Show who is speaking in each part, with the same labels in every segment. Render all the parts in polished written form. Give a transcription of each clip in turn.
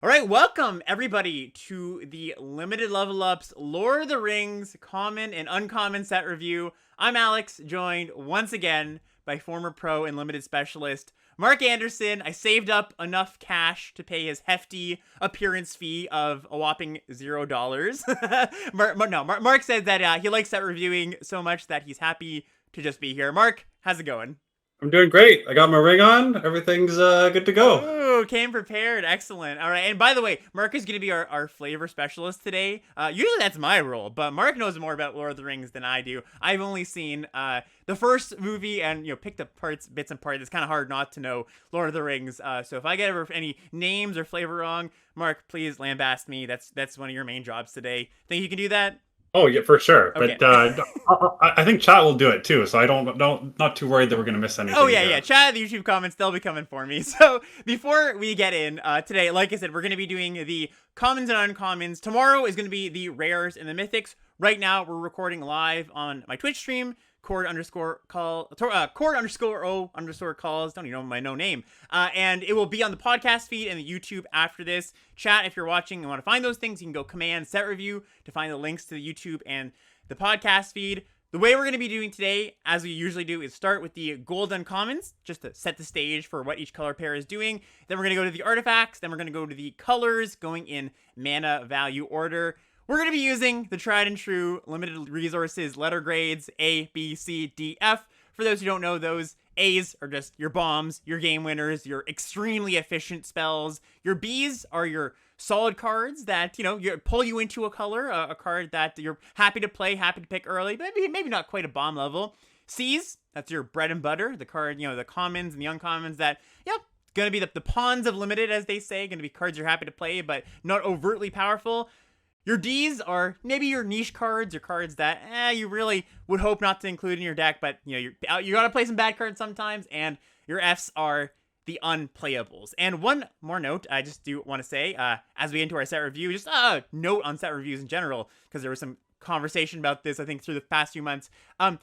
Speaker 1: All right, welcome everybody to the Limited Level Ups Lord of the Rings common and uncommon set review. I'm Alex, joined once again by former pro and limited specialist Marc Anderson. I saved up enough cash to pay his hefty appearance fee of a whopping $0. Marc said that he likes set reviewing so much that he's happy to just be here. Marc, how's it going?
Speaker 2: I'm doing great. I got my ring on. Everything's good to go.
Speaker 1: Oh, came prepared. Excellent. All right. And by the way, Marc is going to be our flavor specialist today. Usually that's my role, but Marc knows more about Lord of the Rings than I do. I've only seen the first movie and, picked up bits and parts. It's kind of hard not to know Lord of the Rings. So if I get ever any names or flavor wrong, Marc, please lambast me. That's one of your main jobs today. Think you can do that?
Speaker 2: Oh yeah, for sure.
Speaker 1: Okay.
Speaker 2: But I think chat will do it too. So I don't not too worried that we're gonna miss anything.
Speaker 1: Oh yeah. Chat, the YouTube comments, they'll be coming for me. So before we get in today, like I said, we're gonna be doing the commons and uncommons. Tomorrow is gonna be the rares and the mythics. Right now, we're recording live on my Twitch stream. Cord underscore O underscore calls. Don't even know my no name. And it will be on the podcast feed and the YouTube after this. Chat, if you're watching and want to find those things, you can go command set review to find the links to the YouTube and the podcast feed. The way we're going to be doing today, as we usually do, is start with the gold uncommons, just to set the stage for what each color pair is doing. Then we're going to go to the artifacts. Then we're going to go to the colors, going in mana value order. We're going to be using the tried and true limited resources letter grades A, B, C, D, F. For those who don't know, those A's are just your bombs, your game winners, your extremely efficient spells. Your B's are your solid cards that, pull you into a color, a card that you're happy to play, happy to pick early, but maybe not quite a bomb level. C's, that's your bread and butter, the card, the commons and the uncommons that, going to be the pawns of limited, as they say, going to be cards you're happy to play, but not overtly powerful. Your D's are maybe your niche cards, your cards that you really would hope not to include in your deck, but you gotta play some bad cards sometimes. And your F's are the unplayables. And one more note, I just do want to say, as we get into our set review, just a note on set reviews in general, because there was some conversation about this, I think, through the past few months.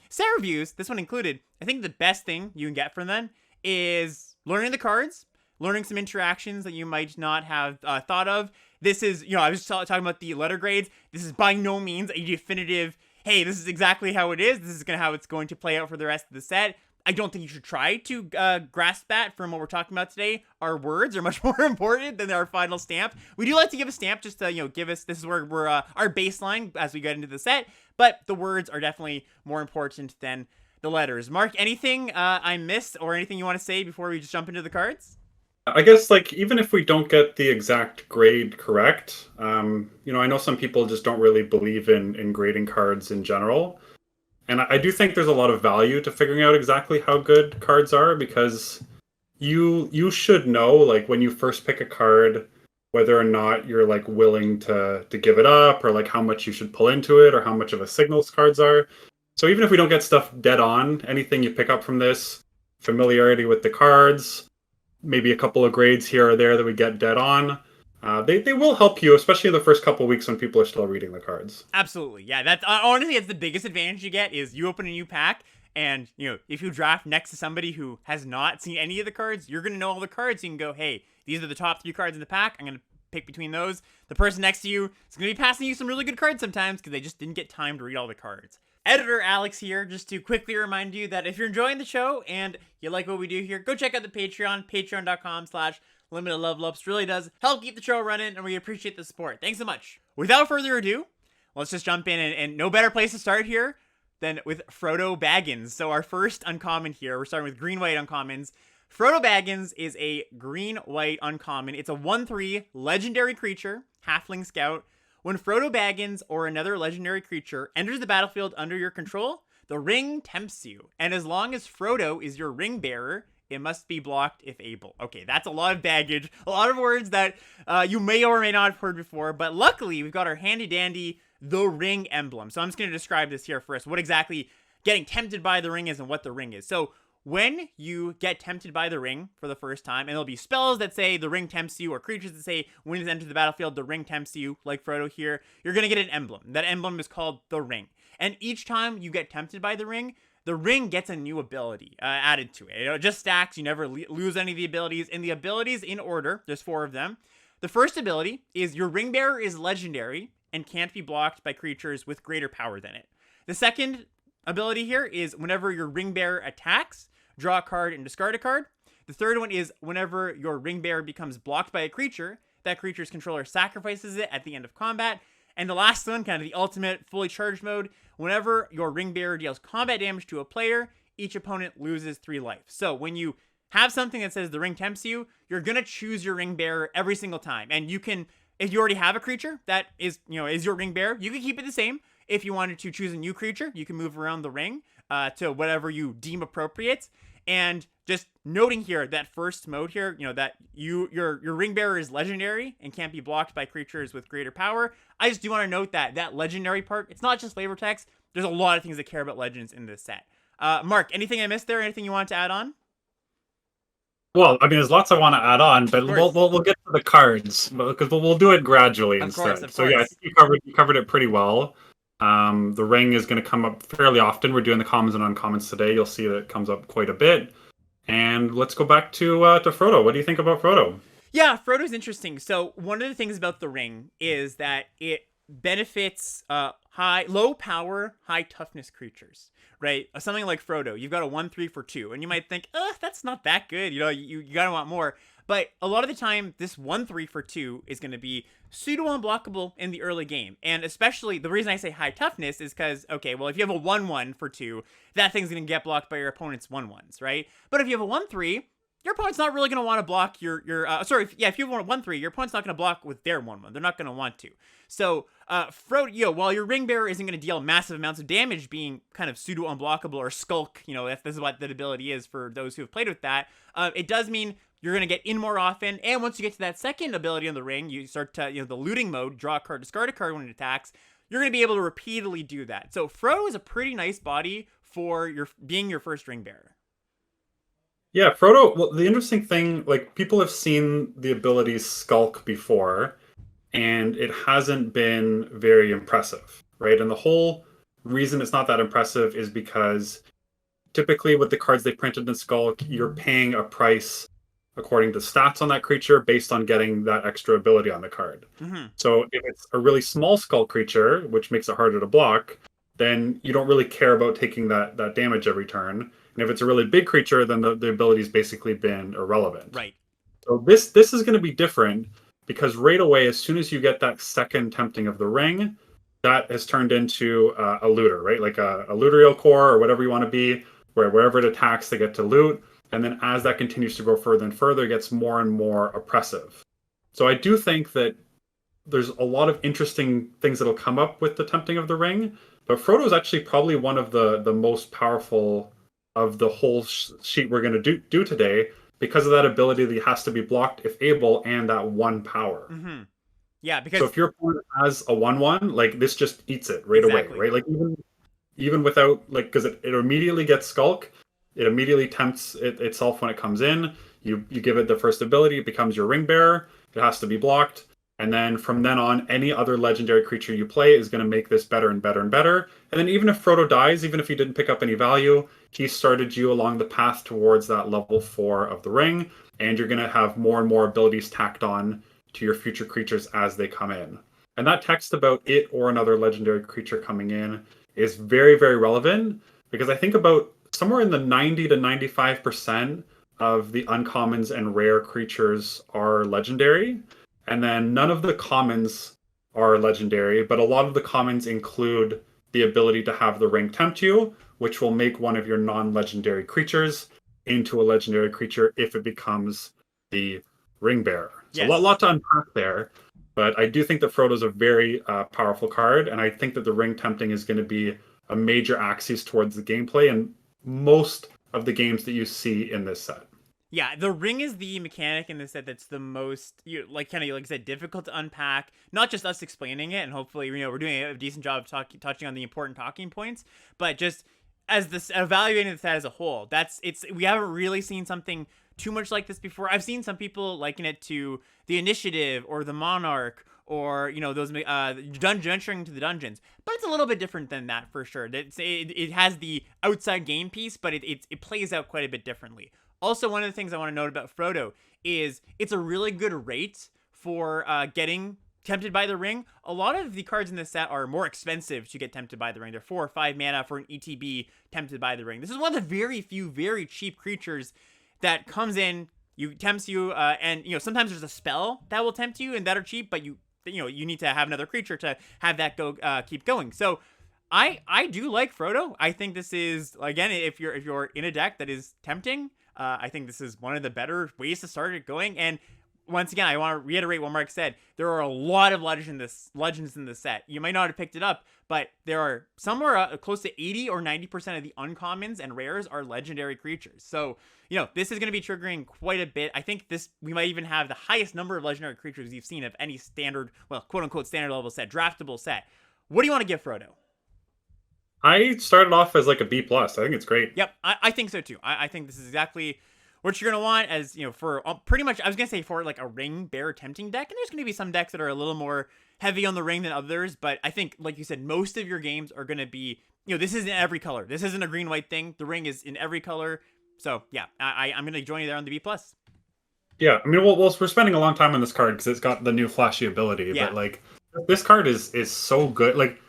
Speaker 1: Set reviews, this one included, I think the best thing you can get from them is learning the cards, learning some interactions that you might not have thought of. This is, I was talking about the letter grades. This is by no means a definitive, hey, this is exactly how it is. This is how it's going to play out for the rest of the set. I don't think you should try to grasp that from what we're talking about today. Our words are much more important than our final stamp. We do like to give a stamp just to, give us, this is where we're, our baseline as we get into the set. But the words are definitely more important than the letters. Marc, anything I missed or anything you want to say before we just jump into the cards?
Speaker 2: I guess even if we don't get the exact grade correct, I know some people just don't really believe in grading cards in general. And I do think there's a lot of value to figuring out exactly how good cards are, because you should know, when you first pick a card, whether or not you're willing to give it up, or how much you should pull into it, or how much of a signals cards are. So even if we don't get stuff dead on, anything you pick up from this, familiarity with the cards, maybe a couple of grades here or there that we get dead on, they will help you, especially in the first couple of weeks when people are still reading the cards.
Speaker 1: Absolutely, yeah. That's honestly, it's the biggest advantage you get is you open a new pack, and if you draft next to somebody who has not seen any of the cards, you're gonna know all the cards. You can go, hey, these are the top 3 cards in the pack. I'm gonna pick between those. The person next to you is gonna be passing you some really good cards sometimes because they just didn't get time to read all the cards. Editor Alex here, just to quickly remind you that if you're enjoying the show and you like what we do here, go check out the Patreon, patreon.com/limited level ups. Really does help keep the show running, and we appreciate the support. Thanks so much. Without further ado, let's just jump in, and no better place to start here than with Frodo Baggins. So our first uncommon here, we're starting with green-white uncommons. Frodo Baggins is a green-white uncommon. It's a 1/3 legendary creature, halfling scout. When Frodo Baggins or another legendary creature enters the battlefield under your control, the ring tempts you. And as long as Frodo is your ring bearer, it must be blocked if able. Okay, that's a lot of baggage, a lot of words that you may or may not have heard before, but luckily we've got our handy dandy The Ring emblem. So I'm just going to describe this here first, what exactly getting tempted by the ring is and what the ring is. So when you get tempted by the ring for the first time, and there'll be spells that say the ring tempts you, or creatures that say when it enters the battlefield, the ring tempts you, like Frodo here, you're going to get an emblem. That emblem is called the ring. And each time you get tempted by the ring gets a new ability added to it. It just stacks. You never lose any of the abilities. And the abilities in order, there's 4 of them. The first ability is your ring bearer is legendary and can't be blocked by creatures with greater power than it. The second ability here is whenever your ring bearer attacks, draw a card and discard a card. The third one is whenever your ring bearer becomes blocked by a creature, that creature's controller sacrifices it at the end of combat. And the last one, kind of the ultimate fully charged mode, whenever your ring bearer deals combat damage to a player, each opponent loses 3 life. So when you have something that says the ring tempts you, you're going to choose your ring bearer every single time. And you can, if you already have a creature that is, is your ring bearer, you can keep it the same. If you wanted to choose a new creature, you can move around the ring to whatever you deem appropriate. And just noting here that first mode here, that your ring bearer is legendary and can't be blocked by creatures with greater power. I just do want to note that legendary part, it's not just flavor text. There's a lot of things that care about legends in this set. Mark, anything I missed there? Anything you want to add on?
Speaker 2: Well, I mean, there's lots I want to add on, but we'll get to the cards because we'll do it gradually instead.
Speaker 1: Of
Speaker 2: so
Speaker 1: course.
Speaker 2: Yeah, I think you covered it pretty well. The ring is going to come up fairly often. We're doing the commons and uncommons today. You'll see that it comes up quite a bit. And let's go back to Frodo. What do you think about Frodo?
Speaker 1: Yeah, Frodo's interesting. So one of the things about the ring is that it benefits low power, high toughness creatures, right? Something like Frodo, you've got a 1/3 for 2, and you might think, that's not that good. You gotta want more. But a lot of the time, this 1/3 for 2 is going to be pseudo unblockable in the early game. And especially, the reason I say high toughness is because, okay, well, if you have a 1/1 for 2, that thing's going to get blocked by your opponent's 1/1s, right? But if you have a 1/3, your opponent's not really going to want to block if you have a 1/3, your opponent's not going to block with their 1/1. They're not going to want to. So, Frodo, while your ring bearer isn't going to deal massive amounts of damage being kind of pseudo unblockable or skulk, this is what that ability is for those who have played with that, it does mean you're going to get in more often, and once you get to that second ability on the ring, you start to, the looting mode, draw a card, discard a card when it attacks, you're going to be able to repeatedly do that. So Frodo is a pretty nice body for being your first ring bearer.
Speaker 2: Yeah, Frodo, well, the interesting thing, like, people have seen the ability Skulk before, and it hasn't been very impressive, right? And the whole reason it's not that impressive is because typically with the cards they printed in Skulk, you're paying a price according to stats on that creature based on getting that extra ability on the card.
Speaker 1: Mm-hmm.
Speaker 2: So if it's a really small skull creature, which makes it harder to block, then you don't really care about taking that damage every turn. And if it's a really big creature, then the ability's basically been irrelevant.
Speaker 1: Right. So
Speaker 2: this is going to be different because right away, as soon as you get that second tempting of the ring, that has turned into a looter, right? Like a looterial core or whatever you want to be, where wherever it attacks, they get to loot. And then as that continues to go further and further, it gets more and more oppressive. So I do think that there's a lot of interesting things that'll come up with the tempting of the ring. But Frodo is actually probably one of the most powerful of the whole sheet we're going to do today because of that ability that he has to be blocked if able and that 1 power.
Speaker 1: Mm-hmm. Yeah, because...
Speaker 2: So if your opponent has a 1/1, like, this just eats it right away, right? Like, even without, like, because it immediately gets Skulk. It immediately tempts itself when it comes in. You give it the first ability, it becomes your ring bearer. It has to be blocked. And then from then on, any other legendary creature you play is going to make this better and better and better. And then even if Frodo dies, even if he didn't pick up any value, he started you along the path towards that level 4 of the ring. And you're going to have more and more abilities tacked on to your future creatures as they come in. And that text about it or another legendary creature coming in is very, very relevant because I think about somewhere in the 90 to 95% of the uncommons and rare creatures are legendary. And then none of the commons are legendary, but a lot of the commons include the ability to have the ring tempt you, which will make one of your non-legendary creatures into a legendary creature if it becomes the ring bearer. So
Speaker 1: yes.
Speaker 2: a lot to unpack there. But I do think that Frodo's a very powerful card, and I think that the ring tempting is going to be a major axis towards the gameplay and most of the games that you see in this set.
Speaker 1: Yeah, the ring is the mechanic in this set that's the most, like I said, difficult to unpack. Not just us explaining it, and hopefully, we're doing a decent job of touching on the important talking points, but just as this evaluating the set as a whole. We haven't really seen something too much like this before. I've seen some people liken it to the Initiative or the Monarch or those venturing to the dungeons, but it's a little bit different than that for sure. It has the outside game piece, but it plays out quite a bit differently. Also, one of the things I want to note about Frodo is it's a really good rate for getting tempted by the ring. A lot of the cards in this set are more expensive to get tempted by the ring. They're 4 or 5 mana for an ETB tempted by the ring. This is one of the very few, very cheap creatures that comes in, tempts you, and sometimes there's a spell that will tempt you and that are cheap, but you need to have another creature to have that go keep going. So I do like Frodo. I think this is, again, if you're in a deck that is tempting, I think this is one of the better ways to start it going. And once again, I want to reiterate what Mark said. There are a lot of legends in this set. You might not have picked it up, but there are somewhere close to 80 or 90% of the uncommons and rares are legendary creatures. So, this is going to be triggering quite a bit. I think we might even have the highest number of legendary creatures you've seen of any standard, well, quote unquote standard level set, draftable set. What do you want to give Frodo?
Speaker 2: I started off as like a B+. I think it's great.
Speaker 1: Yep, I think so too. I think this is exactly what you're going to want as, for pretty much, I was going to say for like a ring bear tempting deck. And there's going to be some decks that are a little more heavy on the ring than others. But I think, like you said, most of your games are going to be, this isn't every color. This isn't a green-white thing. The ring is in every color. So yeah, I'm going to join you there on the B+.
Speaker 2: Yeah, I mean, we're spending a long time on this card because it's got the new flashy ability. Yeah. But like, this card is so good. Like,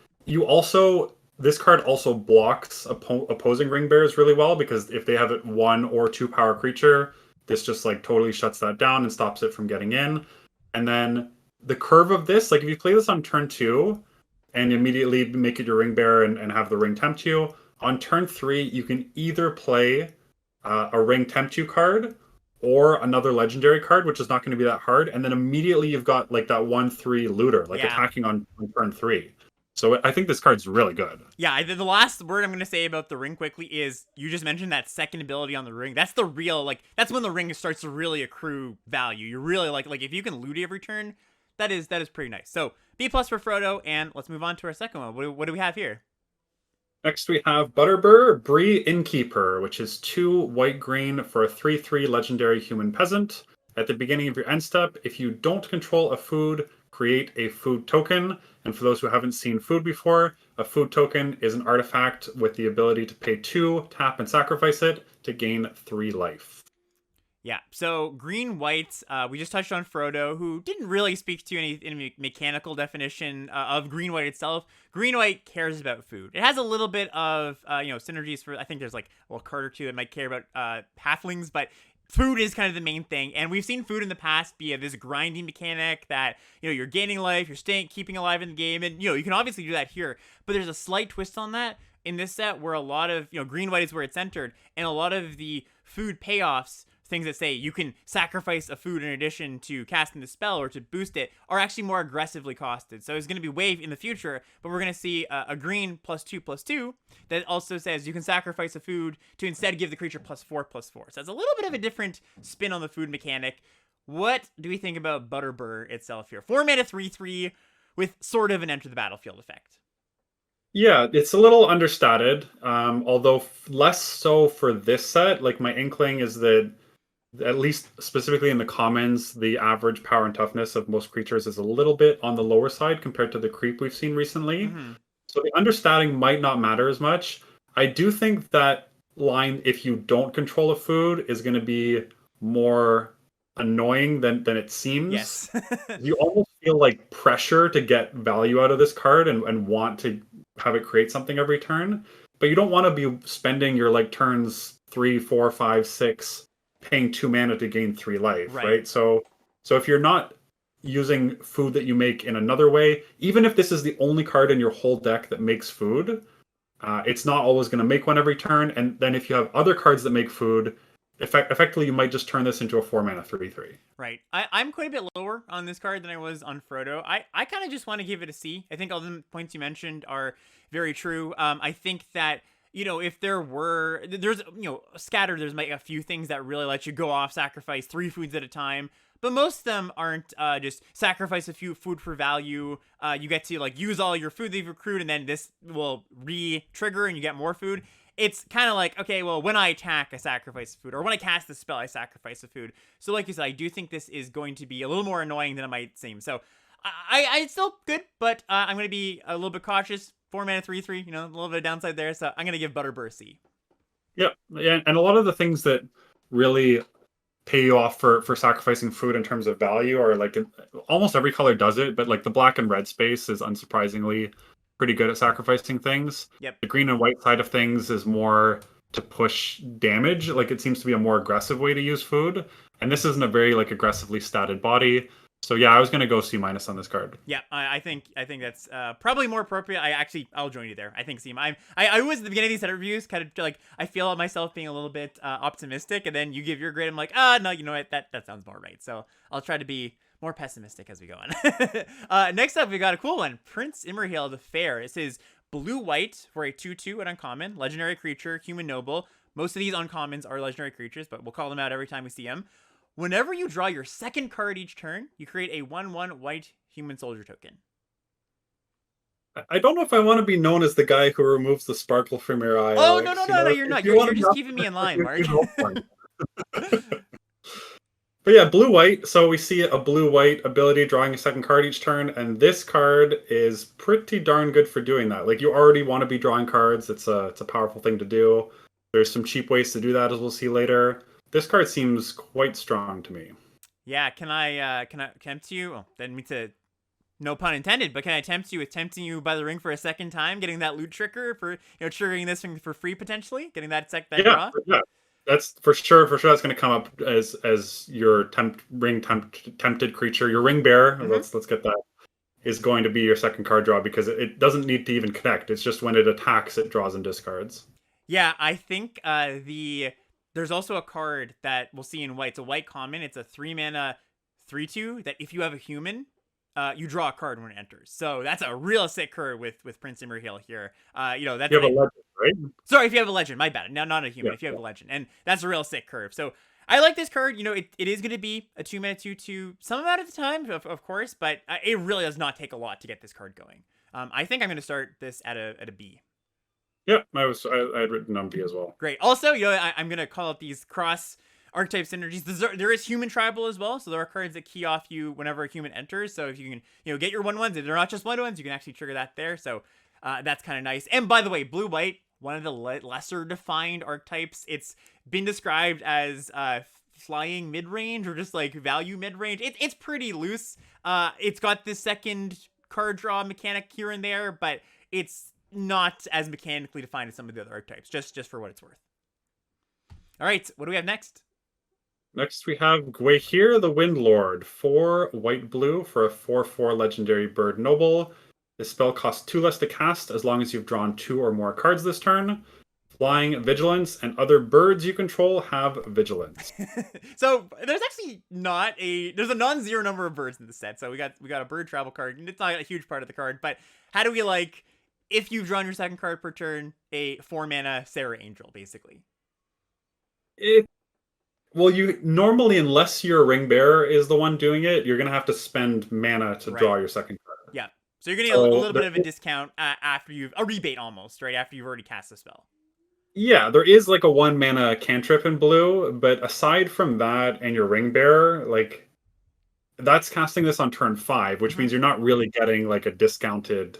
Speaker 2: this card also blocks opposing ring bears really well, because if they have it 1 or 2 power creature, this just like totally shuts that down and stops it from getting in. And then the curve of this, like if you play this on turn 2 and immediately make it your ring bear and have the ring tempt you, on turn 3 you can either play a ring tempt you card or another legendary card, which is not going to be that hard, and then immediately you've got like that 1/3 looter, like attacking on turn 3. So I think this card's really good.
Speaker 1: Yeah, the last word I'm going to say about the ring quickly is, you just mentioned that second ability on the ring. That's the real, that's when the ring starts to really accrue value. You really like if you can loot every turn, that is pretty nice. So B+ for Frodo, and let's move on to our second one. What do we have here?
Speaker 2: Next we have Butterbur, Bree Innkeeper, which is 2 white-green for a 3/3 legendary human peasant. At the beginning of your end step, if you don't control a food, create a food token. And for those who haven't seen food before, a food token is an artifact with the ability to pay 2, tap and sacrifice it to gain 3 life.
Speaker 1: Yeah, so green-white, we just touched on Frodo, who didn't really speak to any mechanical definition of green-white itself. Green-white cares about food. It has a little bit of, synergies for, I think there's like a little card or two that might care about halflings, but food is kind of the main thing. And we've seen food in the past be this grinding mechanic that, you're gaining life, you're keeping alive in the game, and, you can obviously do that here, but there's a slight twist on that in this set where a lot of, green-white is where it's centered, and a lot of the food payoffs, things that say you can sacrifice a food in addition to casting the spell or to boost it, are actually more aggressively costed. So it's going to be wave in the future, but we're going to see a green +2/+2 that also says you can sacrifice a food to instead give the creature +4/+4. So it's a little bit of a different spin on the food mechanic. What do we think about Butterbur itself here? 4 mana 3/3 with sort of an enter the battlefield effect.
Speaker 2: Yeah, it's a little understated, although less so for this set. Like, my inkling is that, at least specifically in the commons, the average power and toughness of most creatures is a little bit on the lower side compared to the creep we've seen recently. Mm-hmm. So the understating might not matter as much. I do think that line, if you don't control a food, is going to be more annoying than it seems.
Speaker 1: Yes.
Speaker 2: You almost feel like pressure to get value out of this card and want to have it create something every turn. But you don't want to be spending your turns 3, 4, 5, 6 paying 2 mana to gain 3 life, right? So if you're not using food that you make in another way, even if this is the only card in your whole deck that makes food, it's not always going to make one every turn. And then if you have other cards that make food, effectively you might just turn this into a 4 mana 3/3.
Speaker 1: Right. I'm quite a bit lower on this card than I was on Frodo. I kind of just want to give it a C. I think all the points you mentioned are very true. I think that, if there's scattered, there's a few things that really let you go off, sacrifice 3 foods at a time. But most of them aren't just sacrifice a few food for value. You get to use all your food that you've accrued, and then this will re-trigger and you get more food. It's kind of like, okay, well, when I attack, I sacrifice food. Or when I cast the spell, I sacrifice a food. So like you said, I do think this is going to be a little more annoying than it might seem. So it's still good, but I'm going to be a little bit cautious. 4 mana 3/3, a little bit of downside there. So I'm going to give Butterbur a C.
Speaker 2: Yeah, and a lot of the things that really pay you off for sacrificing food in terms of value, or like almost every color does it, but like the black and red space is unsurprisingly pretty good at sacrificing things.
Speaker 1: Yep.
Speaker 2: The green and white side of things is more to push damage. Like it seems to be a more aggressive way to use food, and this isn't a very like aggressively statted body. So yeah, I was gonna go C- on this card.
Speaker 1: Yeah, I think that's probably more appropriate. I'll join you there. I think I was at the beginning of these set reviews kind of like I feel myself being a little bit optimistic, and then you give your grade. I'm like, no, you know what? That sounds more right. So I'll try to be more pessimistic as we go on. Next up, we got a cool one, Prince Imrahil the Fair. This is blue white for a 2/2 at uncommon, legendary creature, human noble. Most of these uncommons are legendary creatures, but we'll call them out every time we see them. Whenever you draw your second card each turn, you create a 1/1 white human soldier token.
Speaker 2: I don't know if I want to be known as the guy who removes the sparkle from your eye.
Speaker 1: Oh,
Speaker 2: Alex.
Speaker 1: no, you're not. You're just keeping me in line, Mark.
Speaker 2: But yeah, blue white. So we see a blue white ability drawing a second card each turn, and this card is pretty darn good for doing that. Like you already want to be drawing cards. It's a powerful thing to do. There's some cheap ways to do that, as we'll see later. This card seems quite strong to me.
Speaker 1: Yeah, can I tempt you? Oh, didn't mean to. No pun intended, but can I tempt you with tempting you by the ring for a second time, getting that loot tricker for triggering this thing for free potentially, getting that draw?
Speaker 2: Yeah. That's for sure. For sure, that's going to come up as your tempted creature. Your ring bearer. Mm-hmm. Let's get that. Is going to be your second card draw because it doesn't need to even connect. It's just when it attacks, it draws and discards.
Speaker 1: Yeah, I think there's also a card that we'll see in white. It's a white common. It's a 3-mana 3/2 that if you have a human, you draw a card when it enters. So that's a real sick card with Prince Imrahil here. That's
Speaker 2: you have a legend, right?
Speaker 1: Sorry, if you have a legend, my bad. No, not a human. If you have a legend, and that's a real sick curve. So I like this card. It is going to be a 2-mana 2/2 some amount of the time, of course, but it really does not take a lot to get this card going. I think I'm going to start this at a B.
Speaker 2: Yeah, I had written on B as well.
Speaker 1: Great. Also, I'm going to call out these cross archetype synergies. There is human tribal as well, so there are cards that key off you whenever a human enters. So if you can, get your 1/1s, if they're not just 1/1s, you can actually trigger that there. So that's kind of nice. And by the way, blue white, one of the lesser defined archetypes. It's been described as flying mid range or just like value mid range. It's pretty loose. It's got this second card draw mechanic here and there, but it's not as mechanically defined as some of the other archetypes, just for what it's worth. All right, what do we have next?
Speaker 2: Next we have Gwahir the Windlord, 4 white-blue for a 4/4 legendary bird noble. This spell costs 2 less to cast as long as you've drawn 2 or more cards this turn. Flying, vigilance, and other birds you control have vigilance.
Speaker 1: So there's actually there's a non-zero number of birds in the set. So we got a bird travel card, and it's not a huge part of the card, but how do we like if you've drawn your second card per turn, a 4-mana Sarah Angel, basically?
Speaker 2: Well, you normally, unless your ring bearer is the one doing it, you're gonna have to spend mana to draw your second card.
Speaker 1: Yeah, so you're getting a little bit of a discount after a rebate almost, right? After you've already cast the spell.
Speaker 2: Yeah, there is like a 1-mana cantrip in blue, but aside from that and your ring bearer, like that's casting this on turn 5, which means you're not really getting like a discounted,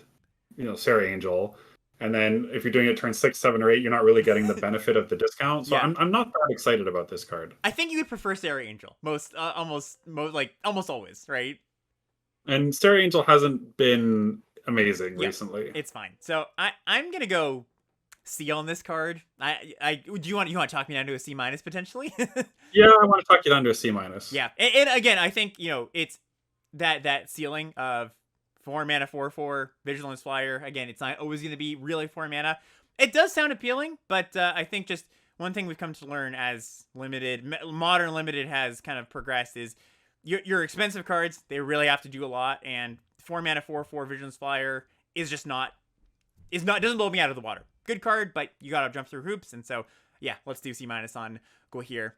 Speaker 2: Sarah Angel. And then if you're doing it turn 6, 7, or 8, you're not really getting the benefit of the discount. So yeah. I'm not that excited about this card.
Speaker 1: I think you would prefer Sarah Angel almost always, right?
Speaker 2: And Sarah Angel hasn't been amazing recently.
Speaker 1: It's fine. So I'm gonna go C on this card. Do you want to talk me down to a C- potentially?
Speaker 2: Yeah, I want to talk you down to a C-.
Speaker 1: Yeah, and again, I think it's that ceiling of 4-mana 4/4 Vigilance Flyer. Again, it's not always going to be really 4 mana. It does sound appealing, but I think just one thing we've come to learn as modern limited has kind of progressed is your expensive cards, they really have to do a lot, and 4-mana 4/4 Vigilance Flyer doesn't blow me out of the water. Good card, but you got to jump through hoops, and so yeah, let's do C- on Gwahir.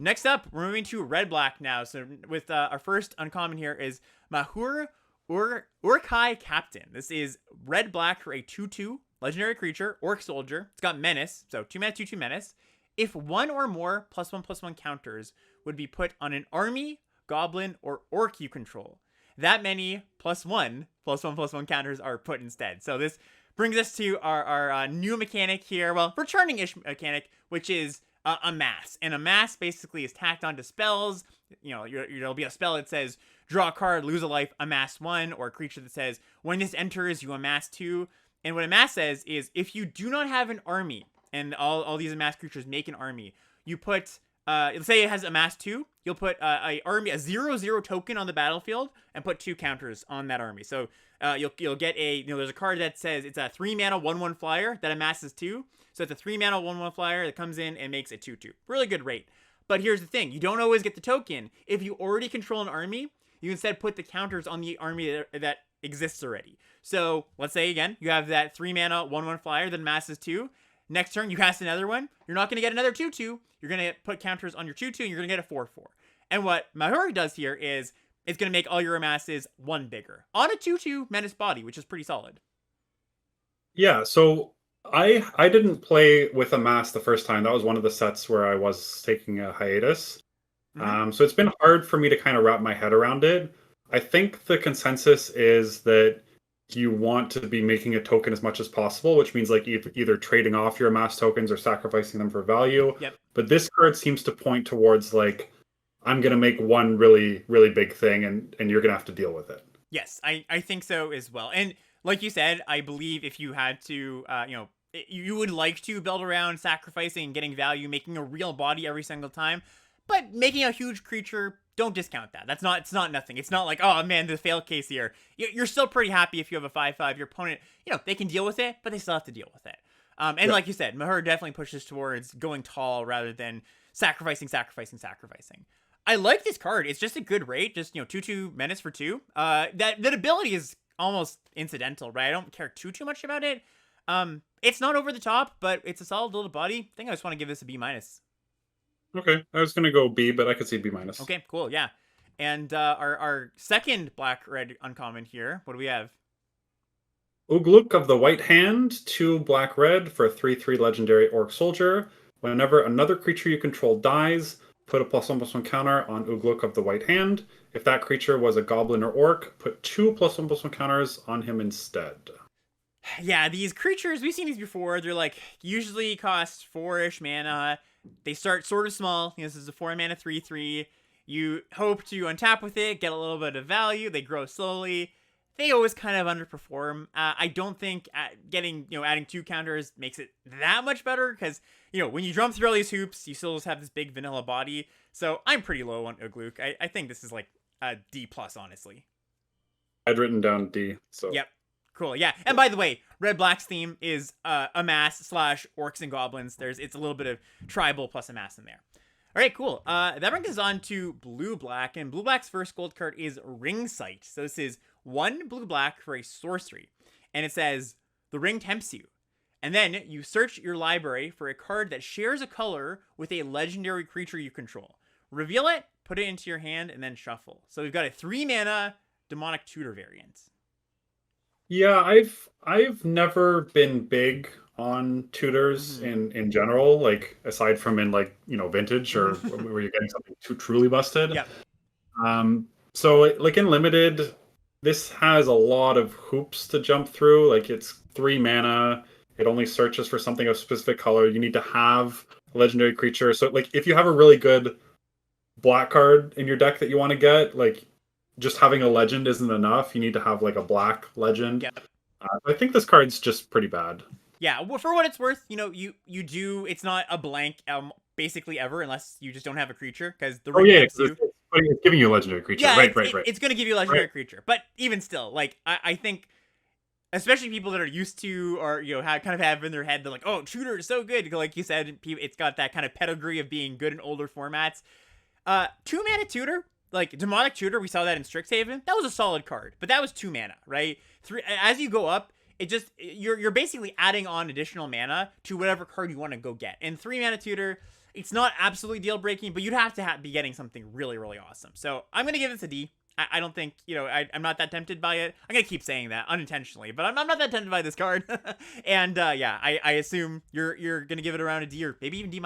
Speaker 1: Next up, we're moving to red-black now. So with our first uncommon here is Mahur Urkai Captain. This is red-black for a 2/2 legendary creature, Orc Soldier. It's got Menace, so 2 mana 2/2 Menace. If one or more +1/+1 counters would be put on an army, goblin, or orc you control, that many +1/+1/+1 counters are put instead. So this brings us to our new mechanic here. Well, returning-ish mechanic, which is a mass. And a mass basically is tacked onto spells. There'll be a spell that says draw a card, lose a life, amass 1, or a creature that says when this enters, you amass 2. And what amass says is if you do not have an army, and all these amass creatures make an army, you put let's say it has amass 2, you'll put a 0/0 token on the battlefield and put 2 counters on that army. So you'll get there's a card that says it's a 3 mana 1/1 flyer that amasses 2. So it's a 3 mana 1/1 flyer that comes in and makes a 2/2. Really good rate. But here's the thing, you don't always get the token. If you already control an army, you instead put the counters on the army that exists already. So let's say again, you have that 3 mana 1/1 flyer that amasses 2. Next turn, you cast another one. You're not going to get another 2/2. You're going to put counters on your 2/2, and you're going to get a 4/4. And what Mahuri does here is it's going to make all your amasses 1 bigger on a 2/2 menace body, which is pretty solid.
Speaker 2: Yeah, so I didn't play with amass the first time. That was one of the sets where I was taking a hiatus. So it's been hard for me to kind of wrap my head around it. I think the consensus is that you want to be making a token as much as possible, which means like either trading off your amass tokens or sacrificing them for value.
Speaker 1: Yep.
Speaker 2: But this card seems to point towards like, I'm going to make one really, really big thing and you're going to have to deal with it.
Speaker 1: Yes, I think so as well. And like you said, I believe if you had to, you would like to build around sacrificing and getting value, making a real body every single time. But making a huge creature, don't discount that. It's not nothing. It's not like, oh man, the fail case here. You're still pretty happy if you have a 5/5. Your opponent, they can deal with it, but they still have to deal with it. And like you said, Mahur definitely pushes towards going tall rather than sacrificing. I like this card. It's just a good rate. Just 2/2 menace for 2. That ability is almost incidental, right? I don't care too much about it. It's not over the top, but it's a solid little body. I think I just want to give this a B-.
Speaker 2: Okay, I was going to go B, but I could see B-.
Speaker 1: Okay, cool, yeah. And our second black-red uncommon here, what do we have?
Speaker 2: Ugluk of the White Hand, 2 black-red for a 3/3 legendary orc soldier. Whenever another creature you control dies, put a +1/+1 counter on Ugluk of the White Hand. If that creature was a goblin or orc, put 2 +1/+1 counters on him instead.
Speaker 1: Yeah, these creatures, we've seen these before. They're like, usually cost 4-ish mana. They start sort of small. This is a 4 mana 3/3. You hope to untap with it, get a little bit of value. They grow slowly. They always kind of underperform. I don't think adding 2 counters makes it that much better because, when you jump through all these hoops, you still just have this big vanilla body. So I'm pretty low on Ugluk. I think this is like a D+, honestly.
Speaker 2: I'd written down D. So
Speaker 1: yep. Cool, yeah. And by the way, Red Black's theme is amass / orcs and goblins. It's a little bit of tribal plus amass in there. All right, cool. That brings us on to Blue Black, and Blue Black's first gold card is Ring Sight. So this is 1 Blue Black for a sorcery, and it says the ring tempts you, and then you search your library for a card that shares a color with a legendary creature you control. Reveal it, put it into your hand, and then shuffle. So we've got a 3 mana Demonic Tutor variant.
Speaker 2: Yeah, I've never been big on tutors in general, like aside from in like vintage or where you're getting something truly busted.
Speaker 1: Yeah.
Speaker 2: So like in limited, this has a lot of hoops to jump through. Like it's 3 mana. It only searches for something of specific color. You need to have a legendary creature. So like if you have a really good black card in your deck that you want to get, like just having a legend isn't enough. You need to have like a black legend.
Speaker 1: Yep.
Speaker 2: I think this card's just pretty bad.
Speaker 1: Yeah, well, for what it's worth, you do. It's not a blank basically ever unless you just don't have a creature because the ring
Speaker 2: it's giving you a legendary creature.
Speaker 1: Yeah,
Speaker 2: right.
Speaker 1: It's going to give you a legendary creature, but even still, like I think, especially people that are used to or have in their head, they're like, oh, tutor is so good. Like you said, it's got that kind of pedigree of being good in older formats. 2 mana tutor. Like, Demonic Tutor, we saw that in Strixhaven. That was a solid card, but that was 2 mana, right? 3, as you go up, you're basically adding on additional mana to whatever card you want to go get. And 3 mana Tutor, it's not absolutely deal-breaking, but you'd have to be getting something really, really awesome. So I'm going to give this a D. I don't think, I'm not that tempted by it. I'm going to keep saying that unintentionally, but I'm not that tempted by this card. And, I assume you're going to give it around a D or maybe even D-.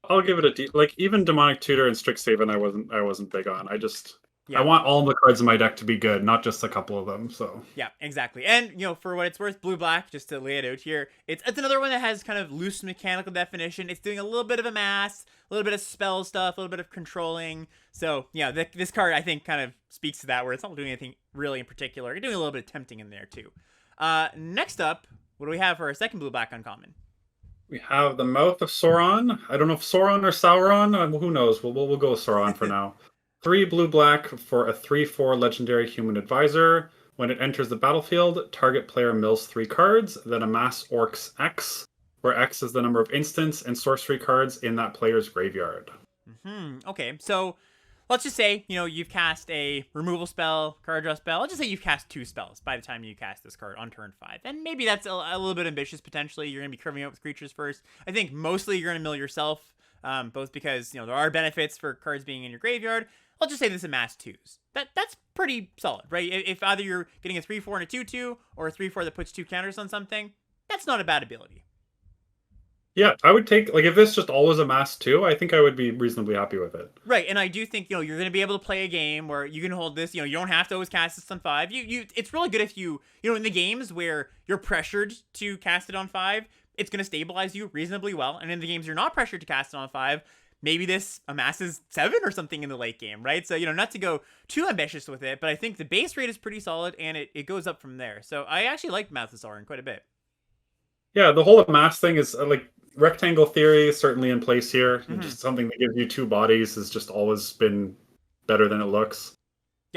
Speaker 2: I'll give it a D. Like even Demonic Tutor and Strixhaven, I wasn't big on. I just I
Speaker 1: Yeah.
Speaker 2: want all the cards in my deck to be good, not just a couple of them. So
Speaker 1: Yeah, exactly. And for what it's worth, blue black, just to lay it out here, it's another one that has kind of loose mechanical definition. It's doing a little bit of a mass, a little bit of spell stuff, a little bit of controlling. So yeah, this card I think kind of speaks to that, where it's not doing anything really in particular. You're doing a little bit of tempting in there too. Next up, what do we have for our second blue black uncommon?
Speaker 2: we have the Mouth of Sauron. I don't know if Sauron or Sauron. Who knows? We'll go with Sauron for now. 3 blue black for a 3/4 legendary human advisor. When it enters the battlefield, target player mills 3 cards, then amass Orcs X, where X is the number of instants and sorcery cards in that player's graveyard.
Speaker 1: Okay, so let's just say, you've cast a removal spell, card draw spell. Let's just say you've cast 2 spells by the time you cast this card on turn 5. And maybe that's a little bit ambitious, potentially. You're going to be curving out with creatures first. I think mostly you're going to mill yourself, both because, there are benefits for cards being in your graveyard. Let's just say this is amass 2s. That's pretty solid, right? If either you're getting a 3/4 and a 2/2, or a 3/4 that puts 2 counters on something, that's not a bad ability.
Speaker 2: Yeah, I would take, like, if this just always amassed 2, I think I would be reasonably happy with it.
Speaker 1: Right, and I do think, you're going to be able to play a game where you can hold this, you don't have to always cast this on 5. It's really good if in the games where you're pressured to cast it on 5, it's going to stabilize you reasonably well. And in the games you're not pressured to cast it on 5, maybe this amasses 7 or something in the late game, right? So, not to go too ambitious with it, but I think the base rate is pretty solid, and it goes up from there. So I actually like Mouth of Sauron quite a bit.
Speaker 2: Yeah, the whole amass thing is, like, rectangle theory is certainly in place here. Just something that gives you 2 bodies has just always been better than it looks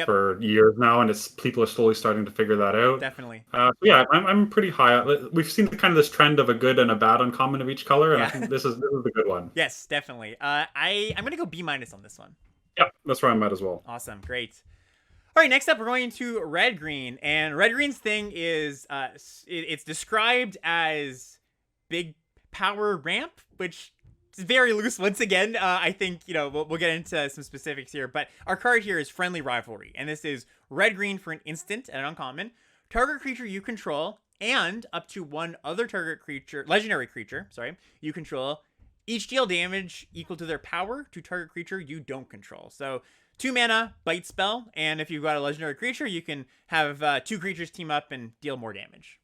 Speaker 2: for years now, and people are slowly starting to figure that out.
Speaker 1: Definitely.
Speaker 2: Yeah, I'm pretty high. We've seen kind of this trend of a good and a bad uncommon of each color, and I think this is the good one.
Speaker 1: Yes, definitely. I'm going to go B- on this one.
Speaker 2: Yeah, that's where I'm at as well.
Speaker 1: Awesome, great. All right, next up, we're going to red green, and red green's thing is it's described as big power ramp, which is very loose once again. I think we'll get into some specifics here, but our card here is Friendly Rivalry, and this is red green for an instant and an uncommon. Target creature you control and up to one other target creature, legendary creature, you control, each deal damage equal to their power to target creature you don't control. So 2 mana, bite spell, and if you've got a legendary creature, you can have 2 creatures team up and deal more damage.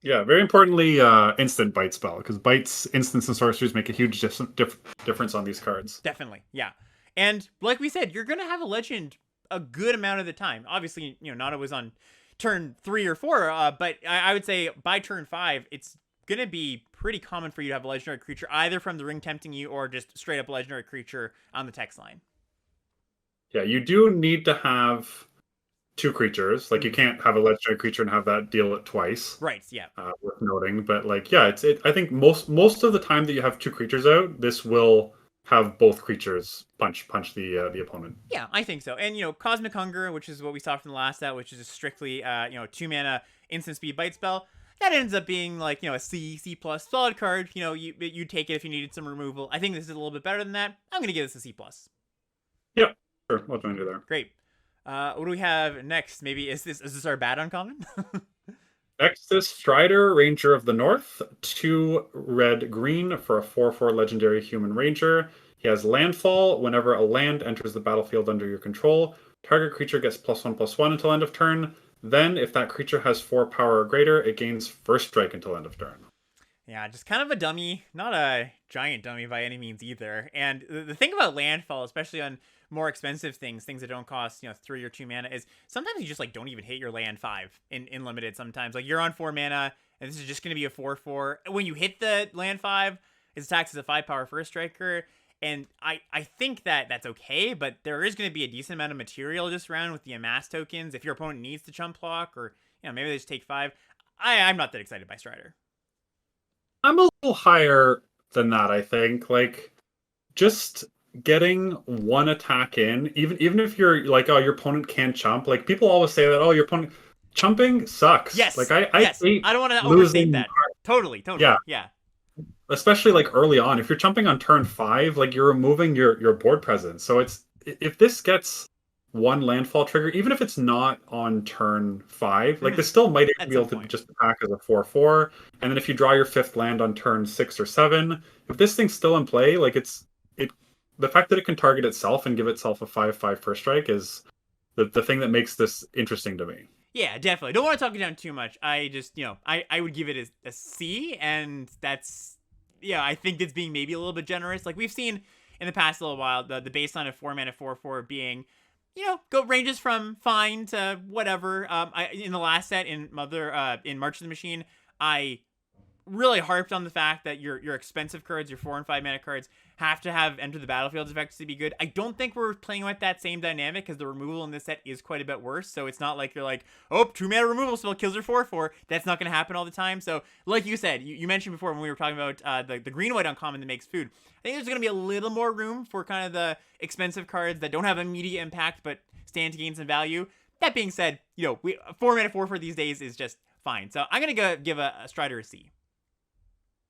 Speaker 2: Yeah, very importantly, instant bite spell, because bites, instants, and sorceries make a huge difference on these cards.
Speaker 1: Definitely, yeah. And like we said, you're going to have a legend a good amount of the time. Obviously, not always on turn 3 or 4, but I would say by turn 5, it's going to be pretty common for you to have a legendary creature, either from the ring tempting you or just straight up legendary creature on the text line.
Speaker 2: Yeah, you do need to have 2 creatures. Like, you can't have a legendary creature and have that deal it twice.
Speaker 1: Right, yeah.
Speaker 2: Worth noting. But, like, yeah, I think most of the time that you have 2 creatures out, this will have both creatures punch the opponent.
Speaker 1: Yeah, I think so. And, Cosmic Hunger, which is what we saw from the last set, which is strictly, 2 mana instant speed bite spell, that ends up being like, a C+ solid card. You take it if you needed some removal. I think this is a little bit better than that. I'm going to give this a C+.
Speaker 2: Yep, sure. What do I do there?
Speaker 1: Great. What do we have next? Maybe is this our bad uncommon?
Speaker 2: Exodus Strider, Ranger of the North, 2 red-green for a 4/4 legendary human ranger. He has landfall. Whenever a land enters the battlefield under your control, target creature gets +1/+1 until end of turn. Then, if that creature has 4 power or greater, it gains first strike until end of turn.
Speaker 1: Yeah, just kind of a dummy, not a giant dummy by any means either. And the thing about landfall, especially on more expensive things that don't cost 3 or 2 mana, is sometimes you just like don't even hit your land 5 in limited. Sometimes like you're on 4 mana and this is just going to be a 4/4. When you hit the land 5, it's attacked as a 5 power first striker. And I think that's okay, but there is going to be a decent amount of material just around with the amass tokens if your opponent needs to chump block, or maybe they just take 5. I'm not that excited by Strider.
Speaker 2: I'm a little higher than that, I think. Like, just getting 1 attack in, even if you're like, oh, your opponent can't chump. Like, people always say that, oh, your opponent chumping sucks.
Speaker 1: Yes.
Speaker 2: Like, I
Speaker 1: hate I don't want to overstate that. Totally. Yeah.
Speaker 2: Especially like early on, if you're chumping on turn 5, like, you're removing your board presence. So if this gets 1 landfall trigger, even if it's not on turn 5, like, this still might be able to just attack as a 4/4. And then if you draw your 5th land on turn 6 or 7, if this thing's still in play, like, the fact that it can target itself and give itself a 5/5 first strike is the thing that makes this interesting to me.
Speaker 1: Yeah, definitely. Don't want to talk it down too much. I just, I would give it a C, and that's, yeah, I think it's being maybe a little bit generous. Like we've seen in the past little while, the baseline of 4 mana 4/4 being, go ranges from fine to whatever. In the last set in March of the Machine, I really harped on the fact that your expensive cards, your 4 and 5 mana cards, have to have enter the battlefield effects to be good. I don't think we're playing with that same dynamic because the removal in this set is quite a bit worse. So it's not like you're like, oh, 2 mana removal spell kills your 4/4. That's not going to happen all the time. So like you said, you mentioned before when we were talking about the green white uncommon that makes food. I think there's going to be a little more room for kind of the expensive cards that don't have immediate impact but stand to gain some value. That being said, 4 mana 4/4 these days is just fine. So I'm going to give a Strider a C.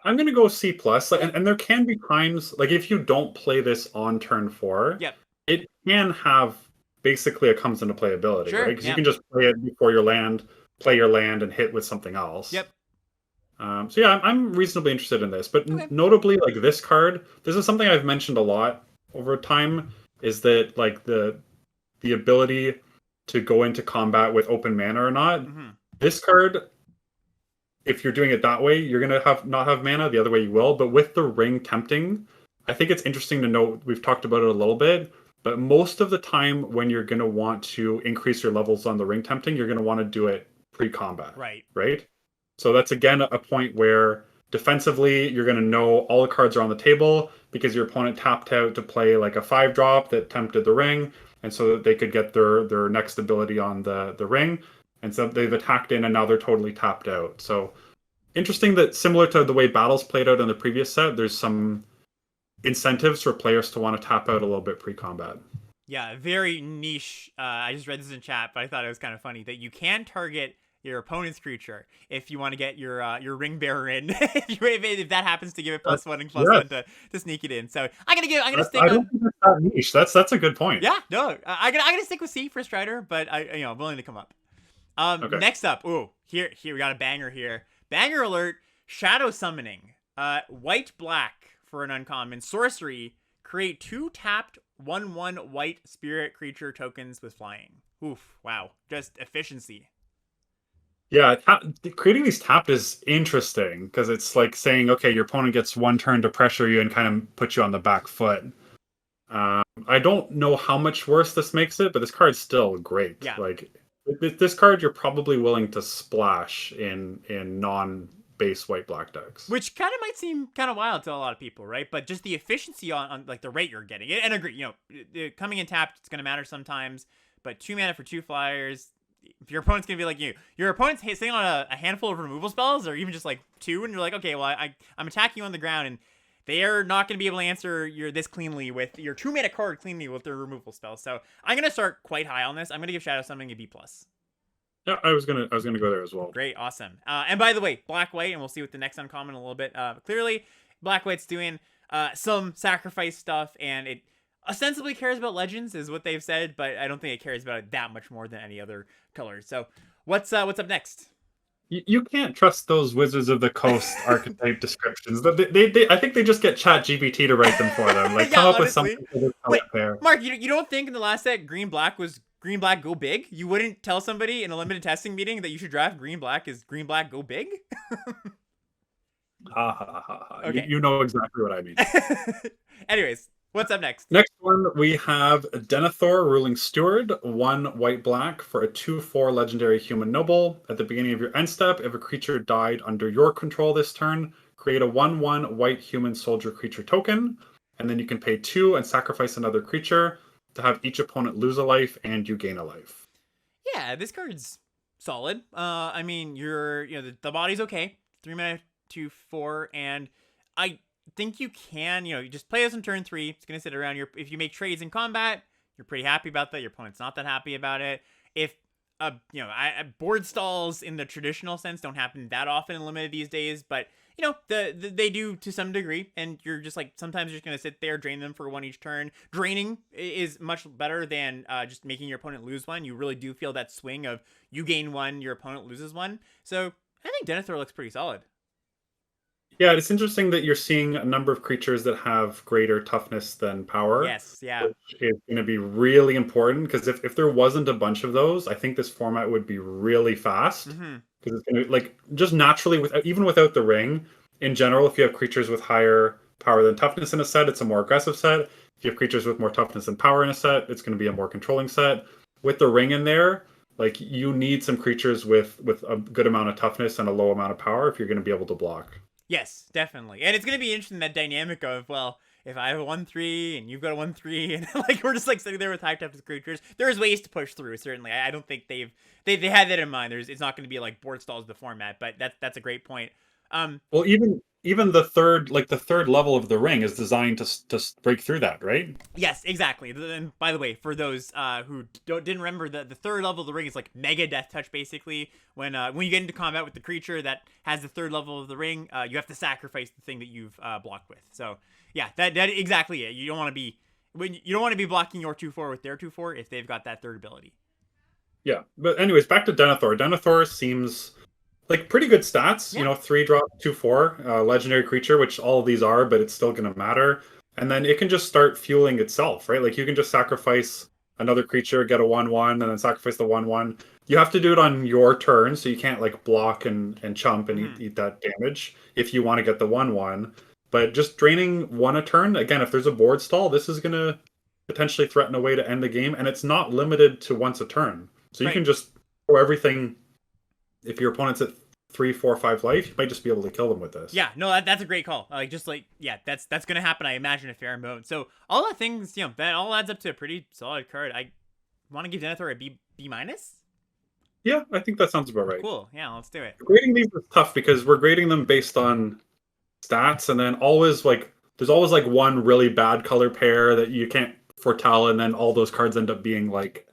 Speaker 2: I'm gonna go C plus, and there can be times like if you don't play this on turn 4,
Speaker 1: Yep.
Speaker 2: it can have basically a comes into play ability,
Speaker 1: Sure,
Speaker 2: right? Because
Speaker 1: yeah.
Speaker 2: you can just play it before your land, play your land, and hit with something else.
Speaker 1: Yep.
Speaker 2: So yeah, I'm reasonably interested in this, but
Speaker 1: Okay.
Speaker 2: notably, like this card, this is something I've mentioned a lot over time. Is that like the ability to go into combat with open mana or not?
Speaker 1: Mm-hmm.
Speaker 2: This card, if you're doing it that way, you're gonna not have mana. The other way you will. But with the ring tempting, I think it's interesting to note. We've talked about it a little bit, but most of the time when you're gonna want to increase your levels on the ring tempting, you're gonna want to do it pre-combat.
Speaker 1: Right.
Speaker 2: Right. So that's again a point where defensively you're gonna know all the cards are on the table because your opponent tapped out to play like a 5-drop that tempted the ring, and so that they could get their next ability on the ring. And so they've attacked in and now they're totally tapped out. So interesting that similar to the way battles played out in the previous set, there's some incentives for players to want to tap out a little bit pre-combat.
Speaker 1: Yeah, very niche. I just read this in chat, but I thought it was kind of funny that you can target your opponent's creature if you want to get your ring bearer in. if that happens to give it +1 and +1 to sneak it in. So I'm gonna stick.
Speaker 2: I don't think that's that niche. That's a good point.
Speaker 1: Yeah, no, I'm gonna stick with C for Strider, but I'm willing to come up.
Speaker 2: Okay.
Speaker 1: Next up, here we got a banger here. Banger alert! Shadow Summoning. White black for an uncommon sorcery. Create 2 tapped 1/1 white spirit creature tokens with flying. Oof! Wow, just efficiency.
Speaker 2: Yeah, creating these tapped is interesting because it's like saying, okay, your opponent gets 1 turn to pressure you and kind of put you on the back foot. I don't know how much worse this makes it, but this card's still great.
Speaker 1: Yeah.
Speaker 2: Like this card, you're probably willing to splash in non-base white black decks.
Speaker 1: Which kind of might seem kind of wild to a lot of people, right? But just the efficiency on like the rate you're getting, and agree, coming in tapped, it's gonna matter sometimes. But 2 mana for 2 flyers. If your opponent's gonna be like your opponent's sitting on a handful of removal spells, or even just like 2, and you're like, okay, well, I'm attacking you on the ground, and they are not gonna be able to answer this cleanly with your 2 mana card cleanly with their removal spells. So I'm gonna start quite high on this. I'm gonna give Shadow Summoning a B+.
Speaker 2: Yeah, I was gonna go there as well.
Speaker 1: Great, awesome. And by the way, black white, and we'll see with the next uncommon in a little bit. Clearly, black white's doing some sacrifice stuff, and it ostensibly cares about legends, is what they've said, but I don't think it cares about it that much more than any other color. So, what's up next?
Speaker 2: You can't trust those Wizards of the Coast archetype descriptions. I think they just get ChatGPT to write them for them. Like,
Speaker 1: Yeah,
Speaker 2: come up
Speaker 1: honestly.
Speaker 2: with something
Speaker 1: Wait,
Speaker 2: there.
Speaker 1: Mark, you don't think in the last set green black was green black go big? You wouldn't tell somebody in a limited testing meeting that you should draft green black is green black go big?
Speaker 2: Ha ha ha ha.
Speaker 1: Okay.
Speaker 2: You know exactly what I mean.
Speaker 1: Anyways, what's up next?
Speaker 2: Next one, we have Denethor, Ruling Steward, 1 white black for a 2/4 legendary human noble. At the beginning of your end step, if a creature died under your control this turn, create a 1/1 white human soldier creature token, and then you can pay 2 and sacrifice another creature to have each opponent lose a life and you gain a life.
Speaker 1: Yeah, this card's solid. I mean, the body's okay. 3 mana, 2/4, and I think you can, you just play this on turn 3. It's gonna sit around if you make trades in combat, you're pretty happy about that. Your opponent's not that happy about it. If board stalls in the traditional sense don't happen that often in limited these days, but they do to some degree, and you're just like sometimes you're just gonna sit there, drain them for 1 each turn. Draining is much better than just making your opponent lose 1. You really do feel that swing of you gain 1, your opponent loses 1. So I think Denethor looks pretty solid.
Speaker 2: Yeah, it's interesting that you're seeing a number of creatures that have greater toughness than power,
Speaker 1: Yes, yeah.
Speaker 2: which is going to be really important because if there wasn't a bunch of those, I think this format would be really fast
Speaker 1: Mm-hmm.
Speaker 2: because it's going to like just naturally without even without the ring. In general, if you have creatures with higher power than toughness in a set, it's a more aggressive set. If you have creatures with more toughness than power in a set, it's going to be a more controlling set. With the ring in there, like you need some creatures with a good amount of toughness and a low amount of power if you're going to be able to block.
Speaker 1: Yes, definitely. And it's gonna be interesting, that dynamic of, well, if I have a 1/3 and you've got a 1/3 and like we're just like sitting there with high toughness creatures, there's ways to push through. Certainly, I don't think they had that in mind. It's not going to be like board stalls the format, but that's a great point.
Speaker 2: Well, even the third level of the ring is designed to break through that, right?
Speaker 1: Yes, exactly. And by the way, for those who didn't remember, the third level of the ring is like mega death touch. Basically, when you get into combat with the creature that has the third level of the ring, you have to sacrifice the thing that you've blocked with. So yeah, that exactly it. You don't want to be blocking your 2/4 with their 2/4 if they've got that third ability.
Speaker 2: Yeah. But anyways, back to Denethor. Denethor seems like pretty good stats.
Speaker 1: Yeah.
Speaker 2: 3 drop, 2/4, legendary creature, which all of these are, but it's still going to matter. And then it can just start fueling itself, right? Like you can just sacrifice another creature, get a 1/1, and then sacrifice the 1/1. You have to do it on your turn, so you can't like block and chump and
Speaker 1: Mhm.
Speaker 2: eat that damage if you want to get the 1/1. But just draining one a turn, again, if there's a board stall, this is going to potentially threaten a way to end the game, and it's not limited to once a turn. So you
Speaker 1: Right.
Speaker 2: can just throw everything. If your opponent's at 3, 4, 5 life, you might just be able to kill them with this.
Speaker 1: Yeah, no, that's a great call. Like, just like, yeah, that's gonna happen. I imagine a fair amount. So all that things, that all adds up to a pretty solid card. I want to give Denethor a B minus.
Speaker 2: Yeah, I think that sounds about right.
Speaker 1: Cool. Yeah, let's do it.
Speaker 2: Grading these is tough because we're grading them based on stats, and then always like there's always like one really bad color pair that you can't foretell, and then all those cards end up being like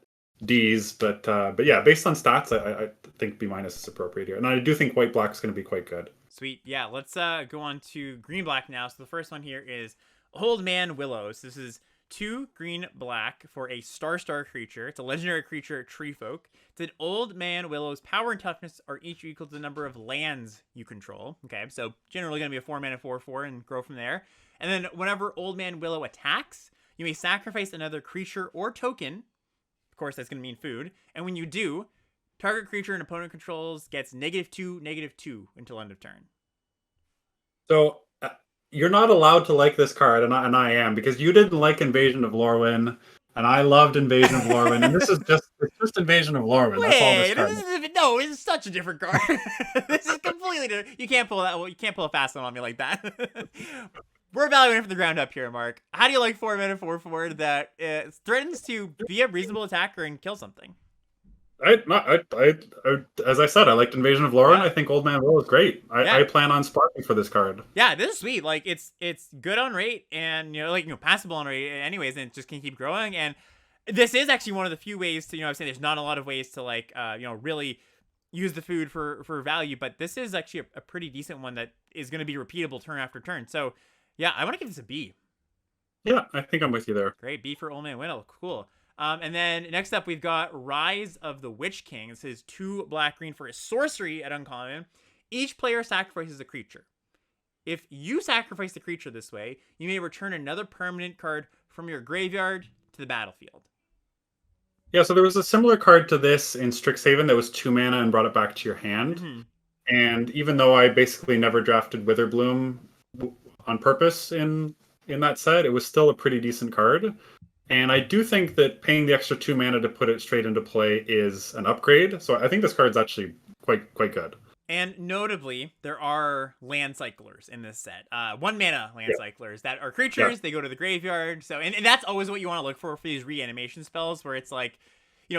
Speaker 2: D's. But yeah, based on stats, I think B minus is appropriate here, and I do think white black is going to be quite good.
Speaker 1: Sweet. Yeah, let's go on to green black now. So the first one here is Old Man Willows. This is 2 green black for a star creature. It's a legendary creature, tree folk. It's an Old Man Willow's power and toughness are each equal to the number of lands you control. Okay, so generally going to be a 4-mana 4/4 and grow from there. And then whenever Old Man Willow attacks, you may sacrifice another creature or token. Of course, that's going to mean food. And when you do, target creature an opponent controls gets -2/-2 until end of turn.
Speaker 2: So you're not allowed to like this card, and I am because you didn't like Invasion of Lorwyn, and I loved Invasion of Lorwyn, and this is just Invasion of Lorwyn. That's all this
Speaker 1: Wait,
Speaker 2: card.
Speaker 1: no, it's such a different card. This is completely different. You can't pull that. Well, you can't pull a fast one on me like that. We're evaluating from the ground up here, Mark. How do you like 4-mana 4/4 that threatens to be a reasonable attacker and kill something?
Speaker 2: As I said, I liked Invasion of Lorwyn.
Speaker 1: Yeah.
Speaker 2: I think Old Man Will is great.
Speaker 1: Yeah.
Speaker 2: I plan on sparking for this card.
Speaker 1: Yeah, this is sweet. Like it's good on rate and passable on rate anyways, and it just can keep growing. And this is actually one of the few ways to, I was saying there's not a lot of ways to like really use the food for value, but this is actually a pretty decent one that is going to be repeatable turn after turn. So yeah, I want to give this a B.
Speaker 2: Yeah, I think I'm with you there.
Speaker 1: Great. B for Old Man Winnow. Cool. And then next up, we've got Rise of the Witch King. This is 2 black-green for a sorcery at uncommon. Each player sacrifices a creature. If you sacrifice the creature this way, you may return another permanent card from your graveyard to the battlefield.
Speaker 2: Yeah, so there was a similar card to this in Strixhaven that was 2 mana and brought it back to your hand.
Speaker 1: Mm-hmm.
Speaker 2: And even though I basically never drafted Witherbloom on purpose in that set, it was still a pretty decent card. And I do think that paying the extra 2 mana to put it straight into play is an upgrade. So I think this card's actually quite good.
Speaker 1: And notably, there are land cyclers in this set. 1-mana land cyclers that are creatures. Yeah. They go to the graveyard. So, and that's always what you want to look for these reanimation spells, where it's like,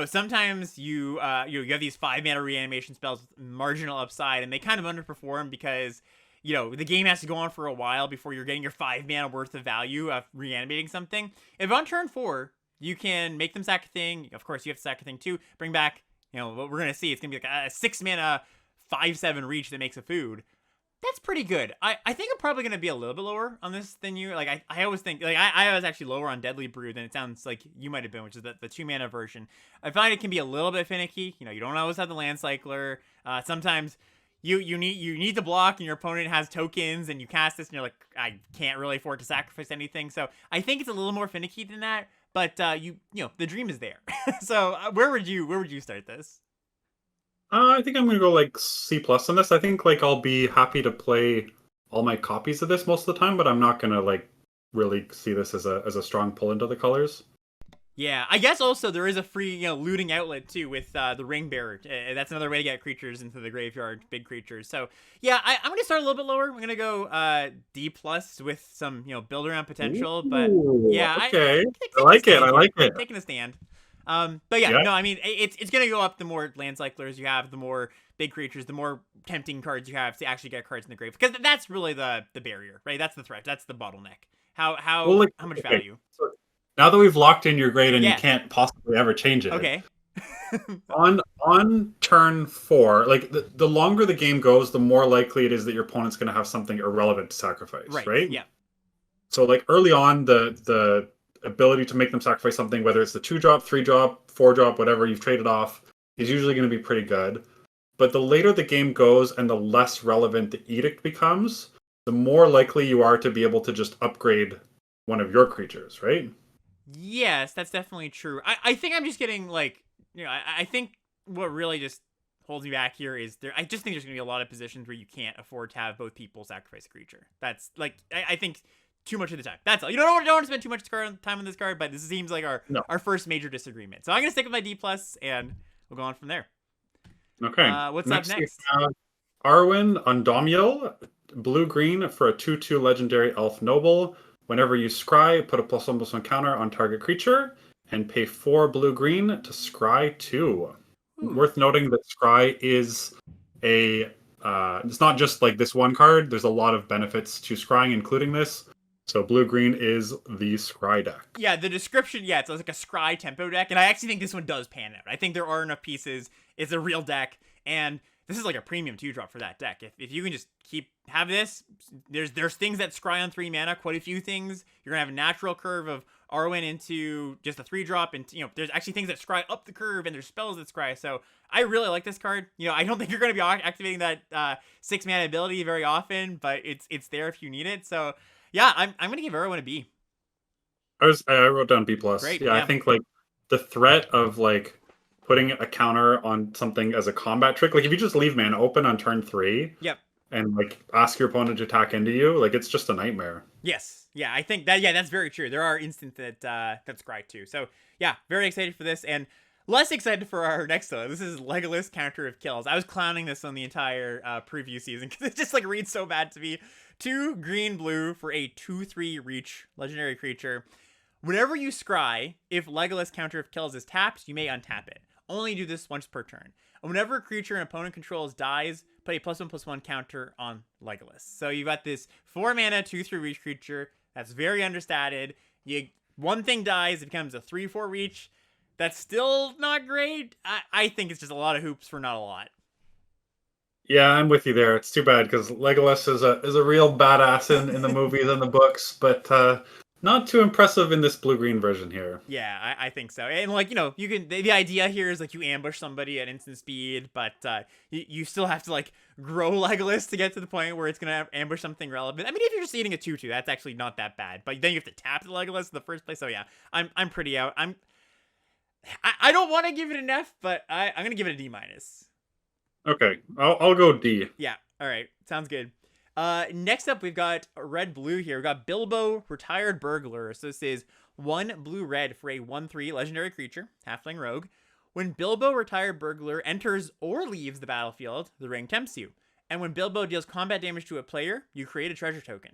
Speaker 1: sometimes you have these 5-mana reanimation spells with marginal upside, and they kind of underperform because the game has to go on for a while before you're getting your 5-mana worth of value of reanimating something. If on turn 4, you can make them sack a thing. Of course, you have to sack a thing too. Bring back, what we're going to see. It's going to be like a 6-mana 5/7 reach that makes a food. That's pretty good. I think I'm probably going to be a little bit lower on this than you. Like, I always think, like, I was actually lower on Deadly Brew than it sounds like you might have been, which is the 2-mana version. I find it can be a little bit finicky. You don't always have the land cycler. Sometimes you need to block, and your opponent has tokens, and you cast this, and you're like, I can't really afford to sacrifice anything. So I think it's a little more finicky than that. But the dream is there. So where would you start this?
Speaker 2: I think I'm gonna go like C plus on this. I think like I'll be happy to play all my copies of this most of the time, but I'm not gonna like really see this as a strong pull into the colors.
Speaker 1: Yeah, I guess also there is a free looting outlet too with the ring bearer. That's another way to get creatures into the graveyard, big creatures. So yeah, I'm gonna start a little bit lower. I'm gonna go D plus with some build around potential. But
Speaker 2: Ooh,
Speaker 1: yeah,
Speaker 2: okay. I
Speaker 1: taking a
Speaker 2: like it. I
Speaker 1: stand
Speaker 2: like
Speaker 1: here.
Speaker 2: it.
Speaker 1: Taking a stand. But yeah,
Speaker 2: Yeah.
Speaker 1: no, I mean it's gonna go up the more land cyclers you have, the more big creatures, the more tempting cards you have to actually get cards in the grave, because that's really the barrier, right? That's the threat. That's the bottleneck. How
Speaker 2: Well,
Speaker 1: how
Speaker 2: like,
Speaker 1: how much
Speaker 2: okay.
Speaker 1: value?
Speaker 2: So now that we've locked in your grade and you
Speaker 1: Yeah.
Speaker 2: can't possibly ever change it,
Speaker 1: Okay.
Speaker 2: on turn 4, like the longer the game goes, the more likely it is that your opponent's going to have something irrelevant to sacrifice,
Speaker 1: Right.
Speaker 2: right?
Speaker 1: Yeah.
Speaker 2: So like early on, the ability to make them sacrifice something, whether it's the 2-drop, 3-drop, 4-drop, whatever you've traded off, is usually going to be pretty good. But the later the game goes and the less relevant the edict becomes, the more likely you are to be able to just upgrade one of your creatures, right?
Speaker 1: Yes, that's definitely true. I think I'm just getting like, I think what really just holds me back here is I just think there's going to be a lot of positions where you can't afford to have both people sacrifice a creature. That's like, I think too much of the time. That's all. You don't want to spend too much time on this card, but this seems like
Speaker 2: No.
Speaker 1: our first major disagreement. So I'm going to stick with my D plus, and we'll go on from there.
Speaker 2: Okay.
Speaker 1: What's up
Speaker 2: We
Speaker 1: next?
Speaker 2: have Arwen Undomiel, blue green for a 2/2 legendary elf noble. Whenever you scry, put a +1/+1 counter on target creature and pay 4 blue green to scry 2.
Speaker 1: Ooh.
Speaker 2: Worth noting that scry is it's not just like this one card. There's a lot of benefits to scrying, including this. So blue green is the scry deck.
Speaker 1: Yeah, the description, yeah, it's like a scry tempo deck, and I actually think this one does pan out. I think there are enough pieces. It's a real deck, and this is like a premium 2-drop for that deck. If you can just have this, there's things that scry on 3 mana, quite a few things. You're gonna have a natural curve of Arwen into just a 3-drop, and there's actually things that scry up the curve, and there's spells that scry. So I really like this card. I don't think you're gonna be activating that 6 mana ability very often, but it's there if you need it. So yeah, I'm gonna give Arwen a B.
Speaker 2: I wrote down B plus.
Speaker 1: Great,
Speaker 2: Yeah,
Speaker 1: yeah.
Speaker 2: I think like the threat of like putting a counter on something as a combat trick, like if you just leave mana open on turn 3,
Speaker 1: Yep.
Speaker 2: and like ask your opponent to attack into you, like it's just a nightmare.
Speaker 1: Yes. Yeah, I think that, yeah, that's very true. There are instances that's scry too. So yeah, very excited for this, and less excited for our next one. This is Legolas Counter of Kills. I was clowning this on the entire preview season because it just like reads so bad to me. 2 green blue for a 2/3 reach legendary creature. Whenever you scry, if Legolas Counter of Kills is tapped, you may untap it. Only do this once per turn. And whenever a creature an opponent controls dies, put a +1/+1 counter on Legolas. So you've got this 4 mana 2/3 reach creature that's very understated. One thing dies, it becomes a 3/4 reach. That's still not great. I think it's just a lot of hoops for not a lot.
Speaker 2: Yeah, I'm with you there. It's too bad because Legolas is a real badass in the movies and the books, but not too impressive in this blue-green version here.
Speaker 1: Yeah, I think so. And like, you can, the idea here is like you ambush somebody at instant speed, but you still have to like grow Legolas to get to the point where it's gonna ambush something relevant. I mean, if you're just eating a 2/2, that's actually not that bad. But then you have to tap the Legolas in the first place. So yeah, I'm pretty out. I don't want to give it an F, but I'm gonna give it a D minus.
Speaker 2: Okay, I'll go D.
Speaker 1: Yeah. All right. Sounds good. Next up, we've got red blue here. We've got Bilbo, Retired Burglar. So this is 1 blue red for a 1/3 legendary creature, halfling rogue. When Bilbo, Retired Burglar, enters or leaves the battlefield, the ring tempts you. And when Bilbo deals combat damage to a player, you create a treasure token.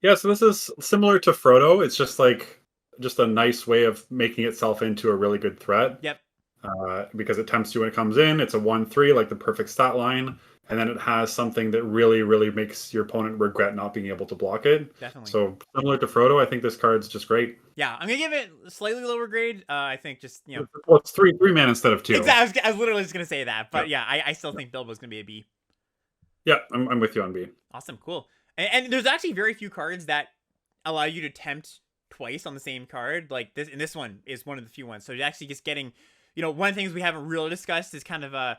Speaker 2: Yeah, so this is similar to Frodo. It's just a nice way of making itself into a really good threat.
Speaker 1: Yep.
Speaker 2: Because it tempts you when it comes in. It's a 1/3, like the perfect stat line. And then it has something that really, really makes your opponent regret not being able to block it.
Speaker 1: Definitely.
Speaker 2: So similar to Frodo, I think this card's just great.
Speaker 1: Yeah, I'm gonna give it a slightly lower grade. I think just
Speaker 2: Well, it's three mana instead of 2.
Speaker 1: Exactly. I was literally just gonna say that, but yeah, I still think Bilbo's gonna be a B.
Speaker 2: Yeah, I'm with you on B.
Speaker 1: Awesome, cool. And there's actually very few cards that allow you to tempt twice on the same card. Like this one is one of the few ones. So you're actually just getting one of the things we haven't really discussed is kind of a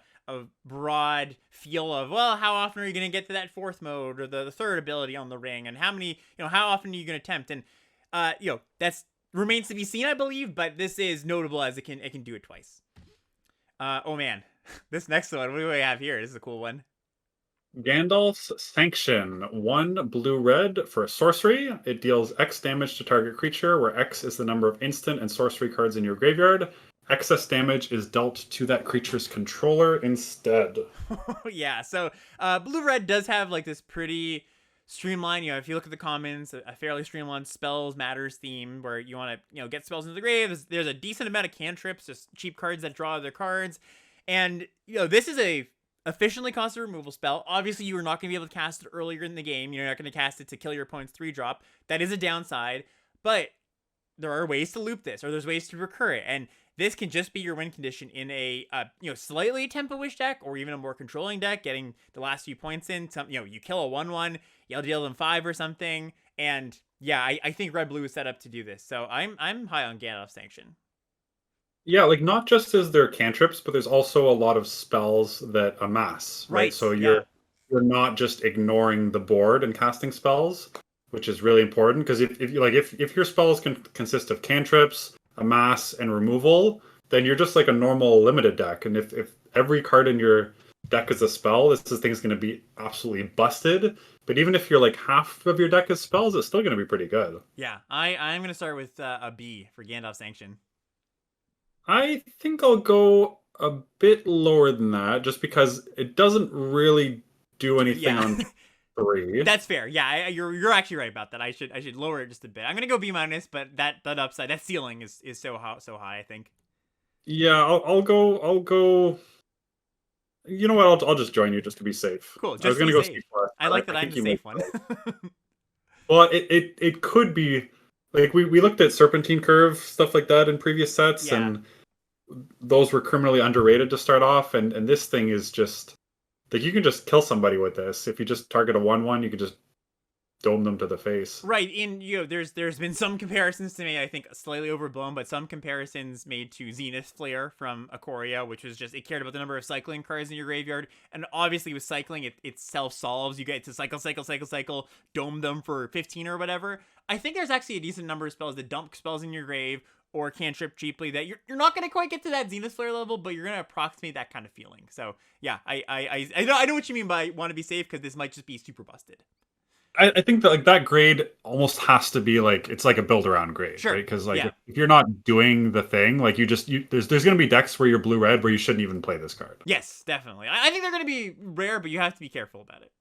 Speaker 1: broad feel of, well, how often are you going to get to that fourth mode or the third ability on the ring, and how many, how often are you going to attempt? And that's remains to be seen, I believe, but this is notable as it can do it twice. Oh man, this next one, what do we have here? This is a cool one.
Speaker 2: Gandalf's Sanction. 1 blue-red for a sorcery. It deals X damage to target creature, where X is the number of instant and sorcery cards in your graveyard. Excess damage is dealt to that creature's controller instead.
Speaker 1: Yeah, so blue-red does have like this pretty streamlined, if you look at the commons, a fairly streamlined spells matters theme where you want to, get spells into the grave. There's a decent amount of cantrips, just cheap cards that draw other cards. And, this is a efficiently costed removal spell. Obviously, you are not going to be able to cast it earlier in the game. You're not going to cast it to kill your opponent's 3-drop. That is a downside, but there are ways to loop this, or there's ways to recur it, and this can just be your win condition in a slightly tempo-ish deck, or even a more controlling deck, getting the last few points in. You kill a 1/1, you'll deal them 5 or something, and yeah, I think red-blue is set up to do this. So I'm high on Gandalf's Sanction.
Speaker 2: Yeah, like not just as their cantrips, but there's also a lot of spells that amass, right? So you're not just ignoring the board and casting spells, which is really important, because if your spells can consist of cantrips, amass, and removal, then you're just like a normal limited deck. And if every card in your deck is a spell, this thing's going to be absolutely busted. But even if you're like half of your deck is spells, it's still going to be pretty good.
Speaker 1: Yeah, I'm going to start with a B for Gandalf Sanction.
Speaker 2: I think I'll go a bit lower than that, just because it doesn't really do anything on 3.
Speaker 1: That's fair. Yeah, you're actually right about that. I should lower it just a bit. I'm gonna go B-, but that upside, that ceiling is so high. I think.
Speaker 2: Yeah, I'll go. You know what? I'll just join you just to be safe.
Speaker 1: Cool.
Speaker 2: I was gonna go C+.
Speaker 1: I like that I'm the safe one.
Speaker 2: Well, it could be like we looked at Serpentine Curve, stuff like that in previous sets, and those were criminally underrated to start off, and this thing is just like, you can just kill somebody with this. If you just target a 1/1, you can just dome them to the face.
Speaker 1: Right. And there's been some comparisons to me, I think slightly overblown, but some comparisons made to Zenith Flare from Ikoria, which was just, it cared about the number of cycling cards in your graveyard. And obviously with cycling, it self-solves. You get to cycle, dome them for 15 or whatever. I think there's actually a decent number of spells that dump spells in your grave or cantrip cheaply that you're not going to quite get to that Zenith Flare level, but you're going to approximate that kind of feeling. So yeah, I know what you mean by want to be safe, because this might just be super busted.
Speaker 2: I think that like that grade almost has to be like, it's like a build around grade,
Speaker 1: sure,
Speaker 2: right? Because if you're not doing the thing, like there's going to be decks where you're blue-red where you shouldn't even play this card.
Speaker 1: Yes, definitely. I think they're going to be rare, but you have to be careful about it.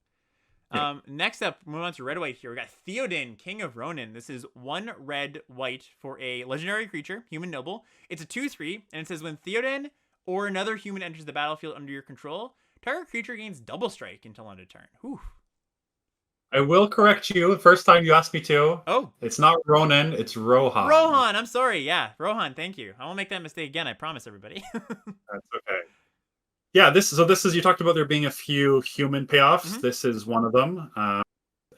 Speaker 1: Yeah. Next up, move on to red-white here. We got Theoden, King of Ronin. This is 1 red-white for a legendary creature, human noble. It's a 2/3, and it says when Theoden or another human enters the battlefield under your control, target creature gains double strike until end of turn. Whew.
Speaker 2: I will correct you. The first time you asked me to.
Speaker 1: Oh.
Speaker 2: It's not Ronin, it's Rohan.
Speaker 1: Rohan, I'm sorry. Yeah, Rohan, thank you. I won't make that mistake again, I promise everybody.
Speaker 2: That's okay. Yeah, this is, you talked about there being a few human payoffs. Mm-hmm. This is one of them.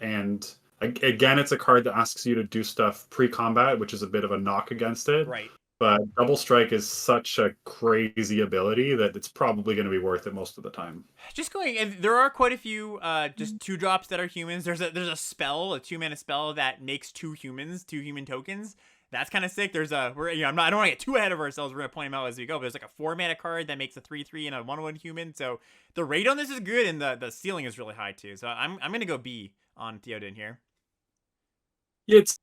Speaker 2: And again, it's a card that asks you to do stuff pre-combat, which is a bit of a knock against it.
Speaker 1: Right.
Speaker 2: But double strike is such a crazy ability that it's probably going to be worth it most of the time.
Speaker 1: And there are quite a few just 2-drops that are humans. There's a spell, a 2-mana spell that makes 2 human tokens. That's kind of sick. There's I don't want to get too ahead of ourselves. We're going to point them out as we go. But there's like a 4-mana card that makes a 3/3 and a 1/1 human. So the rate on this is good, and the ceiling is really high too. So I'm going to go B on Theoden here.
Speaker 2: It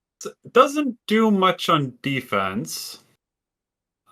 Speaker 2: doesn't do much on defense.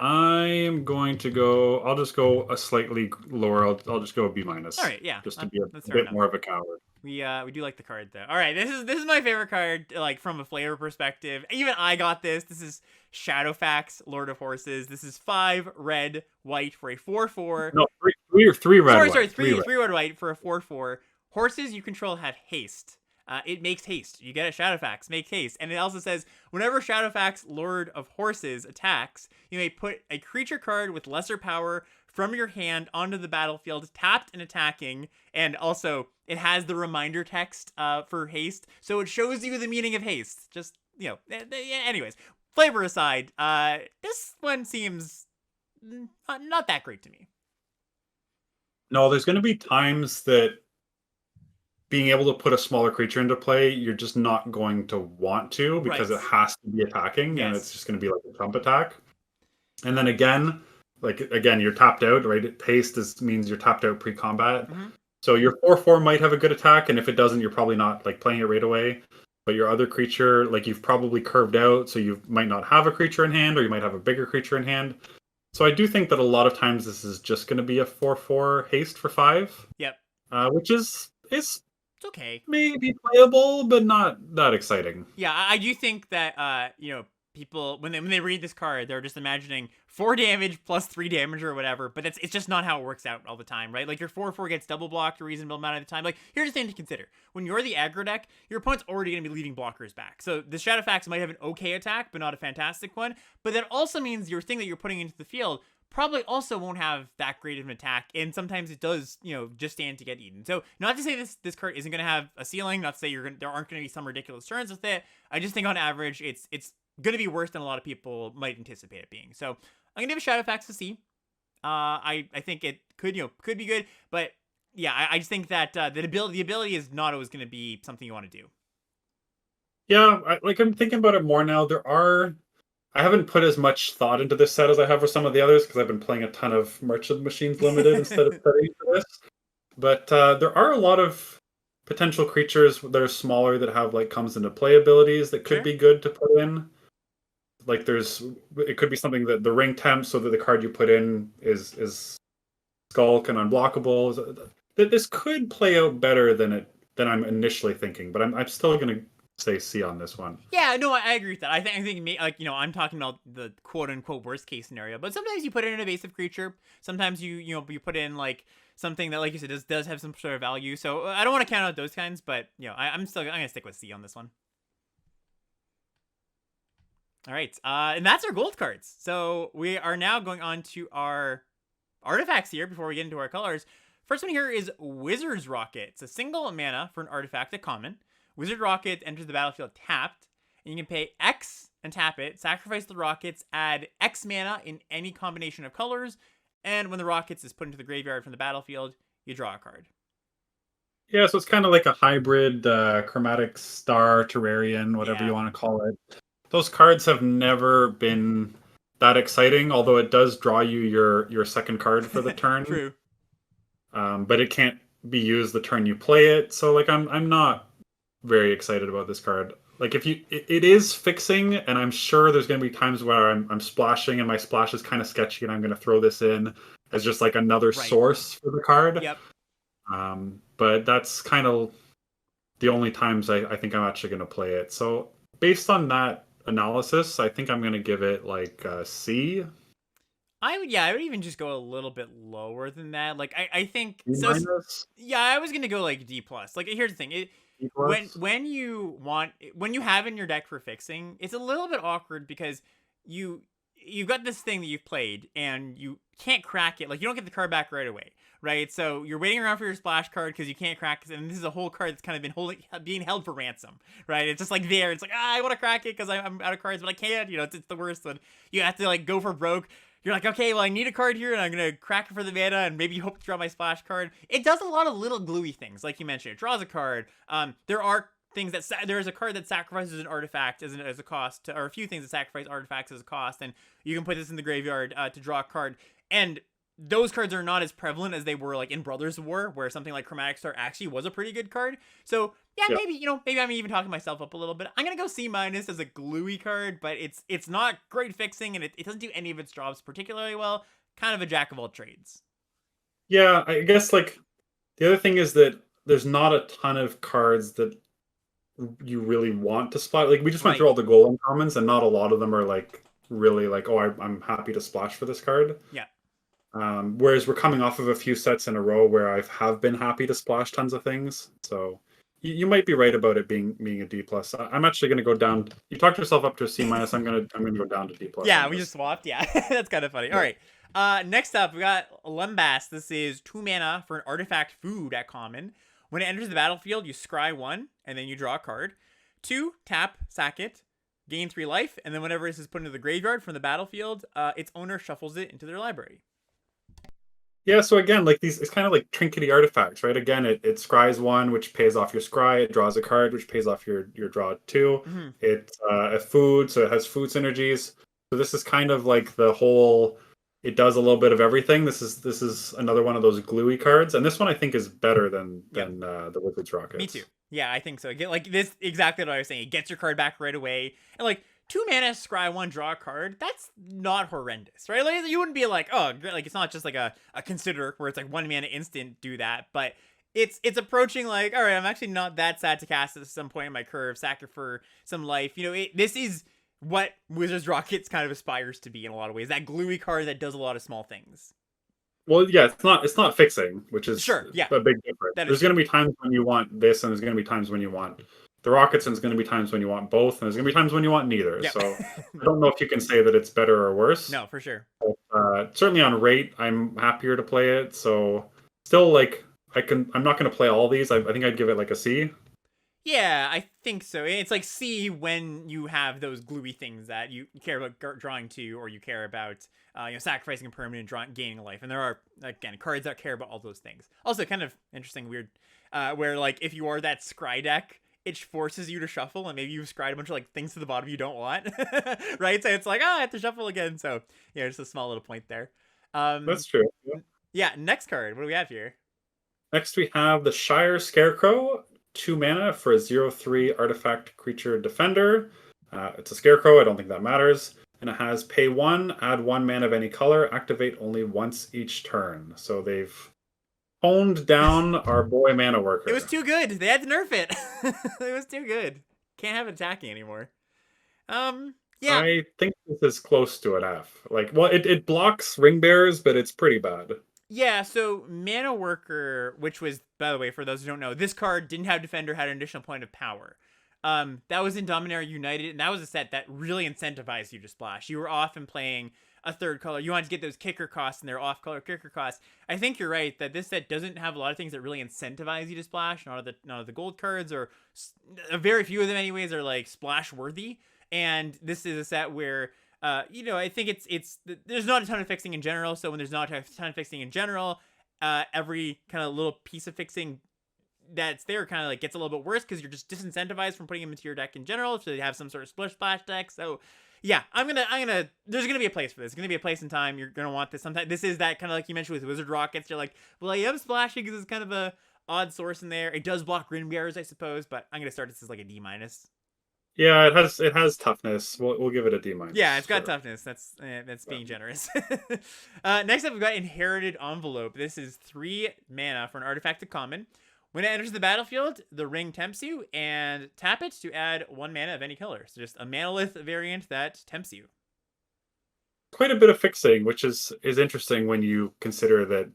Speaker 2: I'm going to go. I'll just go a slightly lower. I'll just go B-.
Speaker 1: All right, yeah.
Speaker 2: Just to be a bit more of a coward.
Speaker 1: We do like the card though. All right, this is my favorite card, like from a flavor perspective. Even I got this. This is Shadowfax, Lord of Horses. This is 5 red white for a 4/4.
Speaker 2: No, three red.
Speaker 1: Sorry, three red white for a 4/4. Horses you control have haste. It makes haste. You get a Shadowfax, make haste. And it also says, whenever Shadowfax, Lord of Horses, attacks, you may put a creature card with lesser power from your hand onto the battlefield, tapped and attacking. And also, it has the reminder text for haste. So it shows you the meaning of haste. Just, anyways, flavor aside, this one seems not that great to me.
Speaker 2: No, there's going to be times that being able to put a smaller creature into play, you're just not going to want to because
Speaker 1: Right.
Speaker 2: it has to be attacking, and it's
Speaker 1: Yes.
Speaker 2: just going to be like a trump attack. And then again, you're tapped out, right? Haste means you're tapped out pre-combat.
Speaker 1: Mm-hmm.
Speaker 2: So your 4/4 might have a good attack, and if it doesn't, you're probably not like playing it right away. But your other creature, like you've probably curved out, so you might not have a creature in hand, or you might have a bigger creature in hand. So I do think that a lot of times this is just going to be a 4/4 haste for 5,
Speaker 1: Yep.
Speaker 2: which is
Speaker 1: It's okay.
Speaker 2: maybe playable, but not that exciting.
Speaker 1: Yeah, I do think that people when they read this card, they're just imagining 4 damage plus 3 damage or whatever, but it's just not how it works out all the time, right? Like your 4/4 gets double blocked a reasonable amount of the time. Like here's the thing to consider: when you're the aggro deck, your opponent's already going to be leading blockers back. So the Shadowfax might have an okay attack, but not a fantastic one. But that also means your thing that you're putting into the field probably also won't have that great of an attack, and sometimes it does, just stand to get eaten. So not to say this card isn't going to have a ceiling, not to say there aren't going to be some ridiculous turns with it. I just think on average, it's going to be worse than a lot of people might anticipate it being. So I'm going to give Shadowfax a C. I think it could be good, but yeah, I just think that the ability is not always going to be something you want to do.
Speaker 2: Yeah, I'm thinking about it more now. I haven't put as much thought into this set as I have with some of the others because I've been playing a ton of Merchant Machines Limited instead of studying for this. But there are a lot of potential creatures that are smaller that have comes into play abilities that could
Speaker 1: Sure.
Speaker 2: be good to put in. It could be something that the ring temp so that the card you put in is skulk and unblockable. That this could play out better than I'm initially thinking, but I'm still gonna say C on this one.
Speaker 1: Yeah, no, I agree with that. I think I'm talking about the quote unquote worst case scenario, but sometimes you put in an evasive creature. Sometimes you put in something that, like you said, does have some sort of value. So I don't want to count out those kinds, but I'm gonna stick with C on this one. All right, and that's our gold cards. So we are now going on to our artifacts here before we get into our colors. First one here is Wizard's Rocket. It's a single mana for an artifact at common. Wizard Rocket enters the battlefield tapped, and you can pay X and tap it, sacrifice the rockets, add X mana in any combination of colors, and when the rockets is put into the graveyard from the battlefield, you draw a card.
Speaker 2: Yeah, so it's kind of like a hybrid chromatic star Terrarian, whatever you want to call it. Those cards have never been that exciting, although it does draw you your second card for the turn.
Speaker 1: True.
Speaker 2: But it can't be used the turn you play it, so I'm not very excited about this card. It is fixing, and I'm sure there's going to be times where I'm splashing and my splash is kind of sketchy, and I'm going to throw this in as just another source for the card.
Speaker 1: Yep.
Speaker 2: But that's kind of the only times I think I'm actually going to play it. So based on that analysis, I think I'm going to give it a C.
Speaker 1: I would even just go a little bit lower than that. I think
Speaker 2: D-?
Speaker 1: I was gonna go D plus. Here's the thing. When you have in your deck for fixing, it's a little bit awkward because you've got this thing that you've played and you can't crack it. You don't get the card back right away, right? So you're waiting around for your splash card because you can't crack it, and this is a whole card that's kind of been being held for ransom, right? It's just there. It's I want to crack it because I'm out of cards, but I can't. It's the worst one. You have to go for broke. You're okay, well, I need a card here, and I'm going to crack it for the mana, and maybe hope to draw my splash card. It does a lot of little gluey things, like you mentioned. It draws a card. There are things there's a card that sacrifices an artifact as a cost, or a few things that sacrifice artifacts as a cost, and you can put this in the graveyard to draw a card. And those cards are not as prevalent as they were in Brothers War, where something like Chromatic Star actually was a pretty good card. So maybe I'm even talking myself up a little bit. I'm gonna go C- as a gluey card, but it's not great fixing, and it doesn't do any of its jobs particularly well. Kind of a jack of all trades.
Speaker 2: Yeah, I guess the other thing is that there's not a ton of cards that you really want to splash. We just went through all the golem commons, and not a lot of them are really I'm happy to splash for this card.
Speaker 1: Yeah.
Speaker 2: Whereas we're coming off of a few sets in a row where I have been happy to splash tons of things. So you might be right about it being a D plus. I'm actually going to go down. You talked yourself up to a C minus. I'm going to go down to D plus.
Speaker 1: Yeah, we just swapped. Yeah, that's kind of funny.
Speaker 2: Yeah.
Speaker 1: All right. Next up, we got Lembas. This is 2 mana for an artifact food at common. When it enters the battlefield, you scry 1, and then you draw a card. 2, tap, sack it. gain 3 life, and then whenever this is put into the graveyard from the battlefield, its owner shuffles it into their library.
Speaker 2: Yeah, so again, like these, it's kind of like trinkety artifacts, right? Again, it scries one, which pays off your scry. It draws a card, which pays off your draw two.
Speaker 1: Mm-hmm.
Speaker 2: It's a food, so it has food synergies. So this is kind of like the whole. It does a little bit of everything. This is another one of those gluey cards, and this one I think is better than
Speaker 1: Yep.
Speaker 2: the Wizard's Rockets.
Speaker 1: Me too. Yeah, I think so. Like this, exactly what I was saying. It gets your card back right away, and like 2 mana, scry one, draw a card. That's not horrendous, right? Like you wouldn't be like, oh, like it's not just like a consider where it's like 1 mana instant do that, but it's approaching like, all right, I'm actually not that sad to cast at some point in my curve, sack it for some life. This is what Wizards Rockets kind of aspires to be in a lot of ways. That gluey card that does a lot of small things.
Speaker 2: Well, yeah, it's not fixing, which is
Speaker 1: Sure, yeah,
Speaker 2: a big difference. There's going to be times when you want this, and there's going to be times when you want the Rockets, and there's going to be times when you want both, and there's going to be times when you want neither.
Speaker 1: Yep.
Speaker 2: So I don't know if you can say that it's better or worse.
Speaker 1: No, for sure.
Speaker 2: But, certainly on rate, I'm happier to play it. So still, like I'm not going to play all these. I think I'd give it like a C.
Speaker 1: Yeah, I think so. It's like C when you have those gluey things that you care about drawing to, or you care about sacrificing a permanent, gaining a life. And there are, again, cards that care about all those things. Also, kind of interesting, weird, where like if you are that scry deck, it forces you to shuffle, and maybe you've scried a bunch of like things to the bottom you don't want, right? So it's like, I have to shuffle again. So yeah, just a small little point there.
Speaker 2: That's true.
Speaker 1: Yeah, next card. What do we have here?
Speaker 2: Next, we have the Shire Scarecrow. 2 mana for a 0/3 artifact creature defender. It's a Scarecrow. I don't think that matters. And it has pay 1, add 1 mana of any color, activate only once each turn. So they've honed down our boy Mana Worker.
Speaker 1: It was too good. They had to nerf it. It was too good. Can't have it attacking anymore. Yeah.
Speaker 2: I think this is close to an F. Like, well, it blocks ring bearers, but it's pretty bad.
Speaker 1: Yeah, so Mana Worker, which was, by the way, for those who don't know, this card didn't have Defender, had an additional point of power. That was in Dominaria United, and that was a set that really incentivized you to splash. You were often playing a third color. You wanted to get those kicker costs, and they're off-color kicker costs. I think you're right that this set doesn't have a lot of things that really incentivize you to splash. None of the gold cards, or very few of them anyways, are like splash-worthy. And this is a set where I think it's there's not a ton of fixing in general. So when there's not a ton of fixing in general, every kind of little piece of fixing that's there kind of like gets a little bit worse because you're just disincentivized from putting them into your deck in general. So you have some sort of splash deck. So yeah, there's gonna be a place for this. There's gonna be a place and time. You're gonna want this. Sometimes this is that kind of like you mentioned with Wizard Rockets. You're like, well, I am splashing because it's kind of a odd source in there. It does block Grin Bearers, I suppose, but I'm gonna start this as like a D-.
Speaker 2: Yeah, it has toughness. We'll give it a D-.
Speaker 1: Yeah, it's got toughness. That's being generous. Next up, we've got Inherited Envelope. This is 3 mana for an artifact to common. When it enters the battlefield, the ring tempts you, and tap it to add 1 mana of any color. So just a manalith variant that tempts you.
Speaker 2: Quite a bit of fixing, which is interesting when you consider that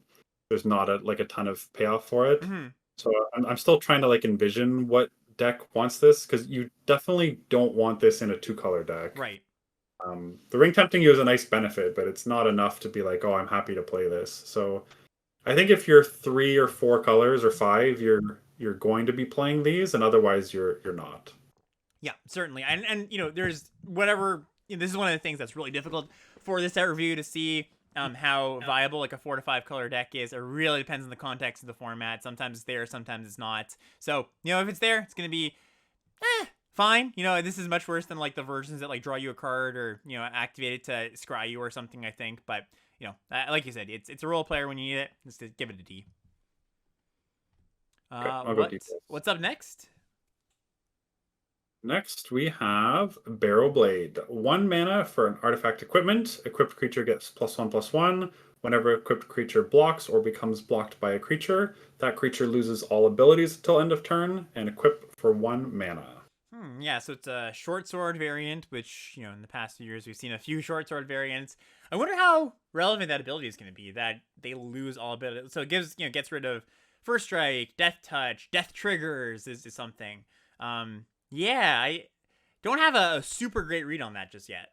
Speaker 2: there's not a ton of payoff for it.
Speaker 1: Mm-hmm.
Speaker 2: So I'm still trying to like envision what deck wants this, because you definitely don't want this in a 2-color deck.
Speaker 1: Right.
Speaker 2: The ring tempting you is a nice benefit, but it's not enough to be like, oh, I'm happy to play this. So I think if you're 3 or 4 colors or 5, you're going to be playing these, and otherwise you're not.
Speaker 1: Yeah, certainly. And there's whatever. This is one of the things that's really difficult for this set review to see how viable like a 4 to 5 color deck is. It really depends on the context of the format. Sometimes it's there, sometimes it's not. So if it's there, it's gonna be fine. This is much worse than like the versions that like draw you a card or activate it to scry you or something, I think. But like you said, it's a role player when you need it. Just to give it a D.
Speaker 2: Okay,
Speaker 1: What's up next?
Speaker 2: Next, we have Barrow Blade. 1 mana for an artifact equipment. Equipped creature gets +1/+1. Whenever equipped creature blocks or becomes blocked by a creature, that creature loses all abilities until end of turn, and equip for 1 mana.
Speaker 1: Yeah, so it's a short sword variant, which, in the past few years, we've seen a few short sword variants. I wonder how relevant that ability is going to be, that they lose all abilities. So it gets rid of First Strike, Death Touch, Death Triggers is something. Yeah, I don't have a super great read on that just yet.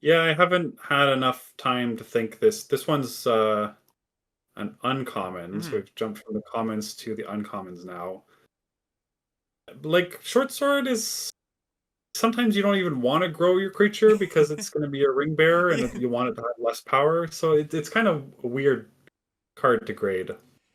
Speaker 2: Yeah, I haven't had enough time to think this. This one's an uncommon, so we've jumped from the commons to the uncommons now. Like, short sword is sometimes you don't even want to grow your creature because it's going to be a ring bearer and you want it to have less power. So it's kind of a weird card to grade.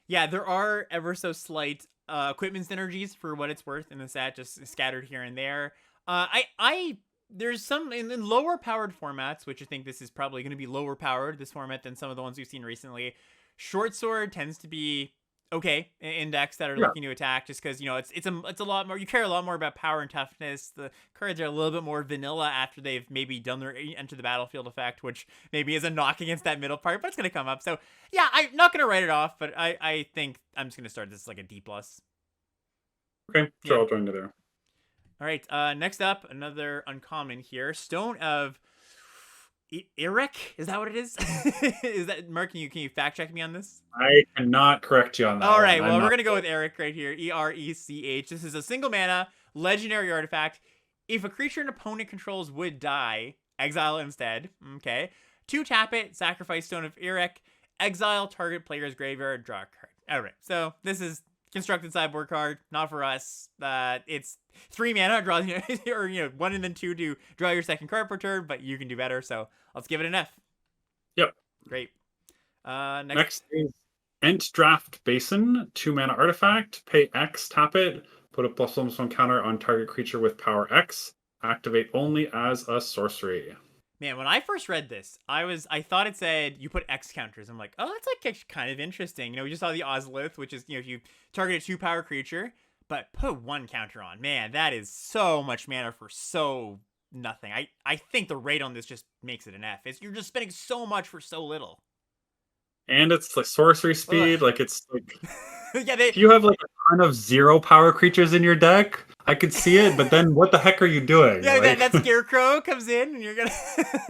Speaker 1: Yeah, there are ever so slight equipment synergies for what it's worth in the set, just scattered here and there. I there's some in lower powered formats, which I think this is probably going to be lower powered this format than some of the ones we've seen recently. Short sword tends to be okay in decks that are
Speaker 2: Yeah.
Speaker 1: looking to attack, just because it's a lot more. You care a lot more about power and toughness. The cards are a little bit more vanilla after they've maybe done their enter the battlefield effect, which maybe is a knock against that middle part, but it's gonna come up. So yeah, I'm not gonna write it off, but I think I'm just gonna start this like a D plus.
Speaker 2: Okay, sure,
Speaker 1: Yeah.
Speaker 2: I'll join you there.
Speaker 1: All right. Next up, another uncommon here. Stone of Eric. Is that what it is? Is that Mark? Can you fact check me on this?
Speaker 2: I cannot correct you on that.
Speaker 1: All right.
Speaker 2: One.
Speaker 1: Well,
Speaker 2: I'm
Speaker 1: we're
Speaker 2: not
Speaker 1: gonna go with Eric right here. Erech. This is a single mana legendary artifact. If a creature an opponent controls would die, exile instead. Okay. 2 tap it, sacrifice Stone of Eric, exile target player's graveyard, draw a card. All right. So this is constructed sideboard card, not for us. It's 3 mana, draw or 1 and then 2 to draw your second card per turn, but you can do better. So let's give it an F.
Speaker 2: Yep.
Speaker 1: Great.
Speaker 2: Next is Ent Draft Basin, 2 mana artifact. Pay X, tap it. Put a +1/+1 counter on target creature with power X. Activate only as a sorcery.
Speaker 1: Man, when I first read this, I thought it said you put X counters. I'm like, oh, that's like kind of interesting. We just saw the Ozolith, which is if you target a 2-power creature, but put 1 counter on. Man, that is so much mana for so nothing. I think the rate on this just makes it an F. You're just spending so much for so little.
Speaker 2: And it's like sorcery speed.
Speaker 1: Ugh.
Speaker 2: Like it's like
Speaker 1: Yeah,
Speaker 2: if you have like a ton of 0 power creatures in your deck, I could see it. But then what the heck are you doing?
Speaker 1: yeah,
Speaker 2: like...
Speaker 1: that Scarecrow comes in and you're gonna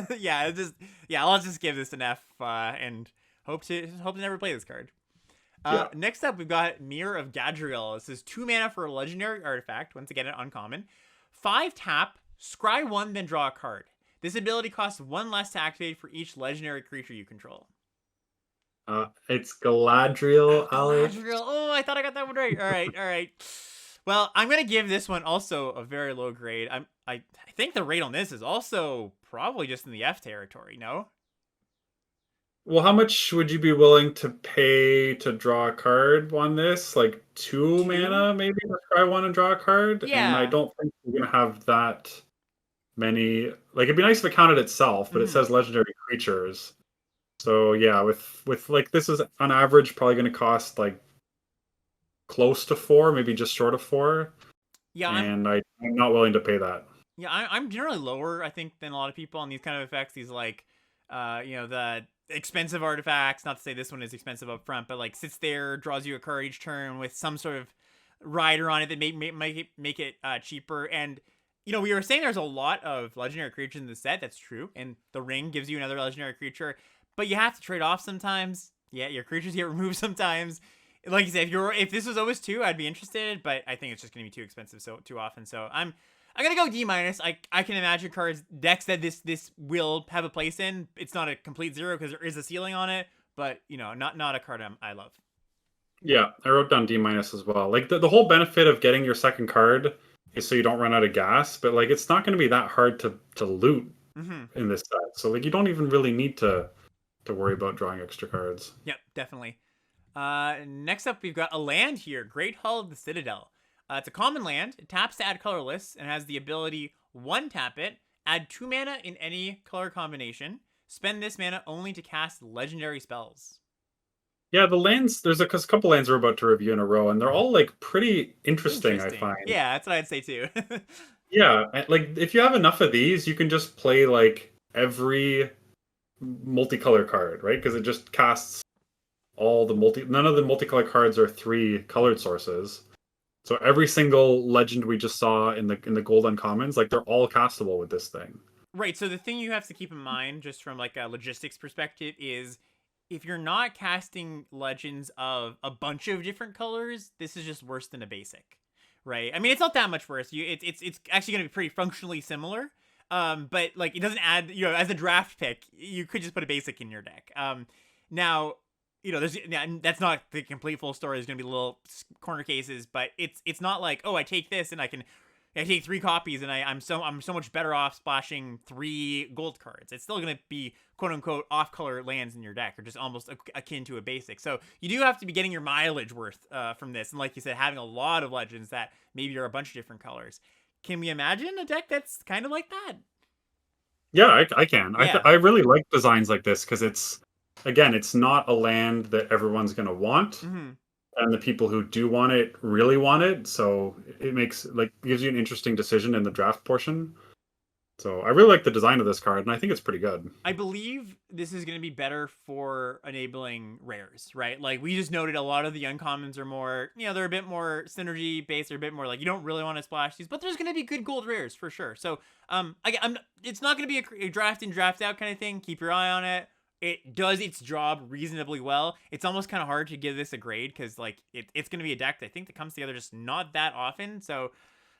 Speaker 1: let's just give this an F and hope to never play this card.
Speaker 2: Yeah.
Speaker 1: Next up, we've got Mirror of Gadriel. This is 2 mana for a legendary artifact. Once again, an uncommon. 5 tap, scry 1, then draw a card. This ability costs 1 less to activate for each legendary creature you control.
Speaker 2: It's Galadriel, Alex.
Speaker 1: Galadriel. Oh, I thought I got that one right. All right. Well, I'm gonna give this one also a very low grade. I think the rate on this is also probably just in the F territory. No.
Speaker 2: Well, how much would you be willing to pay to draw a card on this? Like 2 mana, maybe to try 1 and draw a card?
Speaker 1: Yeah.
Speaker 2: And I don't think we're gonna have that many. Like it'd be nice if it counted itself, but it says legendary creatures. So yeah, with like this is on average probably gonna cost like close to 4, maybe just short of 4.
Speaker 1: Yeah.
Speaker 2: And I'm not willing to pay that.
Speaker 1: Yeah, I'm generally lower, I think, than a lot of people on these kind of effects. These like the expensive artifacts. Not to say this one is expensive up front, but like sits there, draws you a card each turn with some sort of rider on it that make it cheaper. And we were saying there's a lot of legendary creatures in the set. That's true, and the ring gives you another legendary creature, but you have to trade off sometimes. Yeah, your creatures get removed sometimes. Like you said, if this was always 2, I'd be interested, but I think it's just gonna be too expensive too often. So I'm gonna go D-. I can imagine decks that this will have a place in. It's not a complete 0 because there is a ceiling on it, but not a card I love.
Speaker 2: Yeah, I wrote down D- as well. Like the whole benefit of getting your second card is so you don't run out of gas, but like it's not going to be that hard to loot in this set. So like you don't even really need to worry about drawing extra cards.
Speaker 1: Yep, definitely. Next up, we've got a land here, Great Hall of the Citadel. It's a common land. It taps to add colorless and has the ability 1 tap it, add 2 mana in any color combination. Spend this mana only to cast legendary spells.
Speaker 2: Yeah, the lands, there's a couple lands we're about to review in a row, and they're all like pretty interesting. I find.
Speaker 1: Yeah, that's what I'd say too.
Speaker 2: Yeah, like if you have enough of these, you can just play like every multicolor card, right? Because it just casts all the none of the multicolor cards are 3 colored sources. So every single legend we just saw in the gold uncommons, like they're all castable with this thing.
Speaker 1: Right. So the thing you have to keep in mind, just from like a logistics perspective, is if you're not casting legends of a bunch of different colors, this is just worse than a basic, right? I mean, it's not that much worse. It's actually going to be pretty functionally similar. But like it doesn't add, as a draft pick, you could just put a basic in your deck. Now, that's not the complete full story. There's going to be little corner cases, but it's not like, oh, I take this and I can, I take 3 copies and I'm so much better off splashing 3 gold cards. It's still gonna be quote unquote off color lands in your deck, or just almost akin to a basic. So you do have to be getting your mileage worth from this, and like you said, having a lot of legends that maybe are a bunch of different colors. Can we imagine a deck that's kind of like that?
Speaker 2: Yeah, I can.
Speaker 1: Yeah.
Speaker 2: I really like designs like this because it's not a land that everyone's going to want,
Speaker 1: Mm-hmm.
Speaker 2: and the people who do want it really want it. So it makes gives you an interesting decision in the draft portion. So I really like the design of this card, and I think it's pretty good.
Speaker 1: I believe this is going to be better for enabling rares, right? Like we just noted, a lot of the uncommons are more, they're a bit more synergy based. They're a bit more like you don't really want to splash these, but there's going to be good gold rares for sure. So it's not going to be a draft in, draft out kind of thing. Keep your eye on it. It does its job reasonably well. It's almost kind of hard to give this a grade because like it's going to be a deck that I think that comes together just not that often. So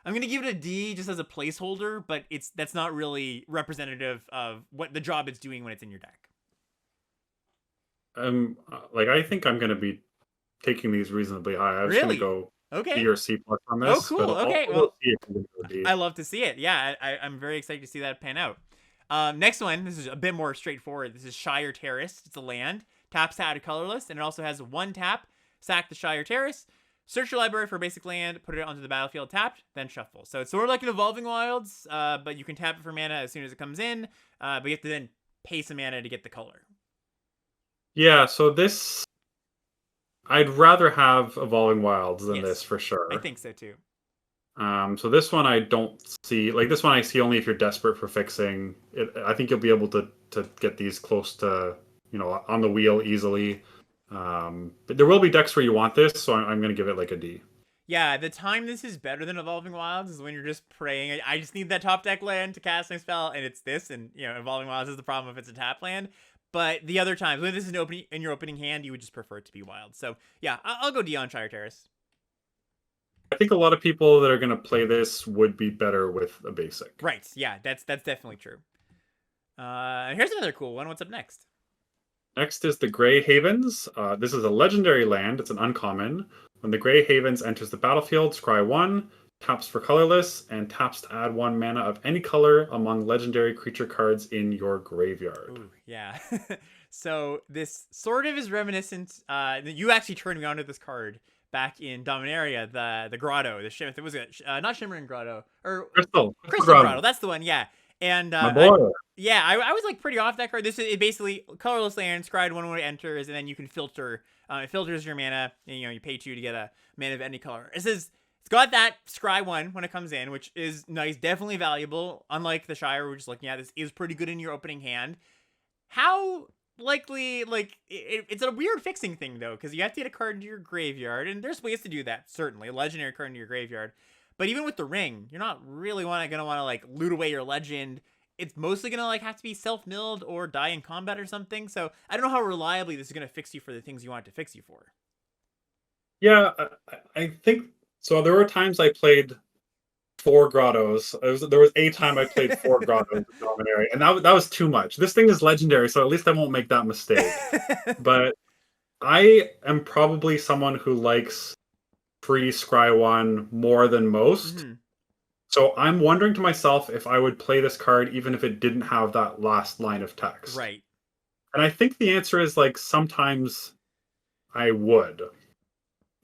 Speaker 1: I'm going to give it a D just as a placeholder, but that's not really representative of what the job it's doing when it's in your deck.
Speaker 2: I think I'm going to be taking these reasonably high. I was going to
Speaker 1: Really?
Speaker 2: go
Speaker 1: Okay.
Speaker 2: B or C plus on
Speaker 1: Oh,
Speaker 2: this,
Speaker 1: cool.
Speaker 2: but
Speaker 1: Okay.
Speaker 2: I'll
Speaker 1: Well,
Speaker 2: see if I'm going to go D.
Speaker 1: I love to see it. Yeah, I'm very excited to see that pan out. Next one, this is a bit more straightforward. This is Shire Terrace. It's a land. Taps to add a colorless, and it also has 1 tap. Sack the Shire Terrace. Search your library for a basic land, put it onto the battlefield tapped, then shuffle. So it's sort of like an Evolving Wilds, but you can tap it for mana as soon as it comes in, but you have to then pay some mana to get the color.
Speaker 2: Yeah, so this I'd rather have Evolving Wilds than
Speaker 1: Yes,
Speaker 2: this for sure.
Speaker 1: I think so too.
Speaker 2: So this one I don't see. Like this one I see only if you're desperate for fixing. I think you'll be able to get these close to on the wheel easily. But there will be decks where you want this, so I'm going to give it like a D.
Speaker 1: Yeah, the time this is better than Evolving Wilds is when you're just praying. I just need that top deck land to cast my spell, and it's this. And Evolving Wilds is the problem if it's a tap land. But the other times when this is in your opening hand, you would just prefer it to be wild. So yeah, I'll go D on Shire Terrace.
Speaker 2: I think a lot of people that are going to play this would be better with a basic.
Speaker 1: Right. Yeah, that's definitely true. Here's another cool one. What's up next?
Speaker 2: Next is the Grey Havens. This is a legendary land. It's an uncommon. When the Grey Havens enters the battlefield, scry 1, taps for colorless, and taps to add 1 mana of any color among legendary creature cards in your graveyard.
Speaker 1: Ooh, yeah. So this sort of is reminiscent. You actually turned me on to this card back in Dominaria, the Grotto, it was not Shimmering Grotto, or
Speaker 2: Crystal
Speaker 1: Grotto. That's the one, yeah. And
Speaker 2: My boy.
Speaker 1: I was like pretty off that card. It basically colorless land, scryed 1 when it enters, and then you can filter. It filters your mana, and you pay 2 to get a mana of any color. It's got that scry 1 when it comes in, which is nice, definitely valuable. Unlike the Shire we're just looking at, this is pretty good in your opening hand. How likely, it's a weird fixing thing though, because you have to get a card into your graveyard, and there's ways to do that, certainly. A legendary card into your graveyard. But even with the ring, you're not really gonna want to loot away your legend. It's mostly gonna have to be self-milled or die in combat or something. So I don't know how reliably this is gonna fix you for the things you want it to fix you for.
Speaker 2: Yeah, I think so. There were times I played 4 grottos. There was a time I played 4 grottos in Dominaria, and that was too much. This thing is legendary, so at least I won't make that mistake. But I am probably someone who likes free scry 1 more than most.
Speaker 1: Mm-hmm.
Speaker 2: So I'm wondering to myself if I would play this card even if it didn't have that last line of text.
Speaker 1: Right.
Speaker 2: And I think the answer is sometimes I would.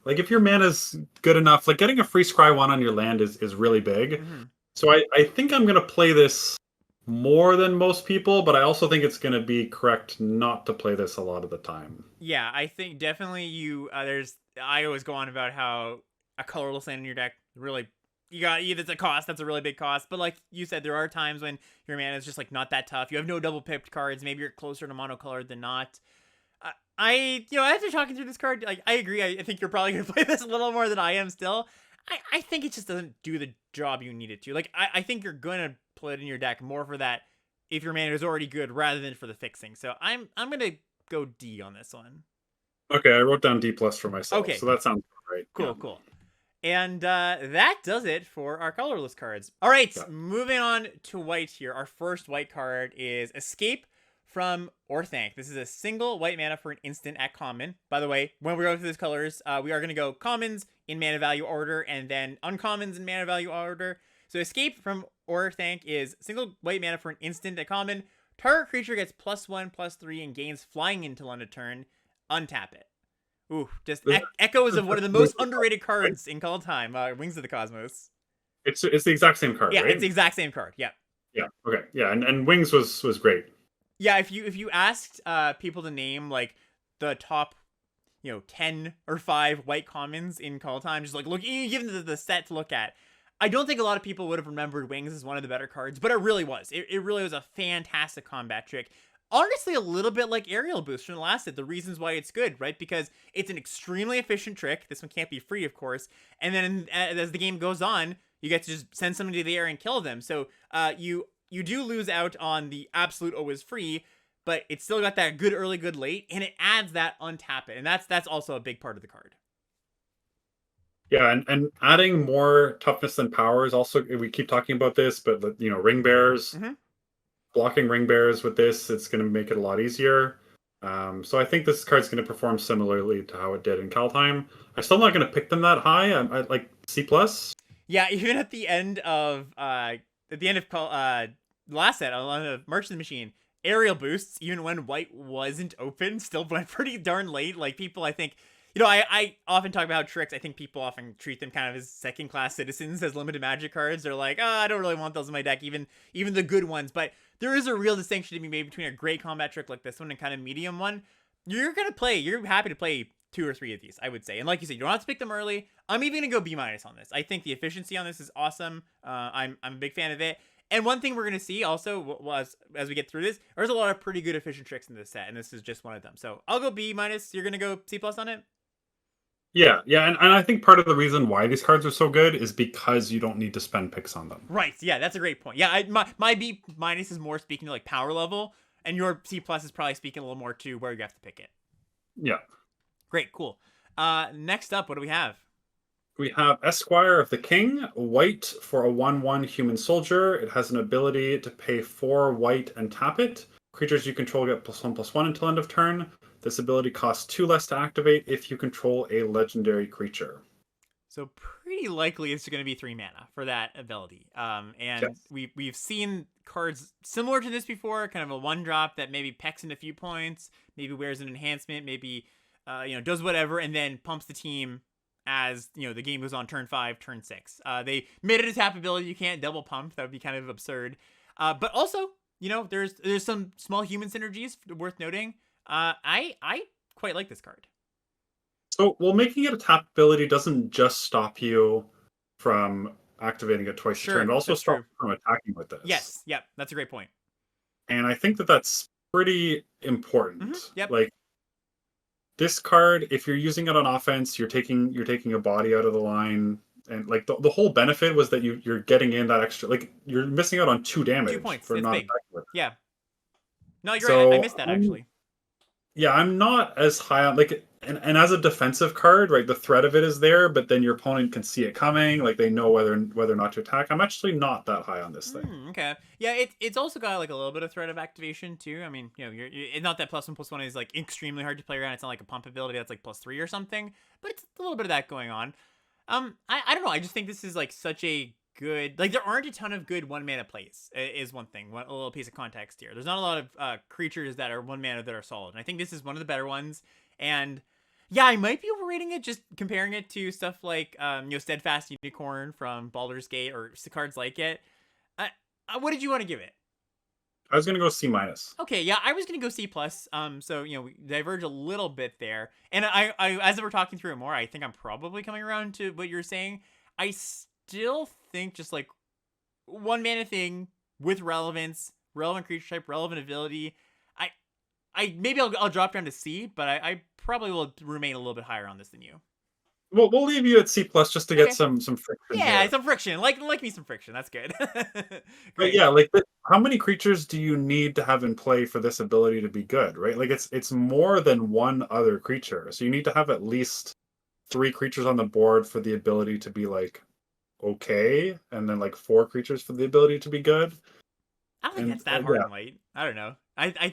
Speaker 2: If your mana's good enough, getting a free scry 1 on your land is really big.
Speaker 1: Mm-hmm.
Speaker 2: So I think I'm going to play this more than most people, but I also think it's going to be correct not to play this a lot of the time.
Speaker 1: Yeah, I think definitely I always go on about how a colorless land in your deck really, it's a cost, that's a really big cost. But like you said, there are times when your mana is just not that tough. You have no double pipped cards. Maybe you're closer to monocolored than not. After talking through this card, I agree. I think you're probably going to play this a little more than I am still. I think it just doesn't do the job you need it to. I think you're going to play it in your deck more for that if your mana is already good rather than for the fixing. So I'm going to go D on this one.
Speaker 2: Okay, I wrote down D+ for myself.
Speaker 1: Okay.
Speaker 2: So that sounds right.
Speaker 1: Cool. And that does it for our colorless cards. All right, Moving on to white here. Our first white card is Escape from Orthanc. This is a single white mana for an instant at common. By the way, when we go through these colors, we are going to go commons in mana value order and then uncommons in mana value order. So Escape from Orthanc is single white mana for an instant at common. Target creature gets +1/+3 and gains flying until end of turn. Untap it. Ooh, just echoes of one of the most underrated cards in Kaldheim, Wings of the Cosmos.
Speaker 2: It's the exact same card,
Speaker 1: Yeah,
Speaker 2: right?
Speaker 1: it's the exact same card. Yeah.
Speaker 2: Yeah. Okay. Yeah, and Wings was great.
Speaker 1: Yeah, if you asked people to name like the top 10 or 5 white commons in Kaldheim, just like look, you give them the set to look at. I don't think a lot of people would have remembered Wings as one of the better cards, but it really was. It really was a fantastic combat trick. Honestly, a little bit like Aerial Boost from the last set. The reasons why it's good, right? Because it's an extremely efficient trick. This one can't be free, of course. And then as the game goes on, you get to just send somebody to the air and kill them. So you do lose out on the absolute always free, but it's still got that good early, good late, and it adds that untap it. And that's also a big part of the card.
Speaker 2: Yeah, and adding more toughness than power is also, we keep talking about this, but ring bears, blocking ring bears with this, it's going to make it a lot easier. So I think this card's going to perform similarly to how it did in Kaldheim. I'm still not going to pick them that high. I like C+.
Speaker 1: Yeah, even at the end of last set on the Merchant Machine, aerial boosts, even when white wasn't open, still went pretty darn late. Like people, I think, I often talk about how tricks, I think people often treat them kind of as second-class citizens, as limited magic cards. They're like, I don't really want those in my deck, even the good ones. But there is a real distinction to be made between a great combat trick like this one and kind of medium one. You're happy to play 2 or 3 of these, I would say. And like you said, you don't have to pick them early. I'm even going to go B- on this. I think the efficiency on this is awesome. I'm a big fan of it. And one thing we're going to see also as we get through this, there's a lot of pretty good efficient tricks in this set, and this is just one of them. So I'll go B-. You're going to go C+ on it?
Speaker 2: Yeah, and I think part of the reason why these cards are so good is because you don't need to spend picks on them.
Speaker 1: Right, yeah, that's a great point. Yeah, my B- is more speaking to like power level, and your C+ is probably speaking a little more to where you have to pick it.
Speaker 2: Yeah.
Speaker 1: Great, cool. Next up, what do we have?
Speaker 2: We have Esquire of the King, white for a 1/1 human soldier. It has an ability to pay 4 white and tap it. Creatures you control get +1/+1 until end of turn. This ability costs 2 less to activate if you control a legendary creature.
Speaker 1: So pretty likely it's going to be 3 mana for that ability. And
Speaker 2: yes.
Speaker 1: we've seen cards similar to this before, kind of a 1-drop that maybe pecks in a few points, maybe wears an enhancement, maybe does whatever, and then pumps the team as the game goes on turn 5, turn 6. They made it a tap ability. You can't double pump. That would be kind of absurd. But also, there's some small human synergies worth noting. I quite like this card.
Speaker 2: So, making it a tap ability doesn't just stop you from activating it twice a turn. It also stops you from attacking with this.
Speaker 1: Yes, yep, that's a great point.
Speaker 2: And I think that's pretty important.
Speaker 1: Yep.
Speaker 2: Like, this card, if you're using it on offense, you're taking a body out of the line, and like the whole benefit was that you're getting in that extra, like you're missing out on 2 damage
Speaker 1: 2 points
Speaker 2: for
Speaker 1: it's
Speaker 2: not
Speaker 1: big. Yeah. No, you're
Speaker 2: right.
Speaker 1: I missed that actually.
Speaker 2: Yeah, I'm not as high on and as a defensive card, right? The threat of it is there, but then your opponent can see it coming, like they know whether or not to attack. I'm actually not that high on this thing.
Speaker 1: Okay, yeah, it's also got like a little bit of threat of activation too. I mean, it's not that +1/+1 is like extremely hard to play around. It's not like a pump ability that's like +3 or something, but it's a little bit of that going on. I don't know. I just think this is like such a good, like there aren't a ton of good 1 mana plays is one thing. A little piece of context here. There's not a lot of creatures that are 1 mana that are solid, and I think this is one of the better ones. And yeah, I might be overrating it, just comparing it to stuff like Steadfast Unicorn from Baldur's Gate or cards like it. What did you want to give it?
Speaker 2: I was gonna go C-.
Speaker 1: Okay, yeah, I was gonna go C+. So we diverge a little bit there, and I as we're talking through it more, I think I'm probably coming around to what you're saying. I still think just like 1 mana thing with relevance, relevant creature type, relevant ability. I'll drop down to C, but I probably will remain a little bit higher on this than you.
Speaker 2: Well, we'll leave you at C+ just to get some friction.
Speaker 1: Yeah, some friction. Like me some friction. That's good.
Speaker 2: But yeah, like how many creatures do you need to have in play for this ability to be good, right? Like it's more than one other creature. So you need to have at least 3 creatures on the board for the ability to be like okay, and then like 4 creatures for the ability to be good.
Speaker 1: I don't think that's that hard and light. I don't know.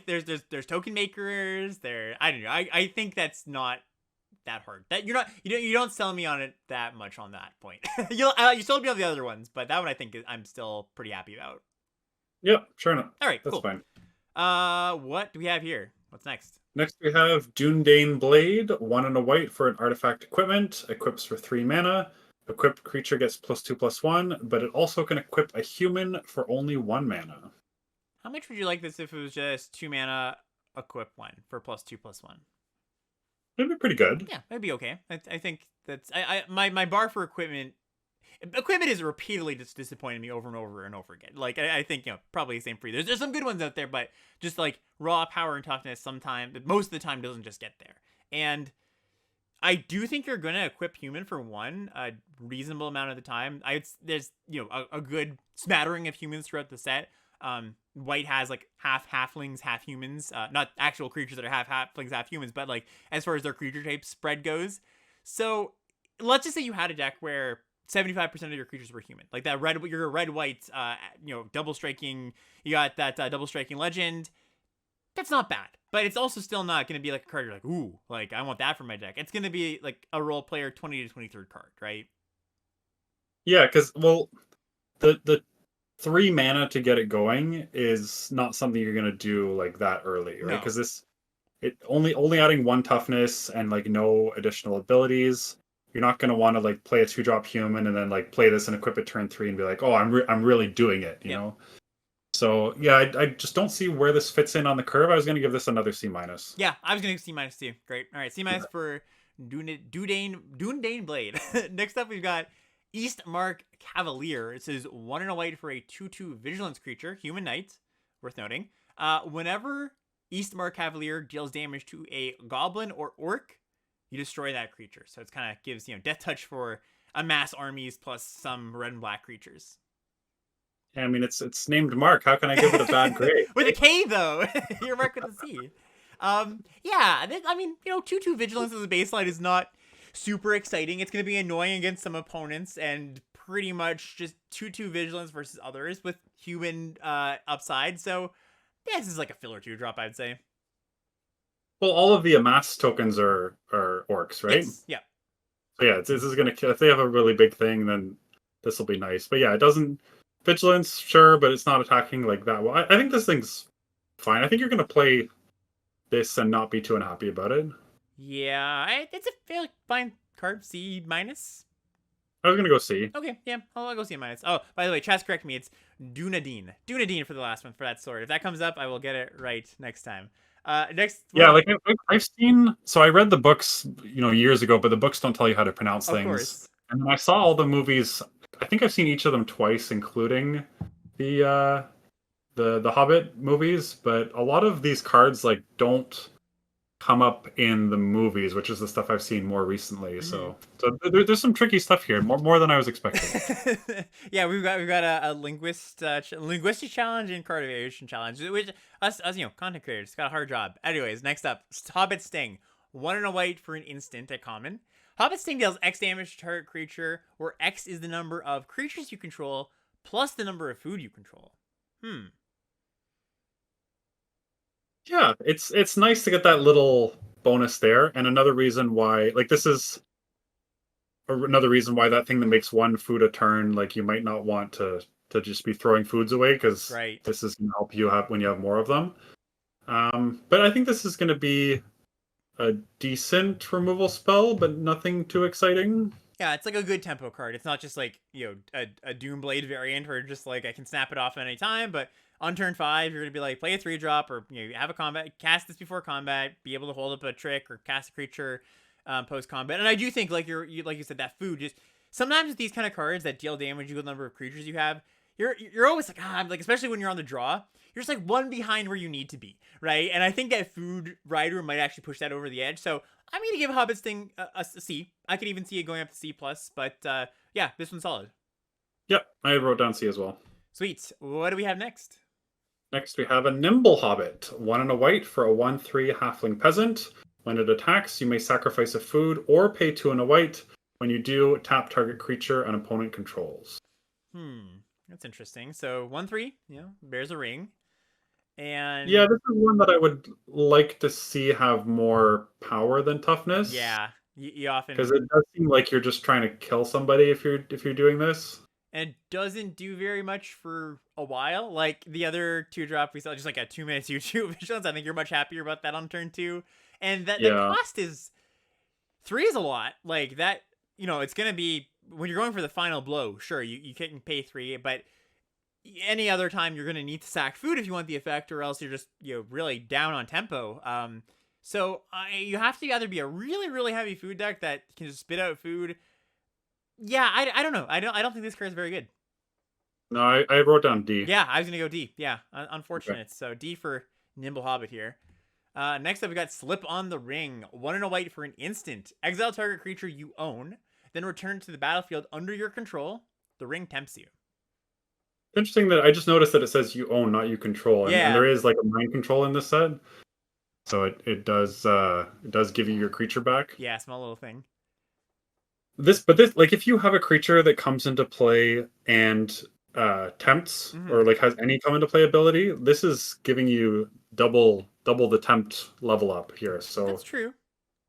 Speaker 1: There's token makers there. I don't know. I think that's not that hard. That you don't sell me on it that much on that point. You sold me on the other ones, but that one I think I'm still pretty happy about.
Speaker 2: Yep, sure enough.
Speaker 1: All right,
Speaker 2: That's
Speaker 1: cool.
Speaker 2: fine.
Speaker 1: What do we have here? What's next?
Speaker 2: Next we have Dundane Blade, 1 and a white for an artifact equipment, equips for 3 mana. Equipped creature gets +2/+1, but it also can equip a human for only 1 mana.
Speaker 1: How much would you like this if it was just 2 mana, equip 1 for +2/+1?
Speaker 2: It'd be pretty good.
Speaker 1: Yeah, that'd be okay. I think that's my bar for equipment. Equipment is repeatedly just disappointing me over and over and over again. Like I think probably the same for you. There's some good ones out there, but just like raw power and toughness, sometimes most of the time doesn't just get there. And I do think you're gonna equip human for 1 a reasonable amount of the time. There's a good smattering of humans throughout the set. White has like half halflings, half humans. Not actual creatures that are half halflings, half humans, but like as far as their creature type spread goes. So let's just say you had a deck where 75% of your creatures were human, like that red. You're a red white, double striking. You got that double striking legend. That's not bad, but it's also still not going to be like a card you're like, ooh, like I want that for my deck. It's going to be like a role player 20 to 23rd card, right?
Speaker 2: Yeah, because the 3 mana to get it going is not something you're gonna do like that early, right?
Speaker 1: No.
Speaker 2: Because it only adding 1 toughness and like no additional abilities. You're not gonna want to like play a 2-drop human and then like play this and equip it turn 3 and be like, oh, I'm really doing it, you know. So yeah, I just don't see where this fits in on the curve. I was gonna give this another C-.
Speaker 1: Yeah, I was gonna give C- too. Great. All right, C- for Dundane Blade. Next up, we've got Eastmark Cavalier. It says 1 and a white for a 2/2 vigilance creature, human knight. Worth noting. Whenever Eastmark Cavalier deals damage to a goblin or orc, you destroy that creature. So it's kind of gives death touch for amass armies plus some red and black creatures.
Speaker 2: I mean, it's named Mark. How can I give it a bad grade?
Speaker 1: With a K though, you're Mark with a C. Yeah, I mean, 2/2 vigilance as a baseline is not super exciting. It's going to be annoying against some opponents and pretty much just 2/2 vigilance versus others with human upside. So yeah, this is like a filler 2-drop, I'd say.
Speaker 2: Well, all of the amass tokens are orcs, right?
Speaker 1: Yes. Yeah.
Speaker 2: So yeah, this is gonna kill. If they have a really big thing, then this will be nice. But yeah, it doesn't vigilance, sure, but it's not attacking like that. Well, I think this thing's fine. I think you're gonna play this and not be too unhappy about it.
Speaker 1: Yeah, it's a fairly fine card. C-.
Speaker 2: I was gonna go C.
Speaker 1: Okay, yeah, I'll go C-. Oh, by the way, Chaz, correct me. It's Dunadine for the last one for that sword. If that comes up, I will get it right next time. Next.
Speaker 2: Yeah, like I've seen. So I read the books, years ago, but the books don't tell you how to pronounce things.
Speaker 1: Of course.
Speaker 2: And then I saw all the movies. I think I've seen each of them twice, including the Hobbit movies. But a lot of these cards like don't come up in the movies, which is the stuff I've seen more recently. Mm-hmm. So there's some tricky stuff here, more than I was expecting.
Speaker 1: Yeah, we've got a linguistic challenge and card variation challenge, which us content creators got a hard job. Anyways, next up, Hobbit Sting, 1 and a white for an instant at common. Hobbit Sting deals X damage to target creature, where X is the number of creatures you control plus the number of food you control.
Speaker 2: Yeah, it's nice to get that little bonus there, and another reason why, like, this is another reason why that thing that makes 1 food a turn, like, you might not want to just be throwing foods away, because this is going to help you when you have more of them. But I think this is going to be a decent removal spell, but nothing too exciting.
Speaker 1: Yeah, it's like a good tempo card. It's not just like, a Doomblade variant where just like I can snap it off at any time, but on turn 5, you're going to be like, play a 3-drop or have a combat, cast this before combat, be able to hold up a trick or cast a creature post combat. And I do think like you said, that food just sometimes with these kind of cards that deal damage equal number of creatures you have, you're always like, like, especially when you're on the draw, you're just like 1 behind where you need to be, right? And I think that food rider might actually push that over the edge. So I'm going to give Hobbit Sting a C. I could even see it going up to C+, but yeah, this one's solid.
Speaker 2: Yep, I wrote down C as well.
Speaker 1: Sweet. What do we have next?
Speaker 2: Next we have a Nimble Hobbit, 1 and a white for a 1/3 halfling peasant. When it attacks, you may sacrifice a food or pay 2 and a white. When you do, tap target creature an opponent controls.
Speaker 1: That's interesting. So 1/3, bears a ring. And
Speaker 2: yeah, this is one that I would like to see have more power than toughness.
Speaker 1: Yeah. You often,
Speaker 2: Because it does seem like you're just trying to kill somebody if you're doing this.
Speaker 1: and it doesn't do very much for a while. Like the other 2-drop we saw, just like a 2 minute YouTube visions. I think you're much happier about that on turn 2, and that the
Speaker 2: Yeah.
Speaker 1: cost is 3 is a lot. Like that, it's gonna be when you're going for the final blow. Sure, you can pay 3, but any other time you're gonna need to sack food if you want the effect, or else you're just really down on tempo. So you have to either be a really really heavy food deck that can just spit out food. Yeah, I don't know. I don't think this card is very good.
Speaker 2: No, I wrote down D.
Speaker 1: Yeah, I was gonna go D. Yeah,
Speaker 2: Okay.
Speaker 1: unfortunate. So D for Nimble Hobbit here. Next up, we got Slip on the Ring. 1 and a white for an instant. Exile target creature you own, then return to the battlefield under your control. The ring tempts you.
Speaker 2: Interesting that I just noticed that it says you own, not you control, and
Speaker 1: Yeah.
Speaker 2: there is like a mind control in this set, so it does give you your creature back.
Speaker 1: Yeah, small little thing.
Speaker 2: This like if you have a creature that comes into play and tempts or like has any come into play ability, this is giving you double the tempt level up here.
Speaker 1: That's
Speaker 2: So
Speaker 1: true.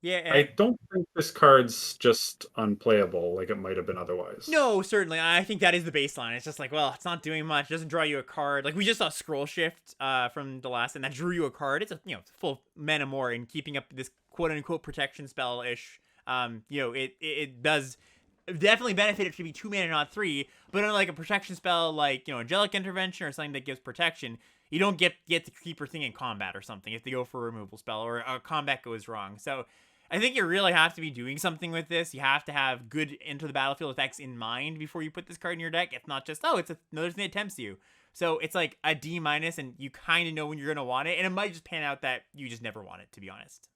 Speaker 1: Yeah.
Speaker 2: I don't think this card's just unplayable like it might have been otherwise.
Speaker 1: No, certainly. I think that is the baseline. It's just like, well, it's not doing much. It doesn't draw you a card. Like we just saw Scroll Shift from the last, and that drew you a card. It's a full mana more in keeping up this quote unquote protection spell ish. It does definitely benefit it to be 2 mana, not 3. But unlike a protection spell like Angelic Intervention or something that gives protection, you don't get to keep your thing in combat or something if they go for a removal spell or a combat goes wrong. So I think you really have to be doing something with this. You have to have good enter the battlefield effects in mind before you put this card in your deck. It's not just, oh, it's another thing that tempts you. So it's like a D minus, and you kind of know when you're going to want it. And it might just pan out that you just never want it, to be honest.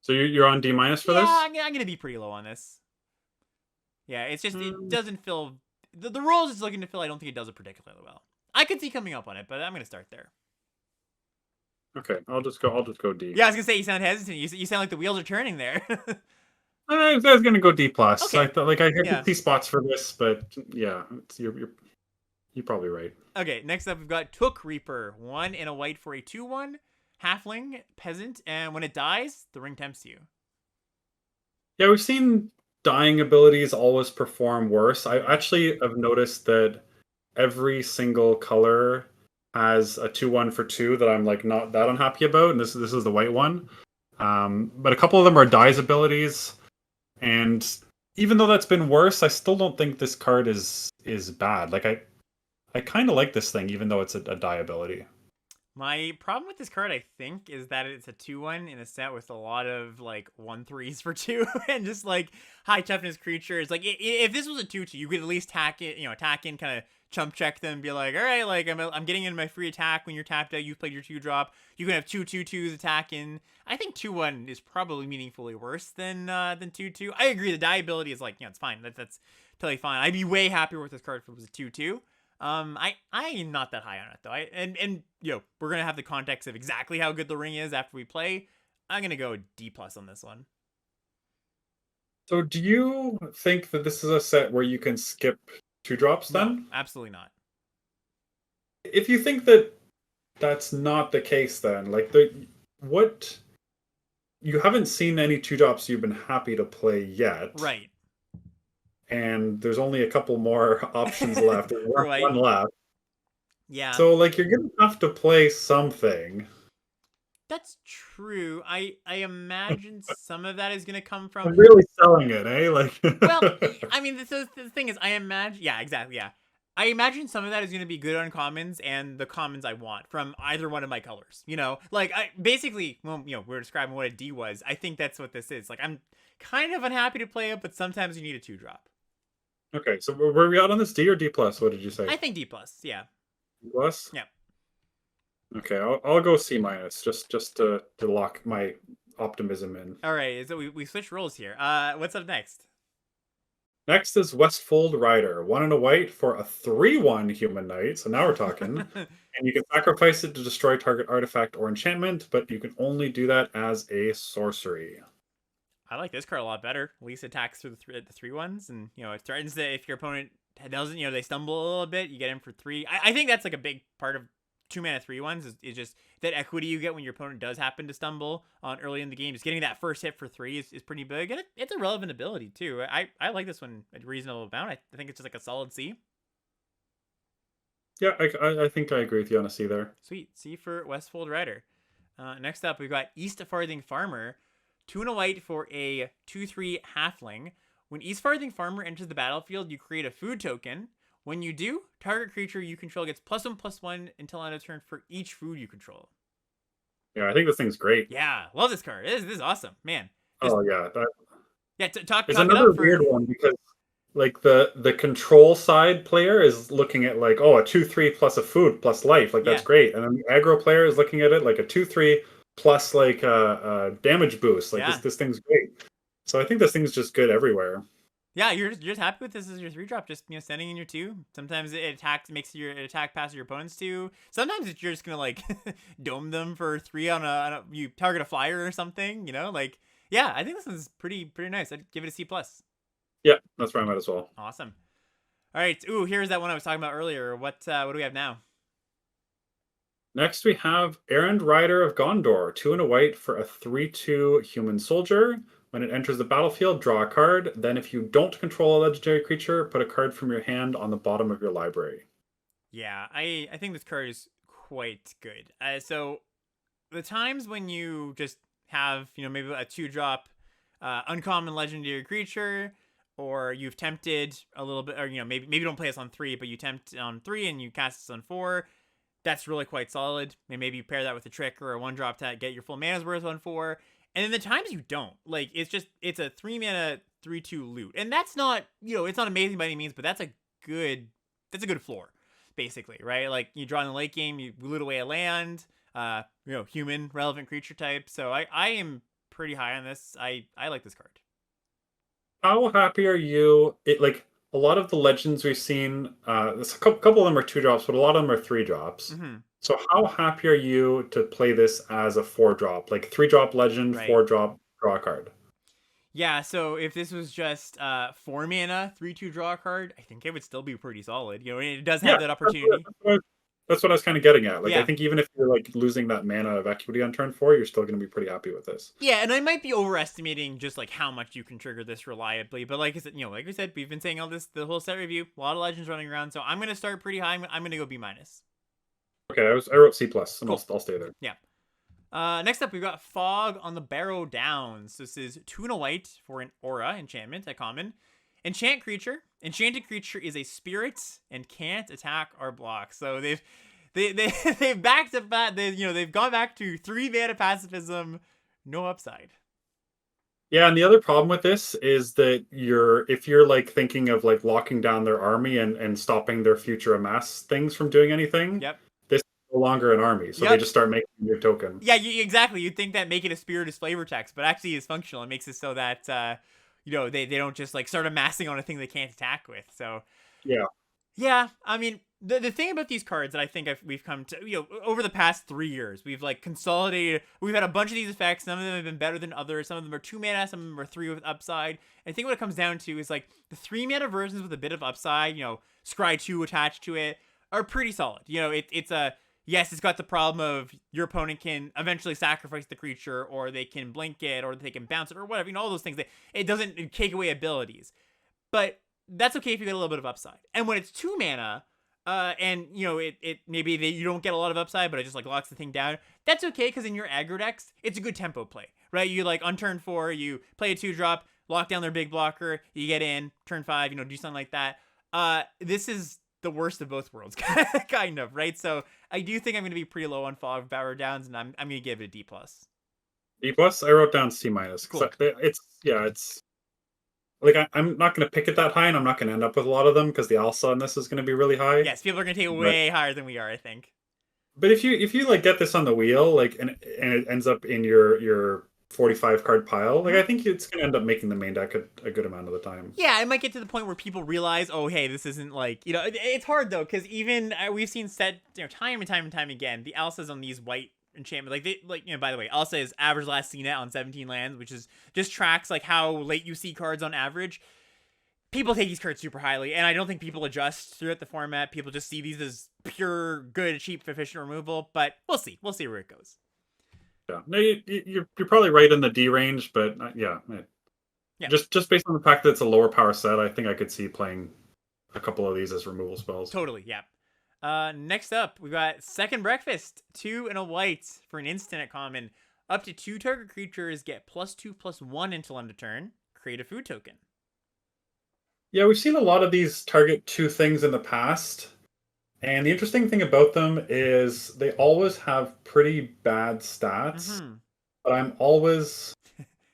Speaker 2: So you're on D minus for
Speaker 1: Yeah,
Speaker 2: this?
Speaker 1: I'm going to be pretty low on this. Yeah, it's just, it doesn't fill, the roles it's looking to fill, I don't think it does it particularly well. I could see coming up on it, but I'm going to start there.
Speaker 2: Okay, I'll just go D.
Speaker 1: Yeah, I was going to say, you sound hesitant. You sound like the wheels are turning there.
Speaker 2: I was gonna go D plus.
Speaker 1: Okay.
Speaker 2: I thought like I
Speaker 1: Yeah.
Speaker 2: could see spots for this, but yeah, you're probably right.
Speaker 1: Okay, next up we've got Took Reaper. 1 and a white for a 2/1. Halfling, peasant, and when it dies, the ring tempts you.
Speaker 2: Yeah, we've seen dying abilities always perform worse. I actually have noticed that every single color has a 2/1 for 2 that I'm like not that unhappy about, and this is the white one. But a couple of them are dies abilities, and even though that's been worse, I still don't think this card is bad. Like I kind of like this thing, even though it's a die ability.
Speaker 1: My problem with this card, I think, is that it's a 2/1 in a set with a lot of like 1/3s for 2 and just like high toughness creatures. Like if this was a 2/2, you could at least attack in, kind of chump check them, be like, all right, like I'm getting in my free attack when you're tapped out. You've played your 2-drop. You can have 2/2/2s attack in. I think 2/1 is probably meaningfully worse than 2/2. I agree. The die ability is like it's fine. That's totally fine. I'd be way happier with this card if it was a 2/2. I am not that high on it though. And we're gonna have the context of exactly how good the ring is after we play. I'm gonna go D plus on this one.
Speaker 2: So do you think that this is a set where you can skip 2-drops then?
Speaker 1: No, absolutely not.
Speaker 2: If you think that that's not the case, then like what you haven't seen any 2-drops you've been happy to play yet,
Speaker 1: Right.
Speaker 2: and there's only a couple more options left. There's
Speaker 1: Right.
Speaker 2: one left.
Speaker 1: Yeah.
Speaker 2: So like you're gonna have to play something.
Speaker 1: That's true. I imagine some of that is gonna come from.
Speaker 2: I'm really selling it, eh? Like
Speaker 1: Well, I mean, the thing is, I imagine. Yeah, exactly. Yeah, I imagine some of that is going to be good uncommons and the commons I want from either one of my colors. Like I basically, well, we're describing what a D was. I think that's what this is. Like I'm kind of unhappy to play it, but sometimes you need a 2-drop.
Speaker 2: Okay, so were we out on this D or D plus? What did you say?
Speaker 1: I think D plus. Yeah.
Speaker 2: D plus?
Speaker 1: Yeah.
Speaker 2: Okay, I'll go C minus just to lock my optimism in.
Speaker 1: All right. So we switched roles here. What's up next?
Speaker 2: Next is Westfold Rider, 1 and a white for a 3/1 human knight. So now we're talking. And you can sacrifice it to destroy target artifact or enchantment, but you can only do that as a sorcery.
Speaker 1: I like this card a lot better. At least attacks through the 3/1s, and it threatens that if your opponent doesn't, they stumble a little bit, you get him for 3. I think that's like a big part of 2-mana 3/1s is just that equity you get when your opponent does happen to stumble on early in the game. Just getting that first hit for 3 is pretty big, and it's a relevant ability too. I like this one a reasonable amount. I think it's just like a solid C.
Speaker 2: Yeah, I think I agree with you on a C there.
Speaker 1: Sweet. C for Westfold Rider. Next up, we've got East Farthing Farmer. 2 and a white for a 2/3 halfling. When East Farthing Farmer enters the battlefield, you create a food token. When you do, target creature you control gets +1/+1 until end of turn for each food you control.
Speaker 2: Yeah, I think this thing's great.
Speaker 1: Yeah, love this card. This is awesome, man.
Speaker 2: Oh yeah, that
Speaker 1: Yeah, talk
Speaker 2: is
Speaker 1: it
Speaker 2: another
Speaker 1: up for
Speaker 2: weird one because like the control side player is looking at like, oh, a 2/3 plus a food plus life, like that's
Speaker 1: Yeah.
Speaker 2: great, and then the aggro player is looking at it like a 2/3 plus like a damage boost. Like
Speaker 1: Yeah.
Speaker 2: this thing's great. So I think this thing's just good everywhere.
Speaker 1: Yeah, you're just happy with this as your 3-drop, just sending in your 2. Sometimes it makes your attack pass your opponent's 2. Sometimes you're just gonna like dome them for 3 on a you target a flyer or something, like yeah, I think this one's pretty nice. I'd give it a C+.
Speaker 2: Yeah, that's where I'm at as well.
Speaker 1: Awesome. All right, ooh, here's that one I was talking about earlier. What do we have now?
Speaker 2: Next we have Errand Rider of Gondor, 2 and a white for a 3/2 human soldier. When it enters the battlefield, draw a card. Then if you don't control a legendary creature, put a card from your hand on the bottom of your library.
Speaker 1: Yeah, I think this card is quite good. So the times when you just have, maybe a 2-drop uncommon legendary creature, or you've tempted a little bit, or maybe you don't play this on 3, but you tempt on 3 and you cast this on 4. That's really quite solid. And maybe you pair that with a trick or a 1-drop to get your full mana's worth on 4. And then the times you don't, like, it's a 3-mana 3/2 loot, and that's not, it's not amazing by any means, but that's a good floor, basically, right? Like, you draw in the late game, you loot away a land, human relevant creature type. So I am pretty high on this. I like this card.
Speaker 2: How happy are you? Like a lot of the legends we've seen, there's a couple of them are 2-drops, but a lot of them are 3-drops.
Speaker 1: Mm-hmm.
Speaker 2: So how happy are you to play this as a 4-drop, like 3-drop legend,
Speaker 1: Right.
Speaker 2: 4-drop draw a card?
Speaker 1: Yeah, so if this was just 4-mana 3/2 draw a card, I think it would still be pretty solid. It does have that opportunity.
Speaker 2: That's what I was kind of getting at. Like,
Speaker 1: Yeah.
Speaker 2: I think even if you're like losing that mana of equity on turn 4, you're still going to be pretty happy with this.
Speaker 1: Yeah, and I might be overestimating just like how much you can trigger this reliably, but like I said, like we said, we've been saying all this the whole set review. A lot of legends running around, so I'm gonna start pretty high. I'm gonna go B-.
Speaker 2: Okay, I wrote C+, and
Speaker 1: Cool.
Speaker 2: I'll stay there.
Speaker 1: Yeah. Next up, we've got Fog on the Barrow Downs. This is 2 and a white for an aura enchantment, a common. Enchant creature. Enchanted creature is a spirit and can't attack or block. So they've back to back. They've gone back to 3-mana pacifism, no upside.
Speaker 2: Yeah, and the other problem with this is that if you're like thinking of like locking down their army and stopping their future amass things from doing anything,
Speaker 1: Yep.
Speaker 2: this is no longer an army, so
Speaker 1: Yep.
Speaker 2: they just start making a new token.
Speaker 1: Yeah, exactly. You'd think that making a spirit is flavor text, but actually it's functional. It makes it so that they don't just like start amassing on a thing they can't attack with. So yeah. I mean, the thing about these cards that I think we've come to, over the past 3 years, we've like consolidated. We've had a bunch of these effects. Some of them have been better than others. Some of them are 2-mana. Some of them are 3 with upside. And I think what it comes down to is like the 3-mana versions with a bit of upside, Scry 2 attached to it, are pretty solid. Yes, it's got the problem of your opponent can eventually sacrifice the creature, or they can blink it, or they can bounce it, or whatever. All those things. It doesn't take away abilities, but that's okay if you get a little bit of upside. And when it's 2-mana, and it maybe you don't get a lot of upside, but it just like locks the thing down. That's okay, because in your aggro decks, it's a good tempo play, right? You like on turn 4, you play a 2-drop, lock down their big blocker, you get in turn 5, do something like that. This is the worst of both worlds, kind of, right? So I do think I'm going to be pretty low on Fog Barrow Downs, and I'm going to give it a D+.
Speaker 2: D+, I wrote down C-.
Speaker 1: Cool.
Speaker 2: It's like I'm not going to pick it that high, and I'm not going to end up with a lot of them because the alpha on this is going to be really high.
Speaker 1: Yes, people are going to take it way higher than we are, I think.
Speaker 2: But if you like get this on the wheel, like and it ends up in your 45 card pile, like I think it's going to end up making the main deck a good amount of the time.
Speaker 1: Yeah, it might get to the point where people realize, oh, hey, this isn't like, it's hard though, because even we've seen time and time again, the alphas on these white enchantment, by the way, Alsa is average last seen it on 17 lands, which is just tracks like how late you see cards on average. people take these cards super highly, and I don't think people adjust throughout the format. People just see these as pure, good, cheap, efficient removal, but we'll see. We'll see where it goes.
Speaker 2: Yeah, no, you're probably right in the D range, but yeah. Just based on the fact that it's a lower power set, I think I could see playing a couple of these as removal spells.
Speaker 1: Totally, yeah. Next up, we've got Second Breakfast. 2 and a white for an instant at common. Up to 2 target creatures get +2/+1 until end of turn. Create a food token.
Speaker 2: Yeah, we've seen a lot of these target 2 things in the past. And the interesting thing about them is they always have pretty bad stats, but I'm always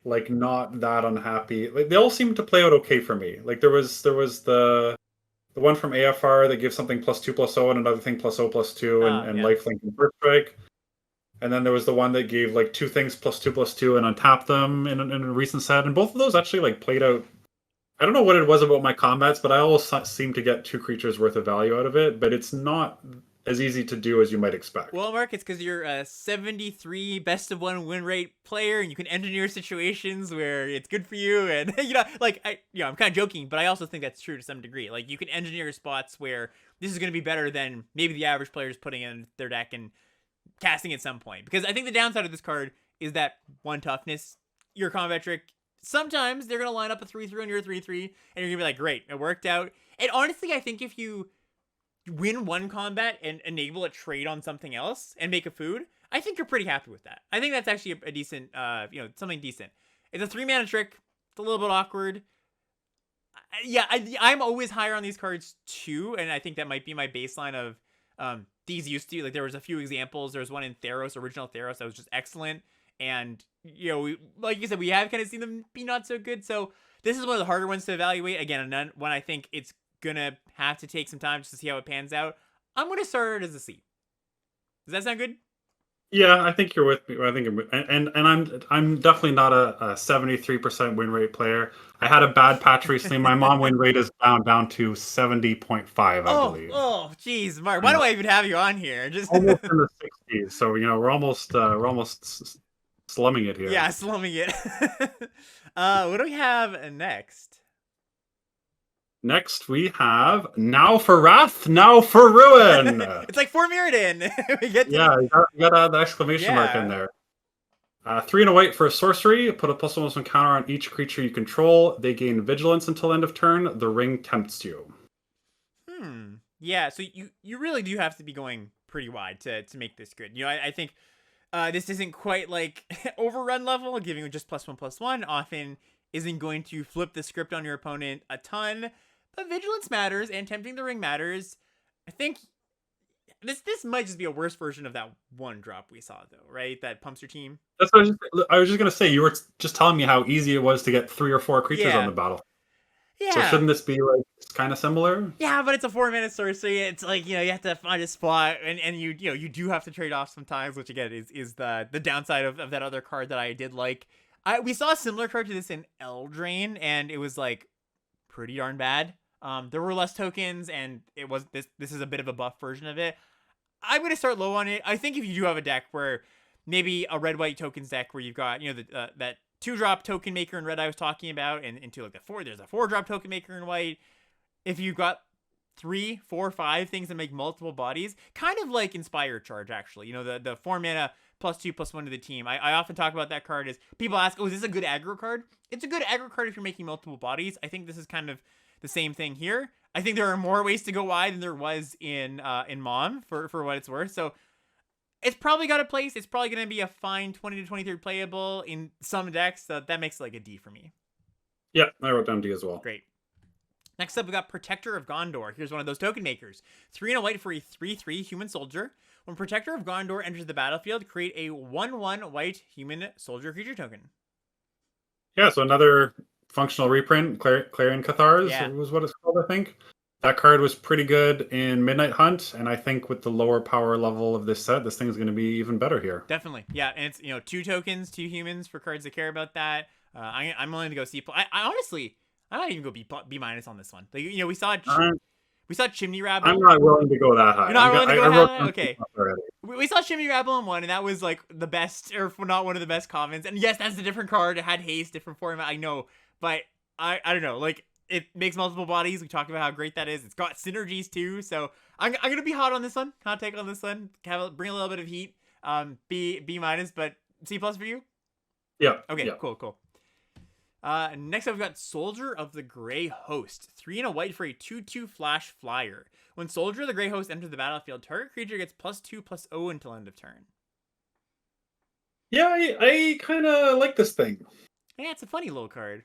Speaker 2: like not that unhappy. Like they all seem to play out okay for me. Like there was the one from AFR that gives something +2/+0 and another thing +0/+2 and lifelink and first strike. And then there was the one that gave like 2 things +2/+2 and untap them in a recent set. And both of those actually like played out. I don't know what it was about my combats, but I always seem to get 2 creatures worth of value out of it. But it's not as easy to do as you might expect.
Speaker 1: Well, Mark, it's because you're a 73 best of 1 win rate player, and you can engineer situations where it's good for you. And I'm kind of joking, but I also think that's true to some degree. Like you can engineer spots where this is going to be better than maybe the average player is putting in their deck and casting at some point. Because I think the downside of this card is that 1 toughness. Your combat trick. Sometimes they're going to line up a 3/3 on your 3/3, and you're going to be like, great, it worked out. And honestly, I think if you win 1 combat and enable a trade on something else and make a food, I think you're pretty happy with that. I think that's actually a decent, something decent. It's a 3-mana trick. It's a little bit awkward. I'm always higher on these cards too, and I think that might be my baseline of these used to. Like there was a few examples. There was one in Theros, original Theros, that was just excellent. And, like you said, we have kind of seen them be not so good. So this is one of the harder ones to evaluate. Again, one I think it's going to have to take some time just to see how it pans out. I'm going to start it as a C. Does that sound good?
Speaker 2: Yeah, I think you're with me. I think, I'm definitely not a 73% win rate player. I had a bad patch recently. My mom win rate is down to 70.5, I believe.
Speaker 1: Oh, geez, Mark. Why do I even have you on here? Just
Speaker 2: almost in the 60s. So we're almost slumming it here.
Speaker 1: Yeah, slumming it. What do we have next?
Speaker 2: Next, we have Now for Wrath, Now for Ruin.
Speaker 1: It's like for Mirrodin.
Speaker 2: You got the exclamation mark in there. 3 and a white for a sorcery. Put a +1/+1 counter on each creature you control. They gain vigilance until end of turn. The ring tempts you.
Speaker 1: Yeah, so you really do have to be going pretty wide to make this good. I think this isn't quite like overrun level. Giving just +1/+1 often isn't going to flip the script on your opponent a ton. But vigilance matters, and tempting the ring matters. I think this might just be a worse version of that 1-drop we saw, though, right? That pumps your team.
Speaker 2: That's what I was just going to say. You were just telling me how easy it was to get 3 or 4 creatures on the battle.
Speaker 1: Yeah.
Speaker 2: So shouldn't this be like kind of similar?
Speaker 1: Yeah, but it's a 4-mana sorcery. It's like, you have to find a spot, and you do have to trade off sometimes, which again is the downside of that other card that I did like. We saw a similar card to this in Eldraine, and it was like pretty darn bad. There were less tokens, and it was this is a bit of a buff version of it. I'm going to start low on it. I think if you do have a deck where maybe a red-white tokens deck where you've got, that 2-drop token maker in red I was talking about, and into like there's a 4-drop token maker in white. If you've got 3, 4, 5 things that make multiple bodies, kind of like Inspire Charge, actually. The 4-mana +2/+1 to the team. I often talk about that card as people ask, is this a good aggro card? It's a good aggro card if you're making multiple bodies. I think this is kind of the same thing here. I think there are more ways to go wide than there was in Mom for what it's worth. So it's probably got a place. It's probably going to be a fine 20 to 23 playable in some decks. So that makes like a D for me.
Speaker 2: Yeah, I wrote down D as well.
Speaker 1: Great. Next up, we got Protector of Gondor. Here's one of those token makers. 3 and a white for a 3/3 human soldier. When Protector of Gondor enters the battlefield, create a 1/1 white human soldier creature token.
Speaker 2: Yeah, so another functional reprint, Clarion Cathars was what it's called, I think. That card was pretty good in Midnight Hunt, and I think with the lower power level of this set, this thing is going to be even better here.
Speaker 1: Definitely, yeah, and it's 2 tokens, 2 humans for cards that care about that. I'm willing to go C+. I honestly, I might even go B- minus on this one. Like, we saw Chimney Rabble.
Speaker 2: I'm not willing to go that high.
Speaker 1: You're not willing to go that high? Okay. We saw Chimney Rabble in 1, and that was like the best, or not one of the best commons. And yes, that's a different card. It had haste, different format. I know, but I don't know. Like, it makes multiple bodies. We talked about how great that is. It's got synergies too. So I'm gonna be hot on this one. Hot take on this one. Bring a little bit of heat. B minus, but C plus for you.
Speaker 2: Yeah.
Speaker 1: Okay.
Speaker 2: Yeah.
Speaker 1: Cool. Next up, we've got Soldier of the Grey Host. 3 and a white for a 2/2 flash flyer. When Soldier of the Grey Host enters the battlefield, target creature gets +2/+0 until end of turn.
Speaker 2: Yeah, I kind of like this thing.
Speaker 1: Yeah, it's a funny little card.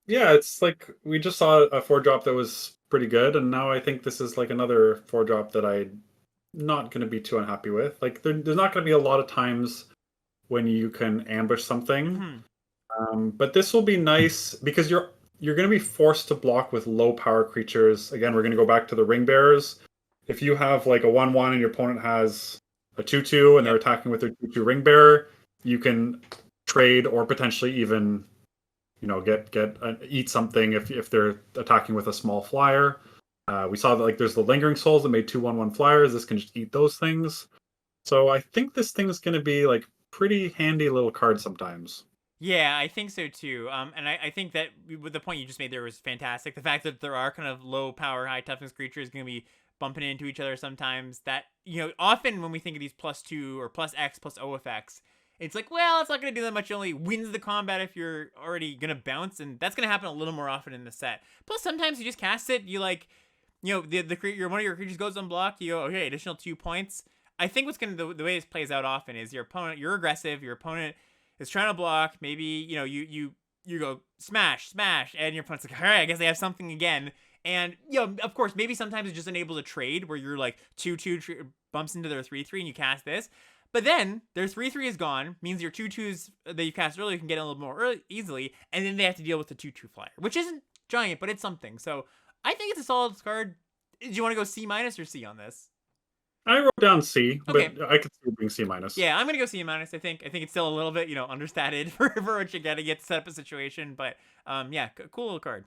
Speaker 2: Yeah, it's like we just saw a 4-drop that was pretty good, and now I think this is like another 4-drop that I'm not going to be too unhappy with. Like there's not going to be a lot of times when you can ambush something. But this will be nice because you're going to be forced to block with low power creatures. Again, we're going to go back to the ring bearers. If you have like a 1/1 and your opponent has a 2/2 and they're attacking with their 2/2 ring bearer, you can trade or potentially even eat something if they're attacking with a small flyer. We saw that like there's the lingering souls that made 2/1/1 flyers. This can just eat those things. So I think this thing is going to be like pretty handy little card sometimes.
Speaker 1: Yeah, I think so too. And I think that with the point you just made there was fantastic. The fact that there are kind of low power, high toughness creatures going to be bumping into each other sometimes. That, often when we think of these +2 or +X +O effects, it's like, well, it's not going to do that much. It only wins the combat if you're already going to bounce, and that's going to happen a little more often in the set. Plus, sometimes you just cast it, you like, the creature, one of your creatures goes unblocked, you go, okay, additional 2 points. I think what's going to, the way this plays out often is your opponent, you're aggressive, your opponent is trying to block, maybe, you go smash, and your opponent's like, all right, I guess they have something again. And, of course, maybe sometimes it's just unable to trade where you're like 2/2 bumps into their 3/3 and you cast this. But then their 3/3 is gone, means your 2/2s that you cast earlier can get a little more easily, and then they have to deal with the 2/2 flyer, which isn't giant, but it's something. So I think it's a solid card. Do you want to go C minus or C on this?
Speaker 2: I wrote down C,
Speaker 1: Okay.
Speaker 2: but I could see it being C minus.
Speaker 1: Yeah, I'm gonna go C minus. I think it's still a little bit understated for what you're getting to set up a situation, but yeah, cool little card.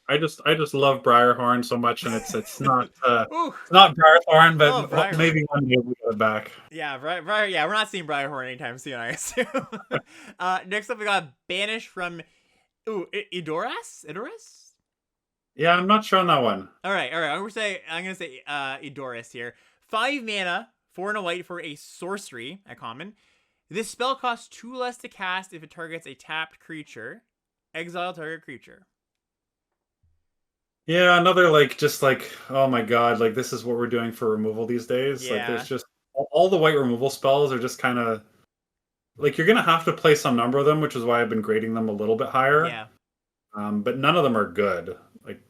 Speaker 2: I just love Briarhorn so much, and it's not it's not Briarthorn, but
Speaker 1: Briarhorn.
Speaker 2: Maybe one day we'll get it back.
Speaker 1: Yeah, Briar. Yeah, we're not seeing Briarhorn anytime soon, I assume. Next up, we got Banish from Idoras.
Speaker 2: Yeah, I'm not sure on that one.
Speaker 1: All right. I'm gonna say Idoras here. 5 mana, 4 and a white for a sorcery at common. This spell costs 2 less to cast if it targets a tapped creature. Exile target creature.
Speaker 2: Yeah, another just oh my god, like this is what we're doing for removal these days.
Speaker 1: Yeah.
Speaker 2: Like there's just all the white removal spells are just kind of like you're gonna have to play some number of them, which is why I've been grading them a little bit higher.
Speaker 1: Yeah.
Speaker 2: But none of them are good. Like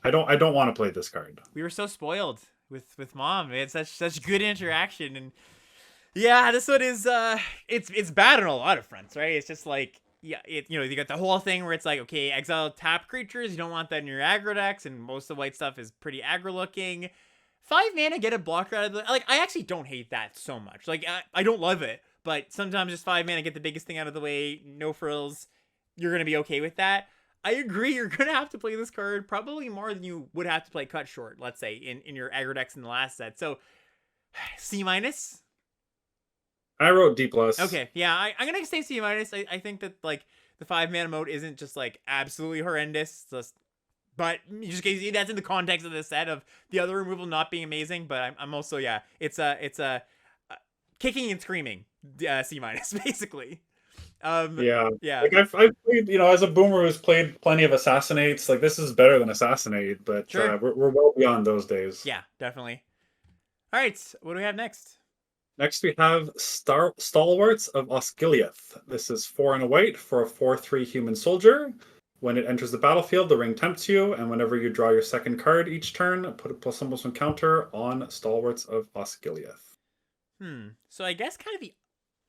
Speaker 2: I don't want to play this card.
Speaker 1: We were so spoiled with Mom. It's such good interaction, and yeah, this one is it's bad on a lot of fronts, right? It's just like, yeah, you got the whole thing where it's like, okay, exile tap creatures, you don't want that in your aggro decks, and most of the white stuff is pretty aggro looking. 5 mana, get a blocker out of the, like, I actually don't hate that so much. Like, I don't love it, but sometimes just 5 mana, get the biggest thing out of the way, no frills, you're gonna be okay with that. I agree, you're gonna have to play this card probably more than you would have to play Cut Short, let's say, in your aggro decks in the last set. So, C minus.
Speaker 2: I wrote D plus.
Speaker 1: Okay, yeah, I'm gonna say C minus. I think that like the 5 mana mode isn't just like absolutely horrendous, but just that's in the context of the set of the other removal not being amazing. But I'm also, yeah, it's a kicking and screaming C minus basically.
Speaker 2: Yeah.
Speaker 1: Like
Speaker 2: I've played, as a boomer who's played plenty of Assassinates, like this is better than Assassinate, but
Speaker 1: sure.
Speaker 2: We're well beyond those days.
Speaker 1: Yeah, definitely. All right, what do we have next?
Speaker 2: Next we have Stalwarts of Osgiliath. This is 4 and a white for a 4/3 human soldier. When it enters the battlefield, the ring tempts you, and whenever you draw your second card each turn, put a +1/+1 counter on Stalwarts of Osgiliath.
Speaker 1: So I guess kind of the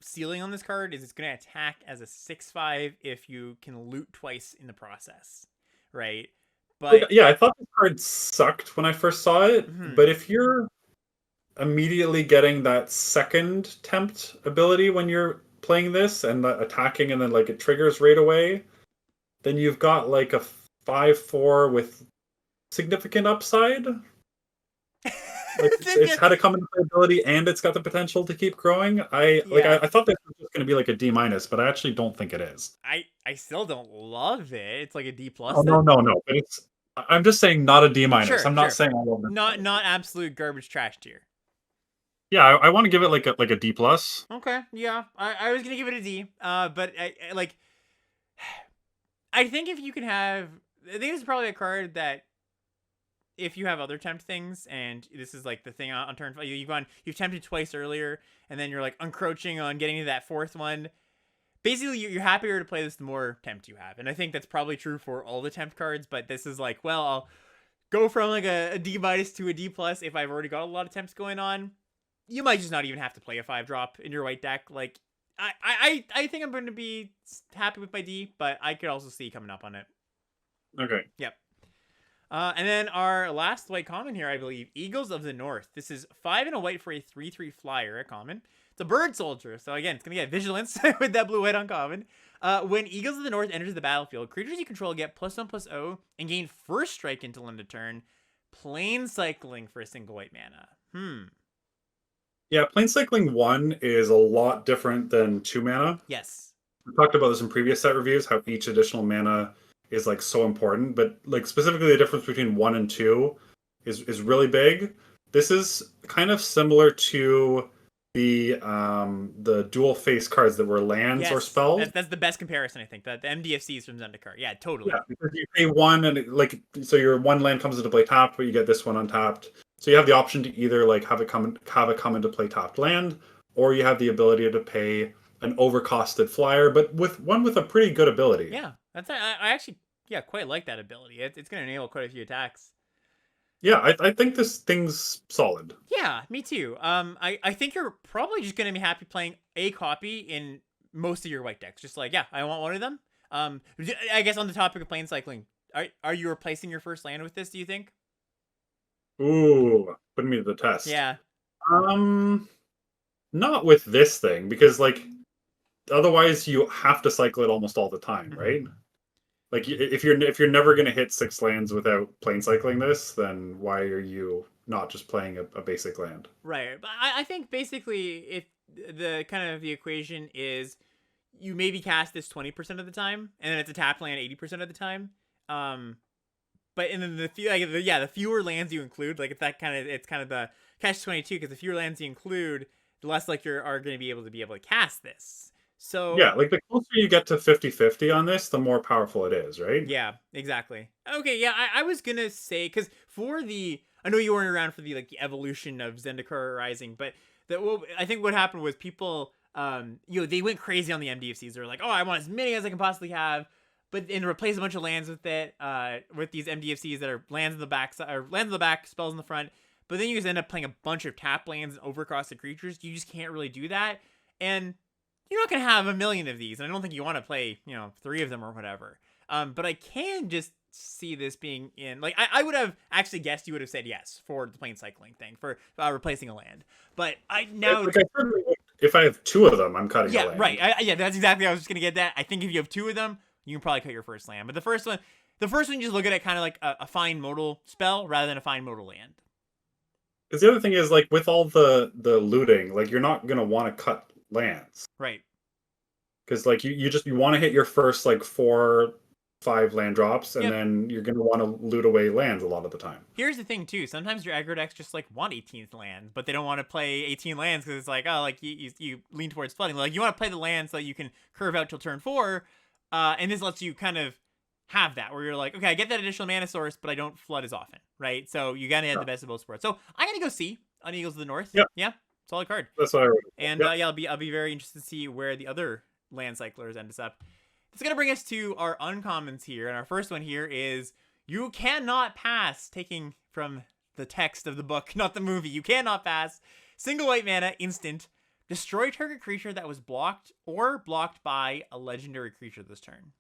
Speaker 1: ceiling on this card is it's going to attack as a 6/5 if you can loot twice in the process, right? But
Speaker 2: yeah, I thought this card sucked when I first saw it, but if you're immediately getting that second tempt ability when you're playing this and attacking, and then like it triggers right away, then you've got like a 5/4 with significant upside. Like it's had a common ability and it's got the potential to keep growing. I thought this was just going to be like a D minus, but I actually don't think it is.
Speaker 1: I still don't love it. It's like a D plus
Speaker 2: Oh no,
Speaker 1: then.
Speaker 2: no, no. But I'm just saying not a D minus.
Speaker 1: Sure,
Speaker 2: I'm not
Speaker 1: sure.
Speaker 2: saying I love this.
Speaker 1: Not absolute garbage trash tier.
Speaker 2: Yeah, I want to give it like a D plus.
Speaker 1: Okay, yeah. I was gonna give it a D. But I like. I think if you can have, I think it's probably a card that if you have other tempt things, and this is like the thing on turn 5, you've tempted twice earlier, and then you're like encroaching on getting to that fourth one. Basically, you're happier to play this the more tempt you have, and I think that's probably true for all the tempt cards. But this is like, well, I'll go from like a D minus to a D plus if I've already got a lot of tempts going on. You might just not even have to play a 5-drop in your white deck. Like, I think I'm going to be happy with my D, but I could also see coming up on it.
Speaker 2: Okay.
Speaker 1: Yep. And then our last white common here, I believe, Eagles of the North. This is 5 and a white for a 3/3 flyer, a common. It's a bird soldier, so again, it's going to get vigilance with that blue-white uncommon. When Eagles of the North enters the battlefield, creatures you control get +1/+0 and gain first strike until end of turn. Plane cycling for a single white mana.
Speaker 2: Yeah, plane cycling 1 is a lot different than 2 mana.
Speaker 1: Yes.
Speaker 2: We talked about this in previous set reviews, how each additional mana is like so important, but like specifically the difference between 1 and 2 is really big. This is kind of similar to the dual face cards that were lands or spells.
Speaker 1: That's the best comparison, I think. The MDFCs from Zendikar. Yeah, totally.
Speaker 2: Yeah, because you pay 1 and so your 1 land comes into play tapped, but you get this one untapped. So you have the option to either like have it come into play tapped land, or you have the ability to pay an overcosted flyer, but with a pretty good ability.
Speaker 1: Yeah, I actually quite like that ability. It's going to enable quite a few attacks.
Speaker 2: Yeah, I think this thing's solid.
Speaker 1: Yeah, me too. I think you're probably just gonna be happy playing a copy in most of your white decks. Just like, yeah, I want one of them. I guess on the topic of plane cycling, are you replacing your first land with this? Do you think?
Speaker 2: Ooh, putting me to the test.
Speaker 1: Yeah.
Speaker 2: Not with this thing, because like otherwise you have to cycle it almost all the time, right? Like if you're never gonna hit 6 lands without plane cycling this, then why are you not just playing a basic land?
Speaker 1: Right. But I think basically if the kind of the equation is you maybe cast this 20% of the time, and then it's a tap land 80% of the time. But in the the fewer lands you include, like it's kind of the catch-22, because the fewer lands you include, the less like you are going to be able to cast this. So
Speaker 2: yeah, like the closer you get to 50-50 on this, the more powerful it is, right?
Speaker 1: Yeah, exactly. Okay, yeah, I was gonna say, because I know you weren't around for the evolution of Zendikar Rising, but I think what happened was people, they went crazy on the MDFCs. They're like, oh, I want as many as I can possibly have, but and replace a bunch of lands with it, with these MDFCs that are lands in the back, spells in the front. But then you just end up playing a bunch of tap lands and overcosted creatures. You just can't really do that, and you're not going to have a million of these, and I don't think you want to play, 3 of them or whatever. But I can just see this being in, like, I would have actually guessed you would have said yes for the plane cycling thing, for replacing a land. But
Speaker 2: if I have 2 of them, I'm cutting a land.
Speaker 1: Right. That's exactly what I was just going to get that. I think if you have 2 of them, you can probably cut your first land. But the first one, you just look at it kind of like a fine modal spell rather than a fine modal land.
Speaker 2: Because the other thing is, like, with all the looting, like, you're not going to want to cut lands.
Speaker 1: Right.
Speaker 2: Because like you want to hit your first like 4-5 land drops, and then you're going to want to loot away lands a lot of the time.
Speaker 1: Here's the thing too, sometimes your aggro decks just like want 18th land, but they don't want to play 18 lands because it's like, oh, like you lean towards flooding. Like you want to play the land so that you can curve out till turn 4, and this lets you kind of have that where you're like, okay, I get that additional mana source, but I don't flood as often, right? So you gotta have the best of both worlds. So I'm gonna go C on Eagles of the North. Yeah, solid card.
Speaker 2: That's what I wrote.
Speaker 1: And I'll be very interested to see where the other land cyclers end us up. It's gonna bring us to our uncommons here, and our first one here is you cannot pass, taking from the text of the book, not the movie. You cannot pass. Single white mana, instant. Destroy target creature that was blocked or blocked by a legendary creature this turn.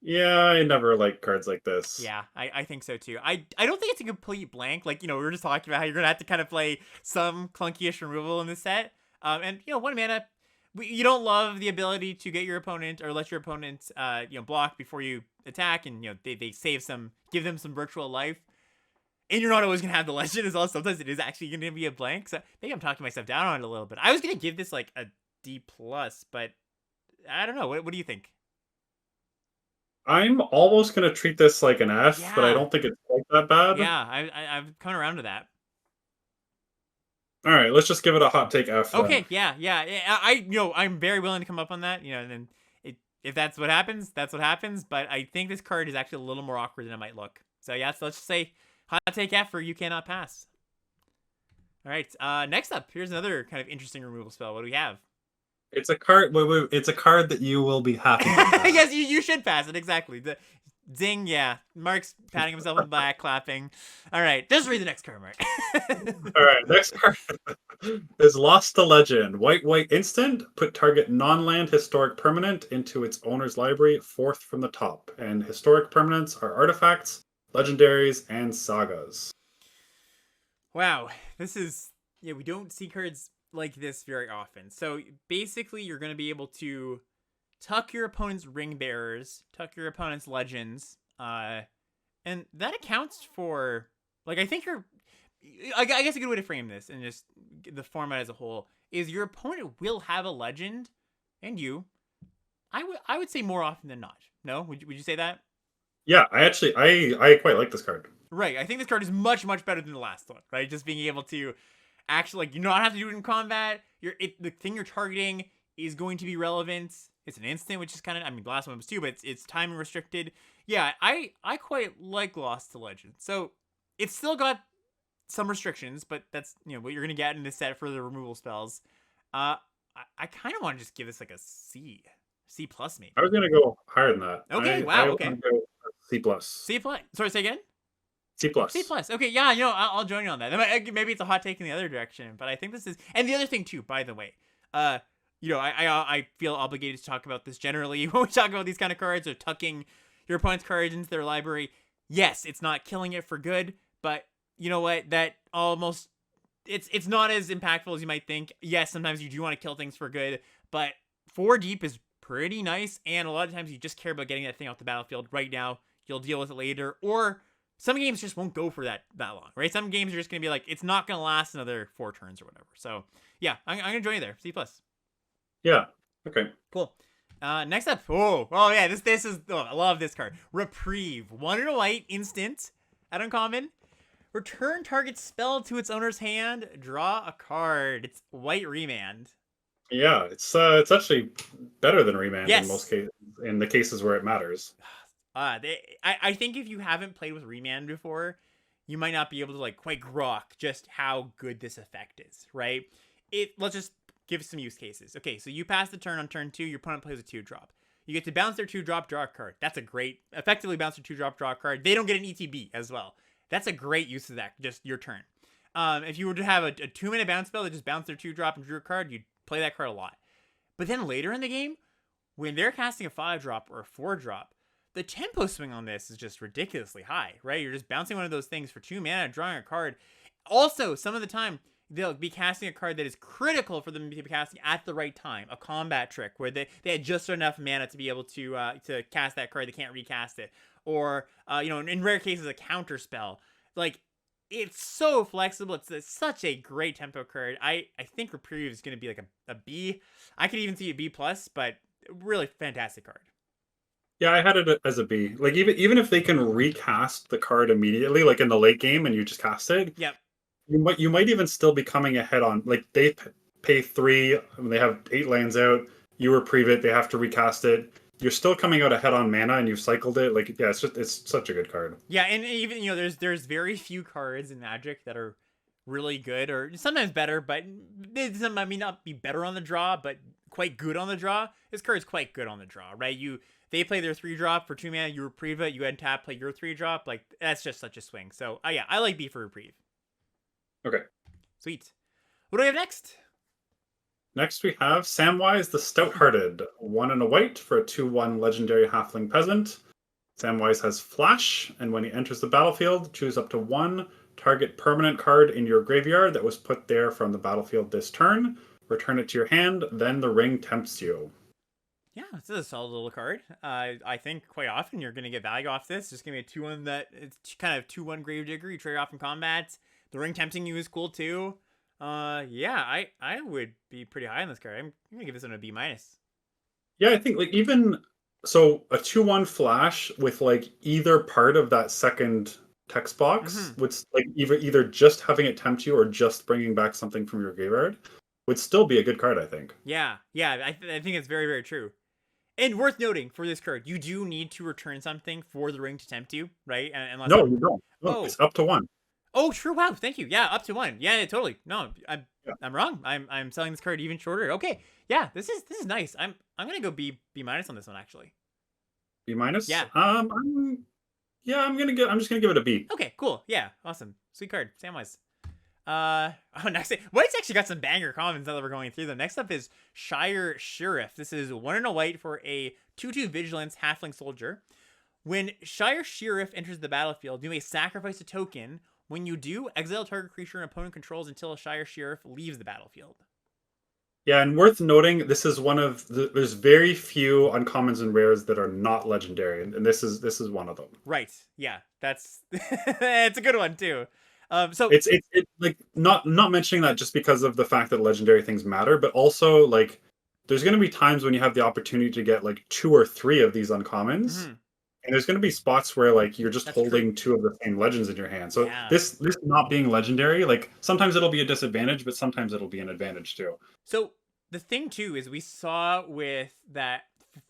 Speaker 2: Yeah, I never like cards like this.
Speaker 1: Yeah, I think so too. I don't think it's a complete blank. Like, we were just talking about how you're going to have to kind of play some clunky-ish removal in this set. And, 1 mana, you don't love the ability to get your opponent or let your opponent, block before you attack, and, they give them some virtual life. And you're not always gonna have the legend as well. Sometimes it is actually gonna be a blank. So maybe I'm talking myself down on it a little bit. I was gonna give this like a D plus, but I don't know. What do you think?
Speaker 2: I'm almost gonna treat this like an F, but I
Speaker 1: Yeah,
Speaker 2: don't think it's quite that bad.
Speaker 1: yeah. I've come around to that.
Speaker 2: All right, let's just give it a hot take F then.
Speaker 1: Okay, yeah, yeah. I'm very willing to come up on that. And then if that's what happens, that's what happens. But I think this card is actually a little more awkward than it might look. So yeah, so let's just say hot take F for you cannot pass. All right. Next up, here's another kind of interesting removal spell. What do we have?
Speaker 2: It's a card. Wait, it's a card that you will be happy to pass.
Speaker 1: Yes, you should pass it exactly. The ding, yeah. Mark's patting himself on the back, clapping. All right, just read the next card, Mark.
Speaker 2: All right, next card is Lost to Legend. White instant. Put target non-land historic permanent into its owner's library, fourth from the top. And historic permanents are artifacts, legendaries, and sagas.
Speaker 1: Wow, this is we don't see cards like this very often. So basically, you're going to be able to tuck your opponent's ring bearers, tuck your opponent's legends, and that accounts for I think you're. I guess a good way to frame this and just the format as a whole is your opponent will have a legend, and you. I would say more often than not. No, would you say that?
Speaker 2: Yeah, I quite like this card.
Speaker 1: Right. I think this card is much better than the last one. Right. Just being able to actually you not have to do it in combat. The thing you're targeting is going to be relevant. It's an instant, which is kind of the last one was too, but it's time restricted. Yeah, I quite like Lost to Legend. So it's still got some restrictions, but that's what you're gonna get in this set for the removal spells. I kind of want to just give this like a C plus maybe.
Speaker 2: I was gonna go higher than that.
Speaker 1: Okay, wow,
Speaker 2: I
Speaker 1: okay.
Speaker 2: want to go C plus.
Speaker 1: C plus. Sorry, say again.
Speaker 2: C plus.
Speaker 1: C plus. Okay, yeah, I'll join you on that. Maybe it's a hot take in the other direction, but I think this is. And the other thing too, by the way, I feel obligated to talk about this generally when we talk about these kind of cards or tucking your opponent's cards into their library. Yes, it's not killing it for good, but you know what? That almost it's not as impactful as you might think. Yes, sometimes you do want to kill things for good, but 4 deep is pretty nice, and a lot of times you just care about getting that thing off the battlefield right now. You'll deal with it later, or some games just won't go for that long, right? Some games are just gonna be like, it's not gonna last another 4 turns or whatever. So yeah, I'm gonna join you there. C plus.
Speaker 2: Yeah. Okay.
Speaker 1: Cool. Next up. Oh yeah. This is. Oh, I love this card. Reprieve. 1 and a white instant. At uncommon. Return target spell to its owner's hand. Draw a card. It's white remand.
Speaker 2: Yeah, it's actually better than remand in most cases. In the cases where it matters.
Speaker 1: I think if you haven't played with remand before, you might not be able to quite grok just how good this effect is. Right. Let's just give some use cases. Okay, so you pass the turn on turn 2, your opponent plays a 2-drop. You get to bounce their 2-drop, draw a card. That's a great, effectively bounce their 2-drop, draw a card. They don't get an ETB as well. That's a great use of that, just your turn. If you were to have a 2-minute bounce spell that just bounced their 2-drop and drew a card, you'd play that card a lot. But then later in the game, when they're casting a 5-drop or a 4-drop, the tempo swing on this is just ridiculously high, right? You're just bouncing one of those things for 2 mana, drawing a card. Also, some of the time, they'll be casting a card that is critical for them to be casting at the right time. A combat trick where they had just enough mana to be able to cast that card. They can't recast it. Or, in rare cases, a counter spell. It's so flexible. It's such a great tempo card. I think Reprieve is going to be like a B. I could even see a B+, but really fantastic card.
Speaker 2: Yeah, I had it as a B. Even if they can recast the card immediately, in the late game, and you just cast it.
Speaker 1: Yep.
Speaker 2: You might even still be coming ahead on they pay 3, they have 8 lands out. You reprieve it, they have to recast it. You're still coming out ahead on mana, and you've cycled it. It's such a good card.
Speaker 1: Yeah, and even there's very few cards in Magic that are really good, or sometimes better, but some may not be better on the draw, but quite good on the draw. This card's quite good on the draw, right? They play their 3-drop for 2 mana, you reprieve it, you untap, play your 3-drop. That's just such a swing. So yeah, I like B for reprieve.
Speaker 2: Okay.
Speaker 1: Sweet. What do we have next?
Speaker 2: Next we have Samwise the Stout-Hearted. 1 and a white for a 2/1 legendary halfling peasant. Samwise has flash, and when he enters the battlefield, choose up to 1 target permanent card in your graveyard that was put there from the battlefield this turn. Return it to your hand, then the ring tempts you.
Speaker 1: Yeah, this is a solid little card. I think quite often you're going to get value off this. Just give me a 2-1 that it's kind of 2-1 Gravedigger. You trade off in combat. The ring tempting you is cool too. Yeah, I would be pretty high on this card. I'm going to give this one a B minus.
Speaker 2: Yeah, I think like even so a 2-1 flash with like either part of that second text box
Speaker 1: Mm-hmm.
Speaker 2: would like either just having it tempt you or just bringing back something from your graveyard would still be a good card, I think.
Speaker 1: Yeah, yeah, I think it's very, very true. And worth noting for this card, you do need to return something for the ring to tempt you, right? Unless
Speaker 2: No,
Speaker 1: it.
Speaker 2: you don't. No,
Speaker 1: Oh,
Speaker 2: it's up to one.
Speaker 1: oh, true. Wow, thank you. Yeah, up to 1. Yeah, yeah, totally. No,
Speaker 2: Yeah.
Speaker 1: I'm wrong. I'm selling this card even shorter. Okay, yeah, this is nice. I'm gonna go B minus on this one actually.
Speaker 2: B minus.
Speaker 1: Yeah.
Speaker 2: Yeah, I'm just gonna give it a B.
Speaker 1: Okay, cool. Yeah, awesome. Sweet card. Samwise. Oh, next. White's actually got some banger commons now that we're going through them. Next up is Shire Sheriff. This is 1 and a white for a 2/2 Vigilance Halfling Soldier. When Shire Sheriff enters the battlefield, you may sacrifice a token. When you do, exile target creature an opponent controls until a Shire Sheriff leaves the battlefield.
Speaker 2: Yeah, and worth noting, this is one of there's very few uncommons and rares that are not legendary, and this is one of them.
Speaker 1: Right. Yeah. That's it's a good one too. So
Speaker 2: It's like not mentioning that just because of the fact that legendary things matter, but also like there's going to be times when you have the opportunity to get like 2 or 3 of these uncommons,
Speaker 1: mhm,
Speaker 2: and there's going to be spots where like you're just
Speaker 1: that's true.
Speaker 2: holding 2 of the same legends in your hand. So
Speaker 1: Yeah.
Speaker 2: this not being legendary, like sometimes it'll be a disadvantage, but sometimes it'll be an advantage too.
Speaker 1: So the thing too is we saw with that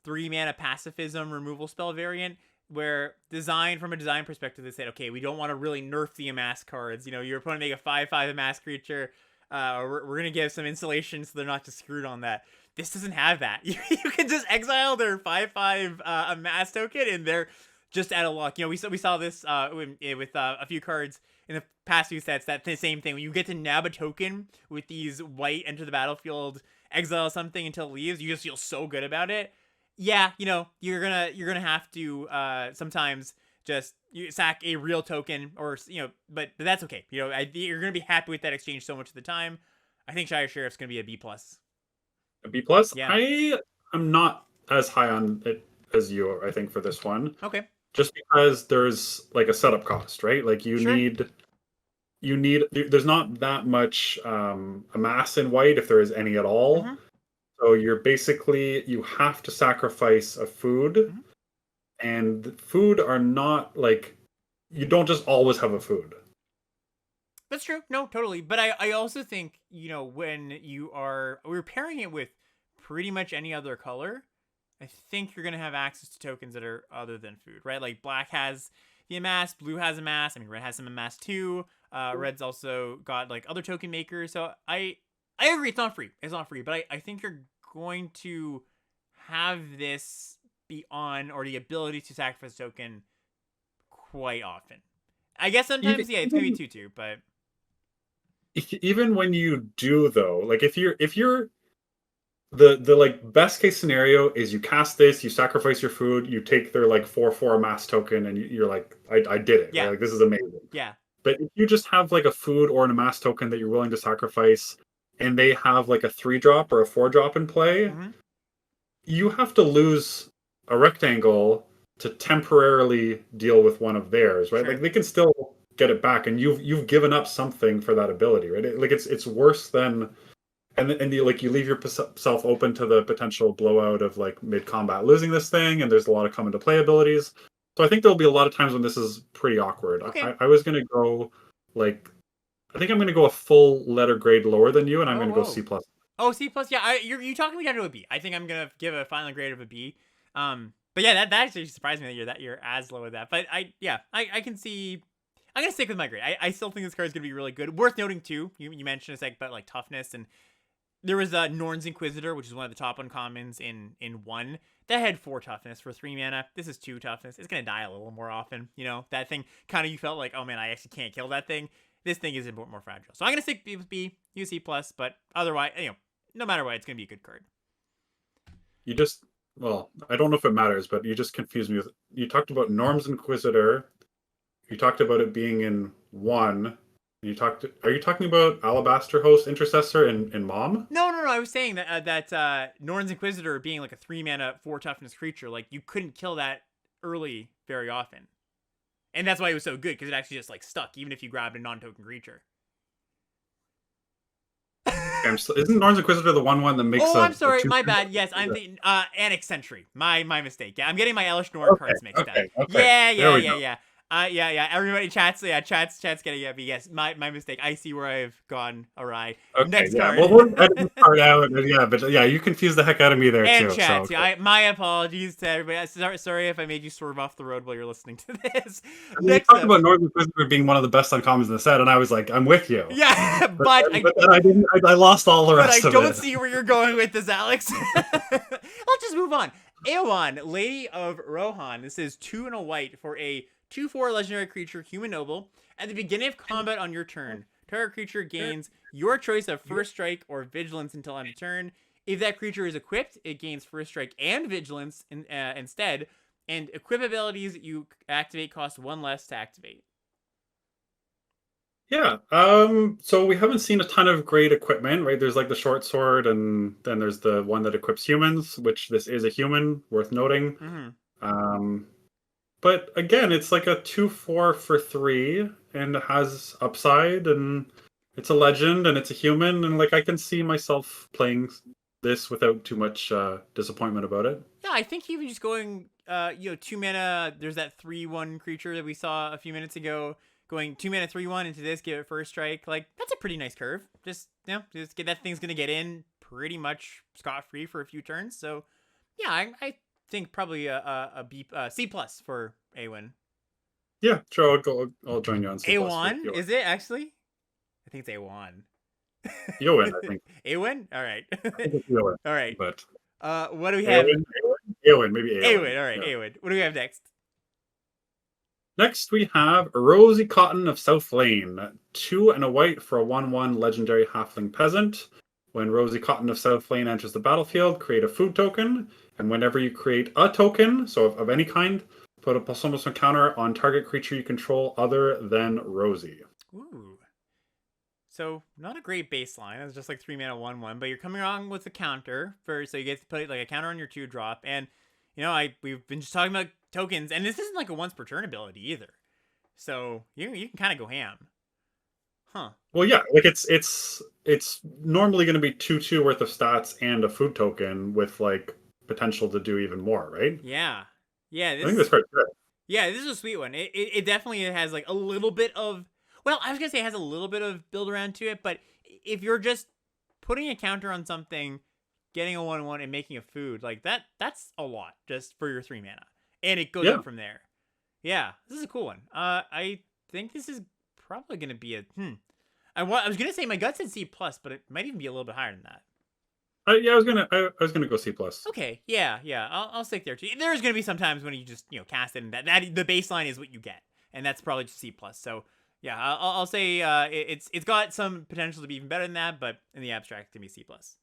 Speaker 1: 3 mana pacifism removal spell variant where from a design perspective, they said, okay, we don't want to really nerf the amass cards. You know, your opponent make a 5/5 amass creature. We're gonna give some insulation so they're not just screwed on that. This doesn't have that. You can just exile their 5/5 amass token, and they're just out of luck. You know, we saw this with a few cards in the past few sets. That the same thing. When you get to nab a token with these white enter the battlefield, exile something until it leaves, you just feel so good about it. Yeah, you know, you're gonna have to sometimes just you sack a real token, or but that's okay. You know, you're gonna be happy with that exchange so much of the time. I think Shire Sheriff's gonna be a B plus.
Speaker 2: A B plus.
Speaker 1: Yeah.
Speaker 2: I am not as high on it as you are, I think, for this one.
Speaker 1: Okay.
Speaker 2: Just because there's like a setup cost, right? Like
Speaker 1: Sure.
Speaker 2: there's not that much amass in white if there is any at all.
Speaker 1: Mm-hmm.
Speaker 2: So you have to sacrifice a food,
Speaker 1: Mm-hmm.
Speaker 2: and food are not like you don't just always have a food.
Speaker 1: That's true. No, totally. But I also think, when we're pairing it with pretty much any other color, I think you're going to have access to tokens that are other than food, right? Like black has the amass, blue has amass. I mean, red has some amass too. Red's also got like other token makers. So I agree. It's not free. It's not free. But I think you're going to have this be on, or the ability to sacrifice a token quite often. I guess sometimes, yeah, it's going to be 2/2, but.
Speaker 2: Even when you do though, like if you're the like best case scenario is you cast this, you sacrifice your food, you take their like 4/4 amass token, and you're like, I did it.
Speaker 1: Yeah.
Speaker 2: Right? Like this is amazing.
Speaker 1: Yeah.
Speaker 2: But if you just have like a food or an amass token that you're willing to sacrifice, and they have like a 3-drop or a 4-drop in play,
Speaker 1: Mm-hmm.
Speaker 2: you have to lose a rectangle to temporarily deal with one of theirs, right?
Speaker 1: Sure.
Speaker 2: Like they can still get it back, and you've given up something for that ability, right? It's worse than, and you like you leave yourself open to the potential blowout of like mid combat losing this thing, and there's a lot of come into play abilities. So I think there'll be a lot of times when this is pretty awkward.
Speaker 1: Okay.
Speaker 2: I was gonna go like I think I'm gonna go a full letter grade lower than you, and I'm
Speaker 1: Oh,
Speaker 2: gonna go
Speaker 1: whoa.
Speaker 2: C plus.
Speaker 1: Oh, C plus. Yeah, you talking me down to a B. I think I'm gonna give a final grade of a B. But yeah, that actually surprised me that you're as low as that. But I can see. I'm gonna stick with my grade. I still think this card is gonna be really good. Worth noting too. You mentioned a sec about like toughness, and there was Norn's Inquisitor, which is one of the top uncommons in 1 that had 4 toughness for 3 mana. This is 2 toughness. It's gonna die a little more often. You know, that thing kind of, you felt like, oh man, I actually can't kill that thing. This thing is a bit more fragile. So I'm gonna stick B with B, U C plus, but otherwise, no matter what, it's gonna be a good card.
Speaker 2: You just well, I don't know if it matters, but you just confused me with. You talked about Norm's Inquisitor. You talked about it being in 1, Are you talking about Alabaster Host Intercessor in Mom?
Speaker 1: No, no, no. I was saying that Norn's Inquisitor being like a 3-mana 4 toughness creature, like you couldn't kill that early very often, and that's why it was so good because it actually just like stuck even if you grabbed a non-token creature.
Speaker 2: Okay, isn't Norn's Inquisitor the one that makes?
Speaker 1: Oh, I'm sorry,
Speaker 2: two
Speaker 1: my bad. Yes, I'm thinking Annex Sentry. My mistake. Yeah, I'm getting my Elish Norn cards mixed up.
Speaker 2: Okay.
Speaker 1: Yeah,
Speaker 2: There
Speaker 1: yeah,
Speaker 2: we
Speaker 1: yeah,
Speaker 2: go.
Speaker 1: yeah. Yeah. Everybody chat's getting at me. Yes, my mistake. I see where I've gone awry.
Speaker 2: Okay,
Speaker 1: Next
Speaker 2: yeah.
Speaker 1: card.
Speaker 2: Well, we'll edit this part out. Yeah, but yeah, you confused the heck out of me there
Speaker 1: And
Speaker 2: too.
Speaker 1: chat
Speaker 2: So
Speaker 1: too. My apologies to everybody. Sorry if I made you swerve off the road while you're listening to this.
Speaker 2: I mean, you
Speaker 1: Next
Speaker 2: talked
Speaker 1: up.
Speaker 2: about Northern Inquisitor being one of the best uncommons in the set, and I was like, I'm with you.
Speaker 1: Yeah,
Speaker 2: But then I didn't. I lost all the
Speaker 1: but
Speaker 2: rest
Speaker 1: I
Speaker 2: of
Speaker 1: don't
Speaker 2: it.
Speaker 1: see where you're going with this, Alex. Let's just move on. Aowen, Lady of Rohan. This is 2 and a white for a 2/4 legendary creature, human noble. At the beginning of combat on your turn, target creature gains your choice of first strike or vigilance until end of turn. If that creature is equipped, it gains first strike and vigilance instead. And equip abilities you activate cost 1 less to activate.
Speaker 2: Yeah. So we haven't seen a ton of great equipment, right? There's like the short sword, and then there's the one that equips humans, which this is a human, worth noting. Um, but again, it's like a 2/4 for 3, and it has upside, and it's a legend, and it's a human, and like I can see myself playing this without too much disappointment about it.
Speaker 1: Yeah, I think even just going, 2 mana. There's that 3/1 creature that we saw a few minutes ago. Going 2 mana 3/1 into this, give it first strike. Like that's a pretty nice curve. Just just get that thing's gonna get in pretty much scot free for a few turns. So yeah, I think probably a B C plus for Awen.
Speaker 2: Yeah, sure. I'll join you on C+.
Speaker 1: A1 is it actually? I think it's A1.
Speaker 2: Yoin, I think.
Speaker 1: Awen. All right.
Speaker 2: I think it's Yoin,
Speaker 1: All right.
Speaker 2: but
Speaker 1: What do we have?
Speaker 2: Eowyn, maybe Eowyn.
Speaker 1: Awen. All right.
Speaker 2: Yeah.
Speaker 1: Awen. What do we have next?
Speaker 2: Next, we have Rosy Cotton of South Lane. 2 and a white for a 1/1 legendary halfling peasant. When Rosy Cotton of South Lane enters the battlefield, create a food token. And whenever you create a token, so of any kind, put a +1/+1 counter on target creature you control other than Rosy.
Speaker 1: Ooh. So not a great baseline. It's just like 3 mana 1/1, but you're coming along with a counter for, so you get to put like a counter on your 2-drop. And we've been just talking about tokens, and this isn't like a once per turn ability either. So you can kind of go ham. Huh.
Speaker 2: Well, yeah, like it's normally going to be 2/2 worth of stats and a food token with like potential to do even more, right?
Speaker 1: Yeah. Yeah.
Speaker 2: I think that's quite good.
Speaker 1: Yeah, this is a sweet one. It definitely has like a little bit of, well, I was gonna say it has a little bit of build around to it, but if you're just putting a counter on something, getting a 1/1 and making a food, like that's a lot just for your 3 mana. And it goes up from there. Yeah, this is a cool one. I think this is probably gonna be a I was gonna say my gut said C plus, but it might even be a little bit higher than that.
Speaker 2: Yeah, I was gonna go C plus.
Speaker 1: Okay, yeah. I'll stick there too. There's gonna be some times when you just cast it, and that the baseline is what you get, and that's probably just C plus. So yeah, I'll say it's got some potential to be even better than that, but in the abstract, it's gonna be C plus.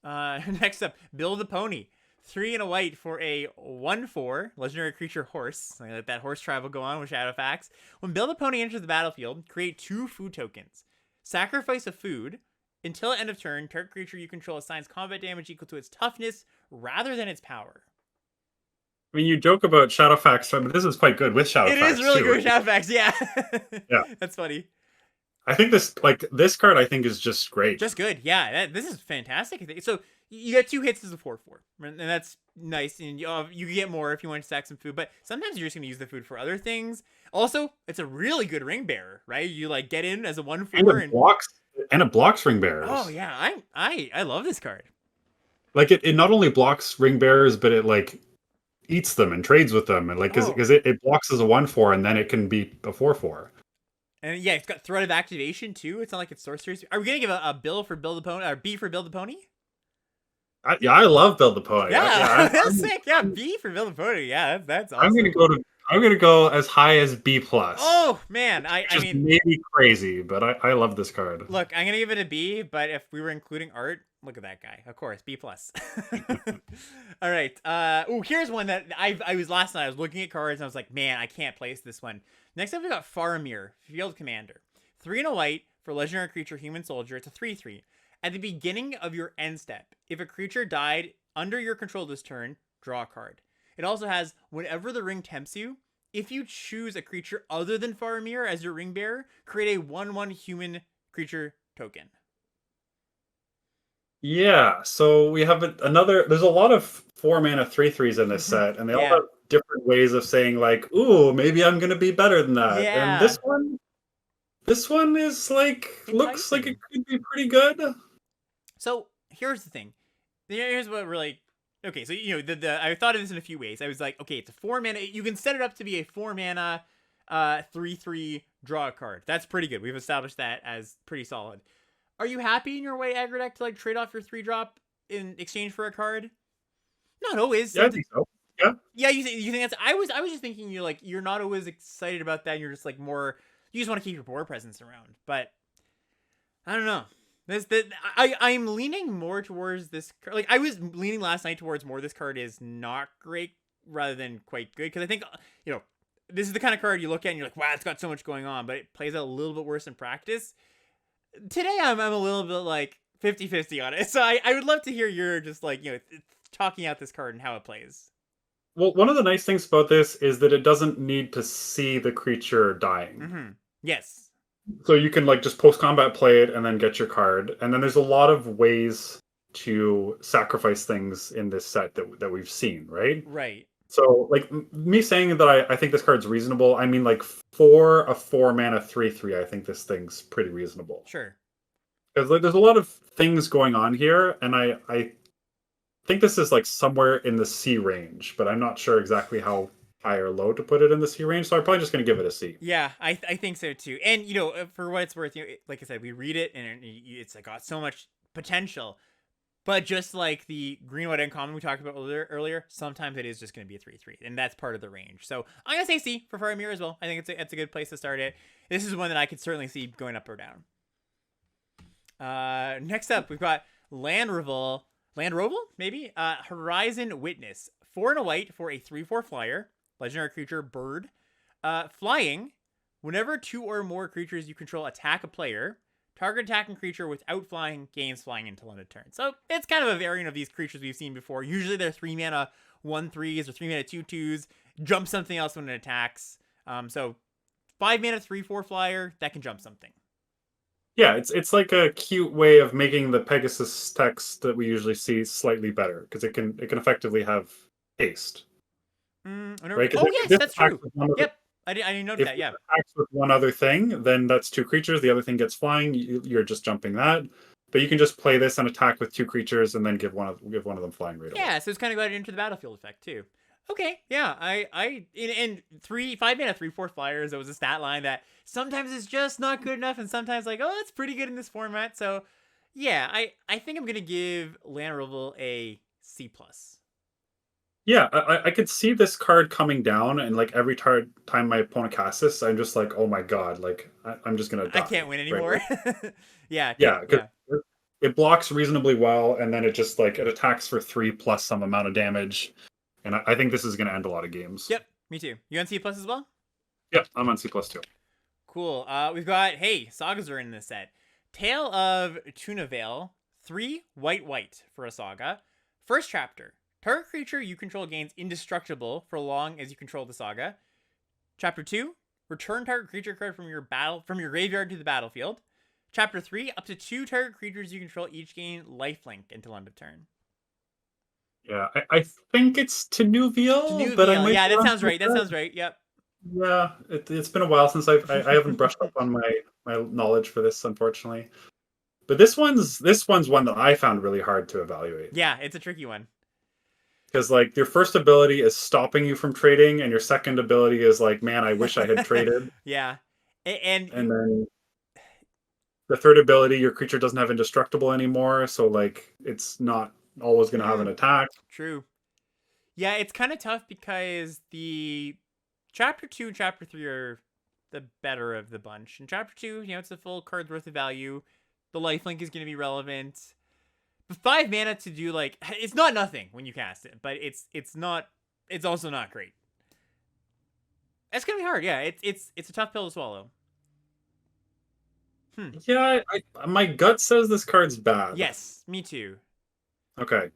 Speaker 1: Next up, Bill the Pony. 3 and a white for a 1/4 legendary creature horse. I let that horse travel go on with Shadowfax. When Bill the Pony enters the battlefield, create 2 food tokens. Sacrifice a food. Until end of turn, target creature you control assigns combat damage equal to its toughness rather than its power.
Speaker 2: I mean, you joke about Shadowfax, but this is quite good with Shadowfax.
Speaker 1: It is really
Speaker 2: too.
Speaker 1: good with Shadowfax, yeah.
Speaker 2: Yeah.
Speaker 1: That's funny.
Speaker 2: I think this card I think is just great.
Speaker 1: Just good, yeah. This is fantastic. So you get 2 hits as a 4/4, and that's nice. And you can get more if you want to stack some food, but sometimes you're just going to use the food for other things. Also, it's a really good ring bearer, right? You like get in as a 1/4
Speaker 2: and it blocks ring bearers.
Speaker 1: Oh yeah, I love this card.
Speaker 2: Like it not only blocks ring bearers, but it like eats them and trades with them, and like because it blocks as a 1/4, and then it can be a 4/4.
Speaker 1: And yeah, it's got threat of activation too. It's not like it's sorcerers. Are we gonna give a bill for Build the Pony or B for Build the Pony?
Speaker 2: I love Build the Pony.
Speaker 1: Yeah, that's sick. Yeah, B for Build the Pony. Yeah, that's awesome.
Speaker 2: I'm gonna go as high as B plus.
Speaker 1: Oh man, I mean,
Speaker 2: maybe crazy, but I love this card.
Speaker 1: Look, I'm gonna give it a B, but if we were including art, Look at that guy. Of course, B plus. All right. Here's one that I was last night. I was looking at cards and I was like, man, I can't place this one. Next up, we got Faramir, Field Commander. 3 and a white for legendary creature, human soldier. It's a 3/3. At the beginning of your end step, if a creature died under your control this turn, draw a card. It also has whenever the ring tempts you. If you choose a creature other than Faramir as your ring bearer, create a 1/1 human creature token.
Speaker 2: Yeah, so we have another. There's a lot of 4 mana 3/3s in this set, and they all
Speaker 1: Yeah.
Speaker 2: have different ways of saying like, "Ooh, maybe I'm gonna be better than that." And
Speaker 1: Yeah.
Speaker 2: this one is like looks like
Speaker 1: Enticing.
Speaker 2: it could be pretty good.
Speaker 1: So here's the thing. Here's what really. Okay, so I thought of this in a few ways. I was like, okay, it's a 4 mana. You can set it up to be a 4 mana, 3/3 draw a card. That's pretty good. We've established that as pretty solid. Are you happy in your white aggro deck to like trade off your 3-drop in exchange for a card? Not always.
Speaker 2: Yeah, I think so. Yeah.
Speaker 1: Yeah, you think that's? I was just thinking you're not always excited about that. And you're just like more. You just want to keep your board presence around. But I don't know. I'm leaning more towards this. Like I was leaning last night towards more. This card is not great rather than quite good because I think this is the kind of card you look at and you're like, wow, it's got so much going on, but it plays out a little bit worse in practice. Today I'm a little bit like 50-50 on it. So I would love to hear your just like talking out this card and how it plays.
Speaker 2: Well, one of the nice things about this is that it doesn't need to see the creature dying.
Speaker 1: Mm-hmm. Yes.
Speaker 2: So you can like just post combat play it and then get your card. And then there's a lot of ways to sacrifice things in this set that we've seen, right?
Speaker 1: Right.
Speaker 2: So like me saying that I think this card's reasonable, I mean like for a 4 mana 3/3, I think this thing's pretty reasonable.
Speaker 1: Sure.
Speaker 2: Because like, there's a lot of things going on here, and I think this is like somewhere in the C range, but I'm not sure exactly how high or low to put it in the C range, so I'm probably just going to give it a C.
Speaker 1: Yeah, I think so too. And for what it's worth, like I said, we read it and it's like got so much potential. But just like the green white uncommon we talked about earlier, sometimes it is just going to be a 3/3, and that's part of the range. So I'm gonna say C for Faramir as well. I think it's a good place to start it. This is one that I could certainly see going up or down. Next up, we've got Landroval, maybe. Horizon Witness, 4 and a white for a 3/4 flyer, legendary creature, bird. Flying. Whenever 2 or more creatures you control attack a player, target attacking creature without flying gains flying until end of turn. So it's kind of a variant of these creatures we've seen before. Usually they're 3 mana 1/3s or 3 mana 2/2s. Jump something else when it attacks. So 5 mana 3/4 flyer that can jump something.
Speaker 2: Yeah, it's like a cute way of making the Pegasus text that we usually see slightly better because it can effectively have haste. Right?
Speaker 1: Oh yes, that's true. Yep, I didn't notice that. Yeah.
Speaker 2: If it attacks with one other thing, then that's 2 creatures. The other thing gets flying. You're just jumping that. But you can just play this and attack with 2 creatures, and then give one of them flying right away.
Speaker 1: Yeah, so it's kind of got into the battlefield effect too. Okay, yeah, in 5 mana 3/4 flyers, there was a stat line that sometimes is just not good enough, and sometimes like, oh, it's pretty good in this format. So yeah, I think I'm gonna give Landroval a C+.
Speaker 2: Yeah, I could see this card coming down, and like every time my opponent casts this, I'm just like, oh my god, like I'm just gonna die.
Speaker 1: I can't win anymore.
Speaker 2: Right?
Speaker 1: Yeah,
Speaker 2: because it blocks reasonably well, and then it just like it attacks for 3 plus some amount of damage, and I think this is gonna end a lot of games.
Speaker 1: Yep, me too. You on C+ as well?
Speaker 2: Yep, I'm on C+ too.
Speaker 1: Cool. We've got sagas are in this set. Tale of Tunavale, 3 white for a saga. First chapter. Target creature you control gains indestructible for long as you control the saga. Chapter 2, return target creature card from your graveyard to the battlefield. Chapter 3, up to 2 target creatures you control each gain lifelink until end of turn.
Speaker 2: Yeah, I think it's Tunuville, but
Speaker 1: yeah, that sounds right. That sounds right. Yep.
Speaker 2: Yeah, it's been a while since I haven't brushed up on my knowledge for this, unfortunately. But this one's one that I found really hard to evaluate.
Speaker 1: Yeah, it's a tricky one.
Speaker 2: Because like your first ability is stopping you from trading, and your second ability is like, man, I wish I had traded.
Speaker 1: Yeah, and
Speaker 2: then the third ability, your creature doesn't have indestructible anymore, so like it's not always going to have an attack.
Speaker 1: True. Yeah, it's kind of tough because the chapter 2 and chapter 3 are the better of the bunch. In chapter 2, it's a full card's worth of value. The lifelink is going to be relevant. 5 mana to do like it's not nothing when you cast it, but it's also not great. It's gonna be hard. Yeah, it's a tough pill to swallow.
Speaker 2: Yeah, my gut says this card's bad.
Speaker 1: Yes, me too.
Speaker 2: Okay.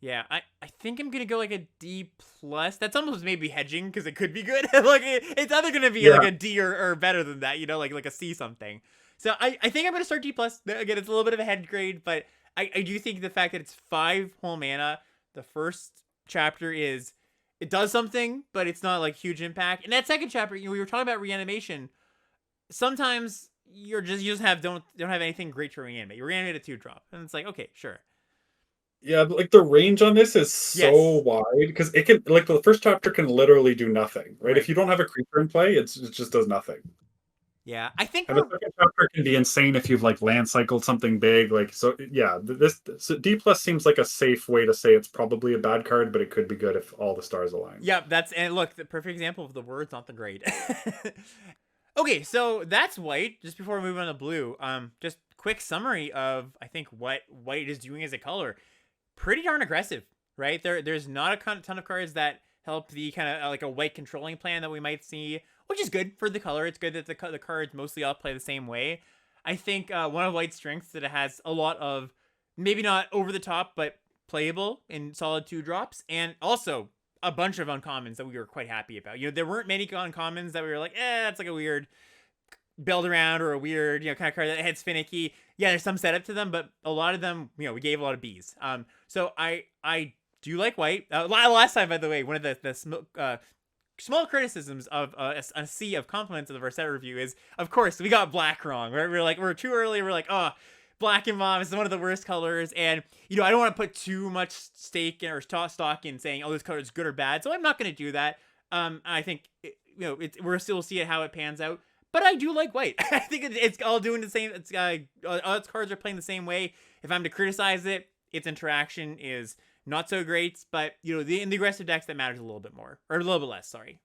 Speaker 1: Yeah, I think I'm gonna go like a D plus. That's almost maybe hedging because it could be good. Like it's either gonna be like a D or better than that, like a C something. So I think I'm gonna start D plus. Again, it's a little bit of a head grade, but I do think the fact that it's 5 whole mana, the first chapter it does something, but it's not like huge impact. And that second chapter, we were talking about reanimation. Sometimes you just don't have anything great to reanimate. You reanimate a 2-drop, and it's like, okay, sure.
Speaker 2: Yeah, but like the range on this is so wide because it can like the first chapter can literally do nothing, right? If you don't have a creature in play, it just does nothing.
Speaker 1: Yeah, I think
Speaker 2: And the second chapter can be insane if you've like land cycled something big. Like so, yeah. So D plus seems like a safe way to say it's probably a bad card, but it could be good if all the stars align.
Speaker 1: Yeah, and look, the perfect example of the words, not the grade. Okay, so that's white. Just before we move on to blue, just quick summary of I think what white is doing as a color. Pretty darn aggressive, right? There's not a ton of cards that help the kind of like a white controlling plan that we might see, which is good for the color. It's good that the cards mostly all play the same way. I think one of white's strengths that it has a lot of maybe not over the top, but playable in solid 2-drops, and also a bunch of uncommons that we were quite happy about. There weren't many uncommons that we were like, that's like a weird build around or a weird, kind of card that heads finicky. Yeah, there's some setup to them, but a lot of them, we gave a lot of Bs. So I do like white. Last time, by the way, one of the small criticisms of a sea of compliments of our set review is, of course, we got black wrong. Right? We're too early. We're like, oh, black and mauve is one of the worst colors, and I don't want to put too much stake or stock in saying, oh, this color is good or bad. So I'm not going to do that. I think we'll still see how it pans out. But I do like white. I think it's all doing the same. It's all its cards are playing the same way. If I'm to criticize it, its interaction is not so great. But in the aggressive decks, that matters a little bit more, or a little bit less. Sorry.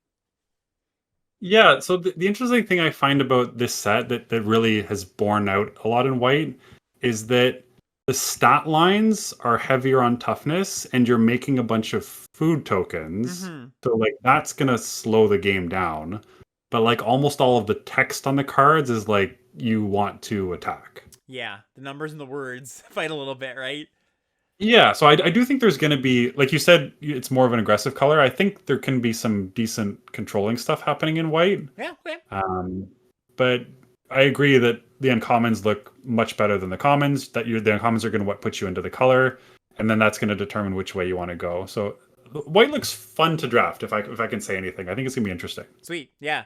Speaker 2: Yeah. So the interesting thing I find about this set that really has borne out a lot in white is that the stat lines are heavier on toughness, and you're making a bunch of food tokens. Mm-hmm. So like that's gonna slow the game down. But like almost all of the text on the cards is like you want to attack.
Speaker 1: Yeah, the numbers and the words fight a little bit, right?
Speaker 2: Yeah, so I do think there's going to be, like you said, it's more of an aggressive color. I think there can be some decent controlling stuff happening in white.
Speaker 1: Yeah, okay.
Speaker 2: But I agree that the uncommons look much better than the commons. That the uncommons are going to put you into the color, and then that's going to determine which way you want to go. So white looks fun to draft, if I can say anything. I think it's going to be interesting.
Speaker 1: Sweet, yeah.